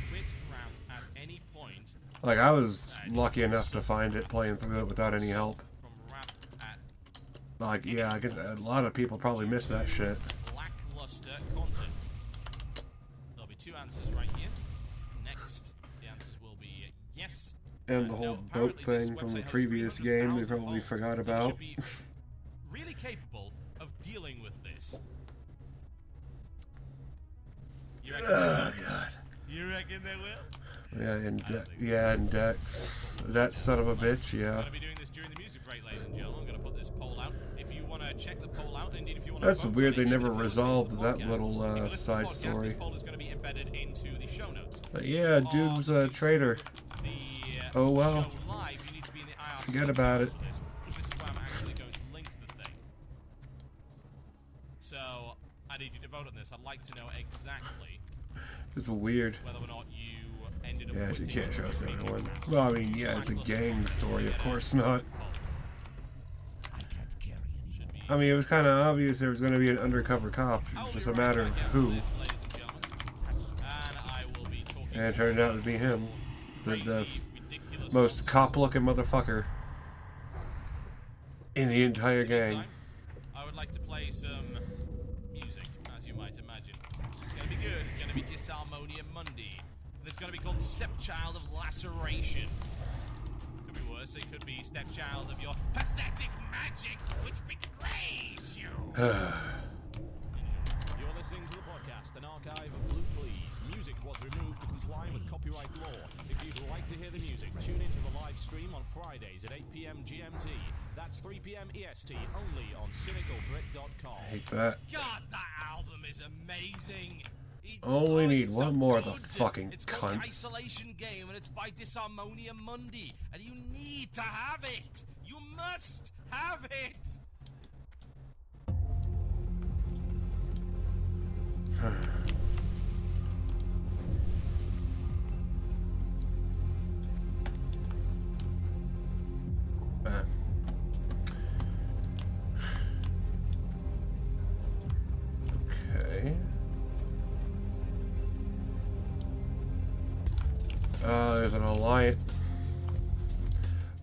M: quit Wrath at any point?
A: Like, I was lucky enough to find it playing through it without any help. Like, yeah, I get a lot of people probably miss that shit.
M: Lackluster content. There'll be two answers right here. Next, the answers will be yes.
A: And the whole boat thing from the previous game they probably forgot about.
M: Really capable of dealing with this.
A: Oh, God.
M: You reckon they will?
A: Yeah, in Dex. That son of a bitch, yeah.
M: I'm going to be doing this during the music break, ladies and gentlemen. I'm going to put this poll out. If you want to check the poll out, indeed, if you want to
A: That's
M: vote
A: weird
M: on it,
A: they never
M: if you
A: resolved
M: listen to
A: that
M: the podcast,
A: little
M: if you listen to
A: side
M: the podcast,
A: story.
M: This poll is going to be embedded into the show notes.
A: But yeah, dude was a traitor. Oh well. Forget about it.
M: This is where I'm actually going to link the thing. So, I need you to vote on this. I'd like to know exactly
A: It's weird.
M: whether or not you ended up
A: Yeah, you
M: quitting
A: can't
M: or
A: trust
M: being
A: everyone.
M: harassed.
A: Well, I mean, yeah, it's a gang story, of course not. I mean, it was kind of obvious there was going to be an undercover cop. It's just a matter of who. And it turned out to be him. The most cop-looking motherfucker in the entire gang.
M: I would like to play some music, as you might imagine. It's going to be good. It's going to be Disharmonium Mundi. And it's going to be called Stepchild of Laceration. Could be worse. It could be Stepchild of your pathetic magic, which betrays you.
T: You're listening to the podcast, an archive of Blue Please. Music was removed to comply with copyright law. If you'd like to hear the music, tune into the live stream on Fridays at 8 p.m. GMT. That's 3 p.m. EST, only on cynicalbrit.com.
A: Hate that.
M: God, that album is amazing.
A: Only need one more of the fucking
M: It's called
A: cunts.
M: Isolation Game, and it's by Disharmonium Mundi. And you need to have it. You must have it.
A: Okay. There's an alliance.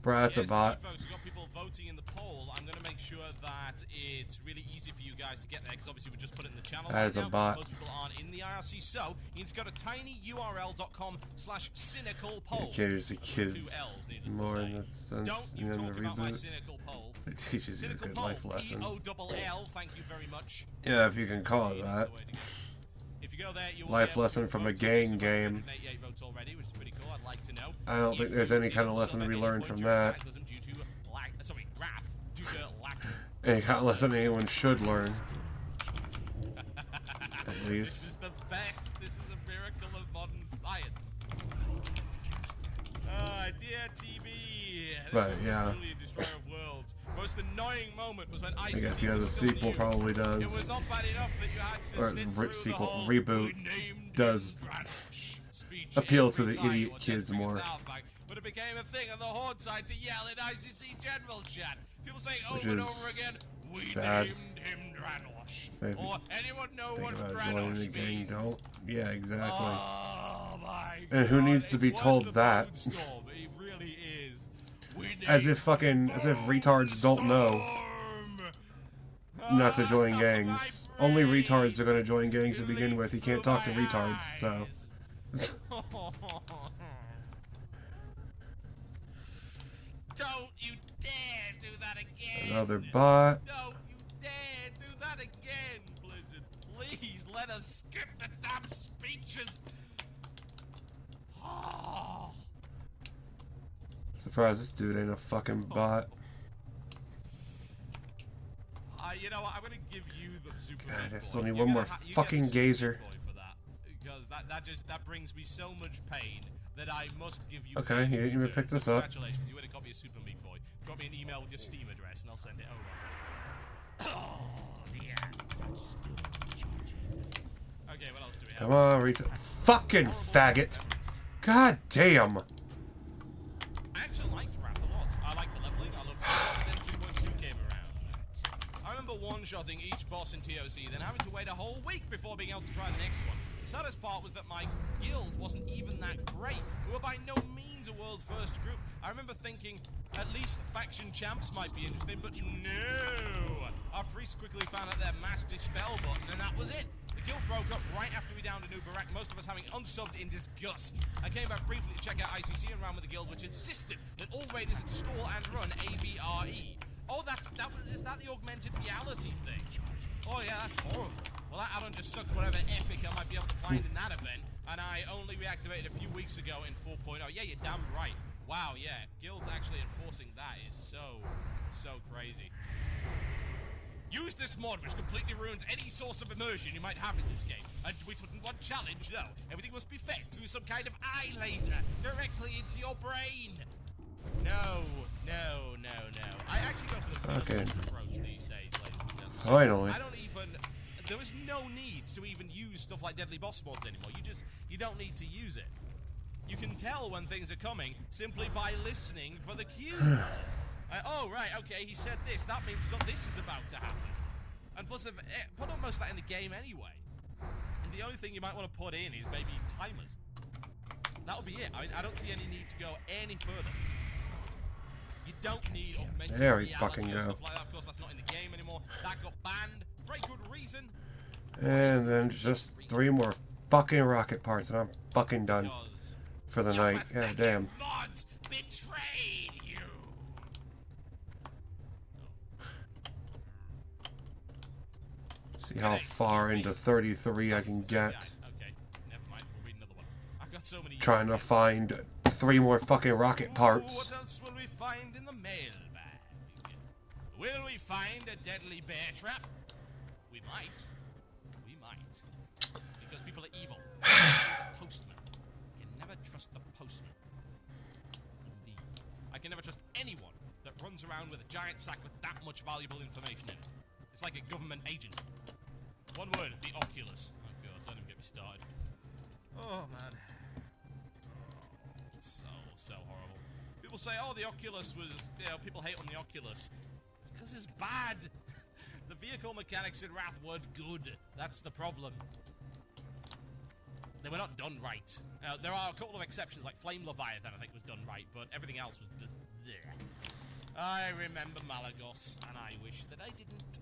A: Bruh, that's a bot.
M: Folks, got people voting in the poll. I'm going to make sure that it's really easy for you guys to get there, because obviously we just put it in the channel.
A: That is a bot.
M: Most people aren't in the IRC, so you need to go to tinyurl.com/cynicalpoll.
A: It caters to kids more in the sense in the reboot. It teaches you a good life lesson.
M: E-O-double-L, thank you very much.
A: Yeah, if you can call it that.
M: If you go there, you will
A: Life lesson from a gang game.
M: votes already, which is pretty cool. I'd like to know.
A: I don't think there's any kind of lesson to be learned from that.
M: Sorry, Wrath, due to lack.
A: Any kind of lesson anyone should learn. please.
J: This is the best. This is a miracle of modern science. Dear TV.
A: But yeah.
J: Truly a destroyer of worlds. Most annoying moment was when
A: I guess yeah, the sequel probably does.
J: It was not bad enough that you had to
A: Or sequel reboot does appeal to the idiot kids more.
J: But it became a thing on the Horde side to yell in ICC general chat. People say
A: Which
J: over and
A: is
J: over again, we
A: sad.
J: named him Dranwash.
A: If
J: Or anyone know what
A: think about joining the
J: Dranwash
A: gang,
J: means?
A: don't. Yeah, exactly.
J: Oh my
A: And who
J: God,
A: needs to be
J: it's worse
A: told
J: than
A: that?
J: Storm. It really is.
A: As if retards don't know not to join gangs. Only retards are gonna join gangs to begin with. You can't talk to retards, so.
J: Don't you dare do that again!
A: Another bot.
J: Don't you dare do that again, Blizzard! Please let us skip the damn speeches!
A: Surprised this dude ain't a fucking bot.
J: You know what? I'm gonna give you the super.
A: God, I still need one more fucking gazer.
J: For that, because that brings me so much pain that I must give you.
A: Okay, you didn't even pick this up.
J: Congratulations, you win a copy of Super Meat Boy. Drop me an email with your Steam address and I'll send it over. Oh, yeah. Okay, what else do we have?
A: Come on, fucking faggot! God damn!
J: I actually liked Wrath a lot. I like the leveling. I loved it. Then 3.2 came around. I remember one-shotting each boss in TOC, then having to wait a whole week before being able to try the next one. The saddest part was that my guild wasn't even that great. We were by no means a world-first group. I remember thinking, at least faction champs might be interesting, but no! Our priests quickly found out their mass dispel button, and that was it. The guild broke up right after we downed a new Barak, most of us having unsubbed in disgust. I came back briefly to check out ICC and ran with the guild, which insisted that all raiders install and run ABRE. Oh, is that the augmented reality thing? Oh yeah, that's horrible. Well, that add-on just sucked whatever epic I might be able to find in that event, and I only reactivated a few weeks ago in 4.0. Yeah, you're damn right. Wow, yeah, guilds actually enforcing that is so crazy. Use this mod, which completely ruins any source of immersion you might have in this game. And we wouldn't want challenge, no. Everything must be fed through some kind of eye laser directly into your brain. No. I actually go for the first approach these days, ladies and gentlemen.
A: Finally.
J: There is no need to even use stuff like deadly boss mods anymore. You don't need to use it. You can tell when things are coming simply by listening for the cues. Oh, right, okay, he said this. That means this is about to happen. And plus, they've put up most of that in the game anyway. And the only thing you might want to put in is maybe timers. That'll be it. I don't see any need to go any further. You don't need augmented reality or stuff like that. Of course, that's not in the game anymore. That got banned for a good reason.
A: And then just 3 more fucking rocket parts and I'm fucking done for the night. God damn.
J: Mods betrayed you.
A: See how far into 33 I can get.
J: Okay, never mind. We'll read another one. I've got so many.
A: Trying to find 3 more fucking rocket parts.
J: What else will we find in the mailbag? Will we find a deadly bear trap? We might. We might. Because people are evil. Postman. You can never trust the postman. Indeed. I can never trust anyone that runs around with a giant sack with that much valuable information in it. It's like a government agent. One word, the Oculus. Oh god, don't even get me started. Oh man. It's so horrible. People say, oh, the Oculus was, people hate on the Oculus. It's because it's bad. The vehicle mechanics in Wrath weren't good. That's the problem. They were not done right. There are a couple of exceptions, like Flame Leviathan, I think was done right, but everything else was just there. I remember Malagos, and I wish that I didn't.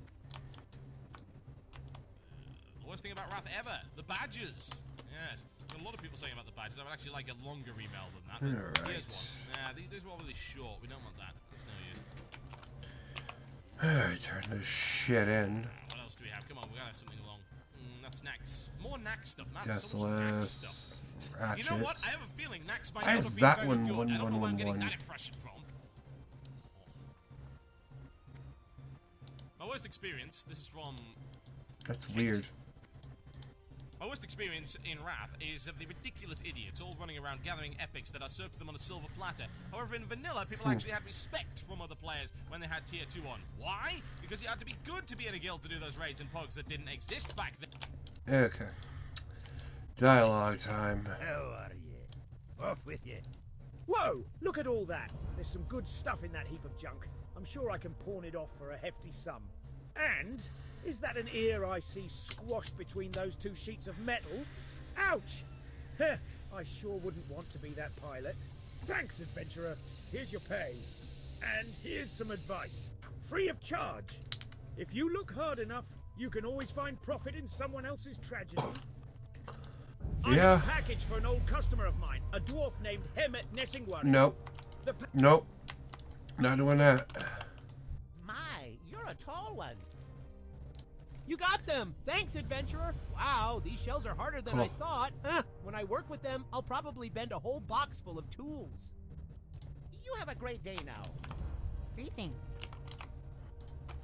J: The worst thing about Wrath ever, the badges. Yes, a lot of people saying about the badges. I would actually like a longer email than that.
A: Right.
J: Here's one. Nah, these were all really short. We don't want that. That's no use.
A: Alright, turn this shit in.
J: What else do we have? Come on, we gotta have something along. That's Nax. More Nax stuff. Man, so much Nax stuff.
A: Ratchet.
J: You know what? I have a feeling Nax might
A: Why
J: not
A: is
J: have been
A: that
J: very
A: one
J: good.
A: 1
J: I don't know
A: 1
J: where I'm
A: 1
J: getting
A: 1?
J: that impression from. My worst experience. This is from.
A: That's weird.
M: My worst experience in Wrath is of the ridiculous idiots all running around gathering epics that are served to them on a silver platter. However, in vanilla, people actually had respect from other players when they had tier 2 on. Why? Because you had to be good to be in a guild to do those raids and pogs that didn't exist back then.
A: Okay. Dialogue time.
S: How are you? Off with you. Whoa! Look at all that. There's some good stuff in that heap of junk. I'm sure I can pawn it off for a hefty sum. And is that an ear I see squashed between those two sheets of metal? Ouch! Heh, I sure wouldn't want to be that pilot. Thanks, adventurer. Here's your pay. And here's some advice. Free of charge. If you look hard enough, you can always find profit in someone else's tragedy. I have a package for an old customer of mine, a dwarf named Hemet Nessingwari.
A: Nope. Nope. Not doing that.
E: My, you're a tall one. You got them! Thanks, adventurer! Wow, these shells are harder than I thought. When I work with them, I'll probably bend a whole box full of tools. You have a great day now.
V: Greetings.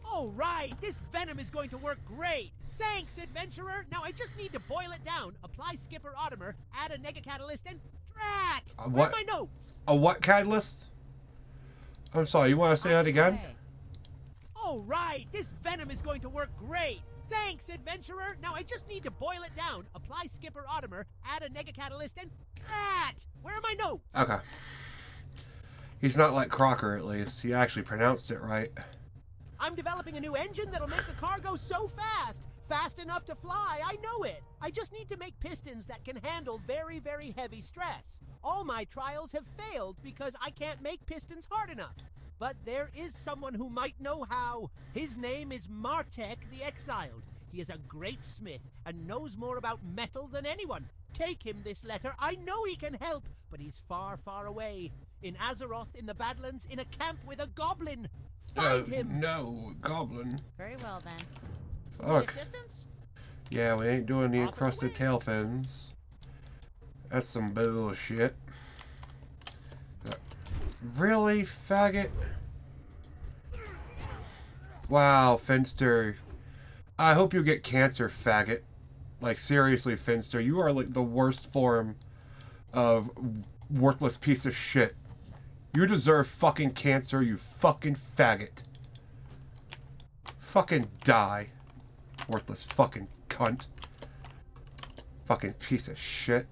E: Oh, right! This venom is going to work great! Thanks, adventurer! Now I just need to boil it down, apply Skipper Otimer, add a negacatalyst, and drat! Where's my notes?
A: A what catalyst? I'm sorry, you want to say that again?
E: Oh, right! This venom is going to work great! Thanks, adventurer! Now I just need to boil it down, apply Skipper Otimer, add a negacatalyst, and drat! Where are my notes?
A: Okay. He's not like Crocker, at least. He actually pronounced it right.
E: I'm developing a new engine that'll make the car go so fast! Fast enough to fly, I know it! I just need to make pistons that can handle very, very heavy stress. All my trials have failed because I can't make pistons hard enough. But there is someone who might know how. His name is Martek the Exiled. He is a great smith and knows more about metal than anyone. Take him this letter. I know he can help, but he's far, far away. In Azeroth, in the Badlands, in a camp with a goblin. Find him!
A: No, goblin.
V: Very well then.
A: Fuck. Yeah, we ain't doing the encrusted tail fins. That's some bullshit. Really, faggot? Wow, Finster. I hope you get cancer, faggot. Like, seriously, Finster, you are like the worst form of worthless piece of shit. You deserve fucking cancer, you fucking faggot. Fucking die. Worthless fucking cunt. Fucking piece of shit.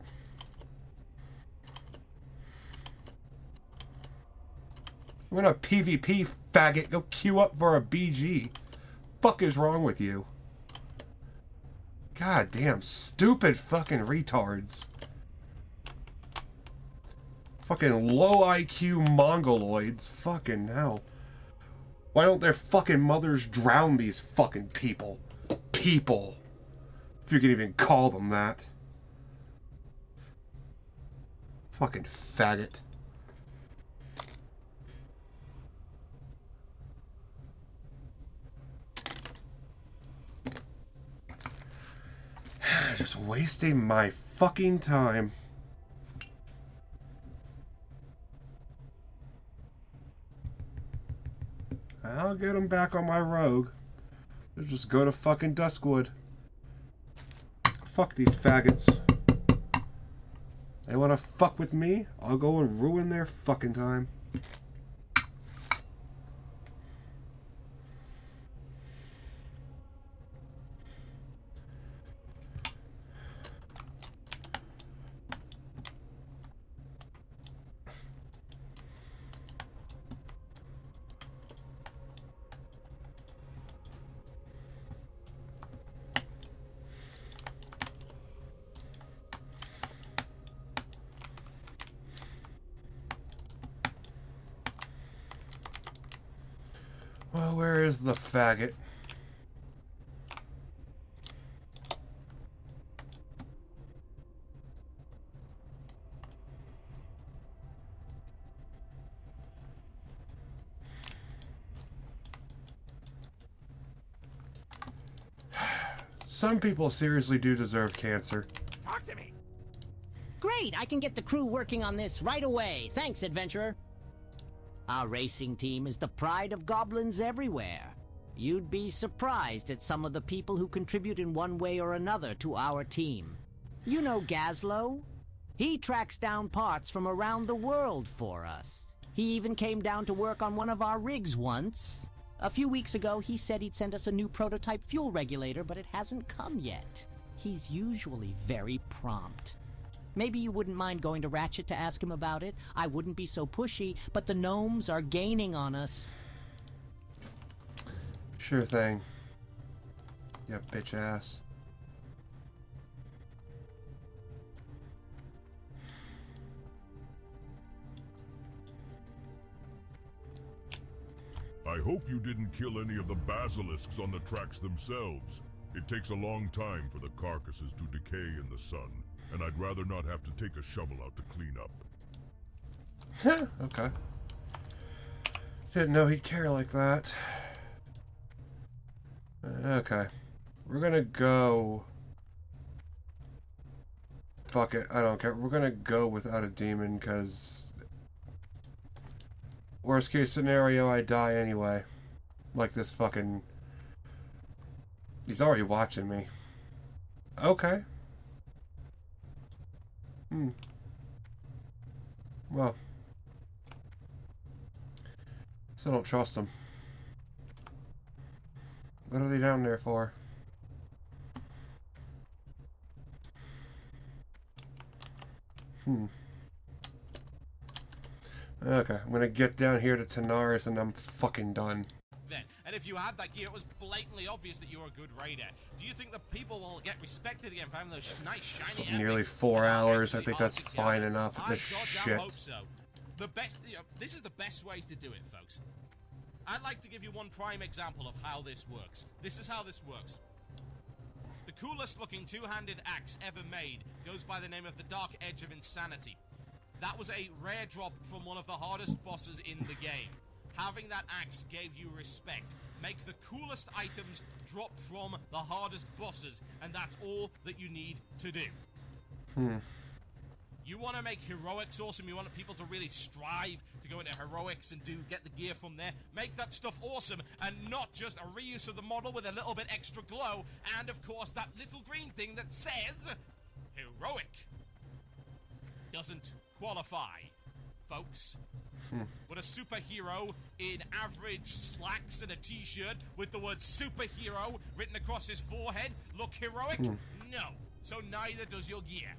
A: We're in a PvP, faggot. Go queue up for a BG. Fuck is wrong with you? God damn, stupid fucking retards. Fucking low IQ mongoloids. Fucking hell. Why don't their fucking mothers drown these fucking people? People. If you can even call them that. Fucking faggot. Just wasting my fucking time. I'll get him back on my rogue. Let's just go to fucking Duskwood. Fuck these faggots. They wanna fuck with me? I'll go and ruin their fucking time. Well, where is the faggot? Some people seriously do deserve cancer.
E: Talk to me!
W: Great, I can get the crew working on this right away. Thanks, adventurer. Our racing team is the pride of goblins everywhere.
E: You'd be surprised at some of the people who contribute in one way or another to our team. You know Gazlo? He tracks down parts from around the world for us. He even came down to work on one of our rigs once. A few weeks ago, he said he'd send us a new prototype fuel regulator, but it hasn't come yet. He's usually very prompt. Maybe you wouldn't mind going to Ratchet to ask him about it. I wouldn't be so pushy, but the gnomes are gaining on us.
A: Sure thing. Yeah, bitch ass.
L: I hope you didn't kill any of the basilisks on the tracks themselves. It takes a long time for the carcasses to decay in the sun, and I'd rather not have to take a shovel out to clean up.
A: Okay. Didn't know he'd care like that. Okay. We're gonna go... Fuck it, I don't care. We're gonna go without a demon, because... Worst case scenario, I die anyway. Like this fucking... He's already watching me. Okay. Well. Still don't trust them. What are they down there for? Okay, I'm gonna get down here to Tanaris and I'm fucking done.
J: And if you had that gear, it was blatantly obvious that you were a good raider. Do you think the people will get respected again for having those nice shiny
A: Nearly
J: epics
A: 4 hours. I think that's fine enough with this shit.
J: Hope so. The best, this is the best way to do it, folks. I'd like to give you one prime example of how this works. This is how this works. The coolest looking two-handed axe ever made goes by the name of the Dark Edge of Insanity. That was a rare drop from one of the hardest bosses in the game. Having that axe gave you respect. Make the coolest items drop from the hardest bosses, and that's all that you need to do. You want to make heroics awesome, you want people to really strive to go into heroics and get the gear from there. Make that stuff awesome, and not just a reuse of the model with a little bit extra glow, and of course that little green thing that says heroic. Doesn't qualify, folks. Would a superhero in average slacks and a t-shirt with the word superhero written across his forehead look heroic? No. So neither does your gear.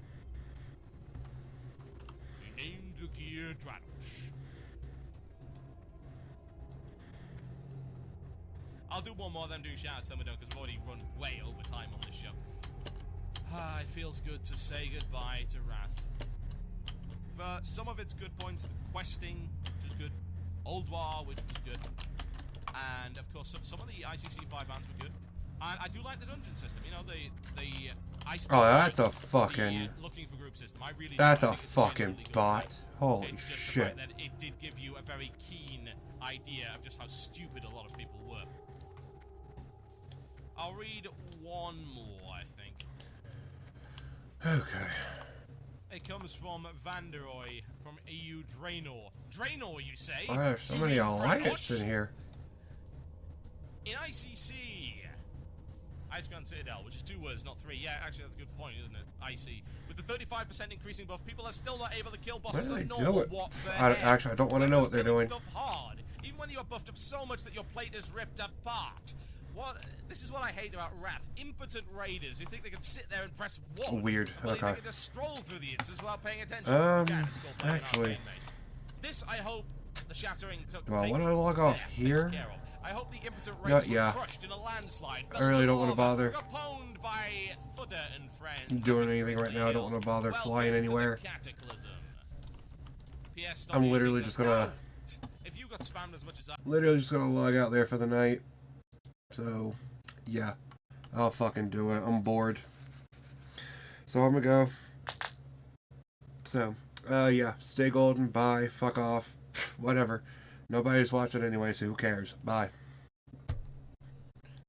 J: You named the gear Dradosh. I'll do one more, then do shoutouts, then we're done, because we've already run way over time on this show. It feels good to say goodbye to Wrath. For some of its good points, the questing, which was good, Old War, which was good, and of course some of the ICC 5 bands were good. And I do like the dungeon system, you know, the
A: oh, that's a fucking...
J: looking for group system. I really
A: that's a fucking bot. Holy
J: it's just
A: shit.
J: The fact that it did give you a very keen idea of just how stupid a lot of people were. I'll read one more, I think.
A: Okay.
J: It comes from Vanderoy from EU Draenor. Draenor, you say?
A: Why are so many alliance in here?
J: In ICC, Iceground Citadel, which is 2 words, not 3. Yeah, actually, that's a good point, isn't it? IC. With the 35% increasing buff, people are still not able to kill bosses
A: What
J: at
A: are they
J: normal.
A: doing?
J: What the
A: Actually, I don't want to know what they're doing.
J: Stuff hard, even when you are buffed up so much that your plate is ripped apart. This is what I hate about Wrath. Impotent raiders who think they can sit there and press 1.
A: Weird.
J: Believe
A: Okay.
J: they can just stroll through the instance without paying attention.
A: Actually.
J: This, I hope, the shattering took.
A: Well, when I log off here...
J: I hope the impotent raiders
A: yeah.
J: were crushed in a landslide.
A: I really don't want to bother
J: By Thudder and friends.
A: doing anything right now. I don't want to bother flying anywhere. I'm literally just gonna...
J: If you got spammed as much as I...
A: Literally just gonna log out there for the night. So, yeah. I'll fucking do it. I'm bored. So I'm gonna go. So, yeah. Stay golden. Bye. Fuck off. Whatever. Nobody's watching anyway, so who cares? Bye.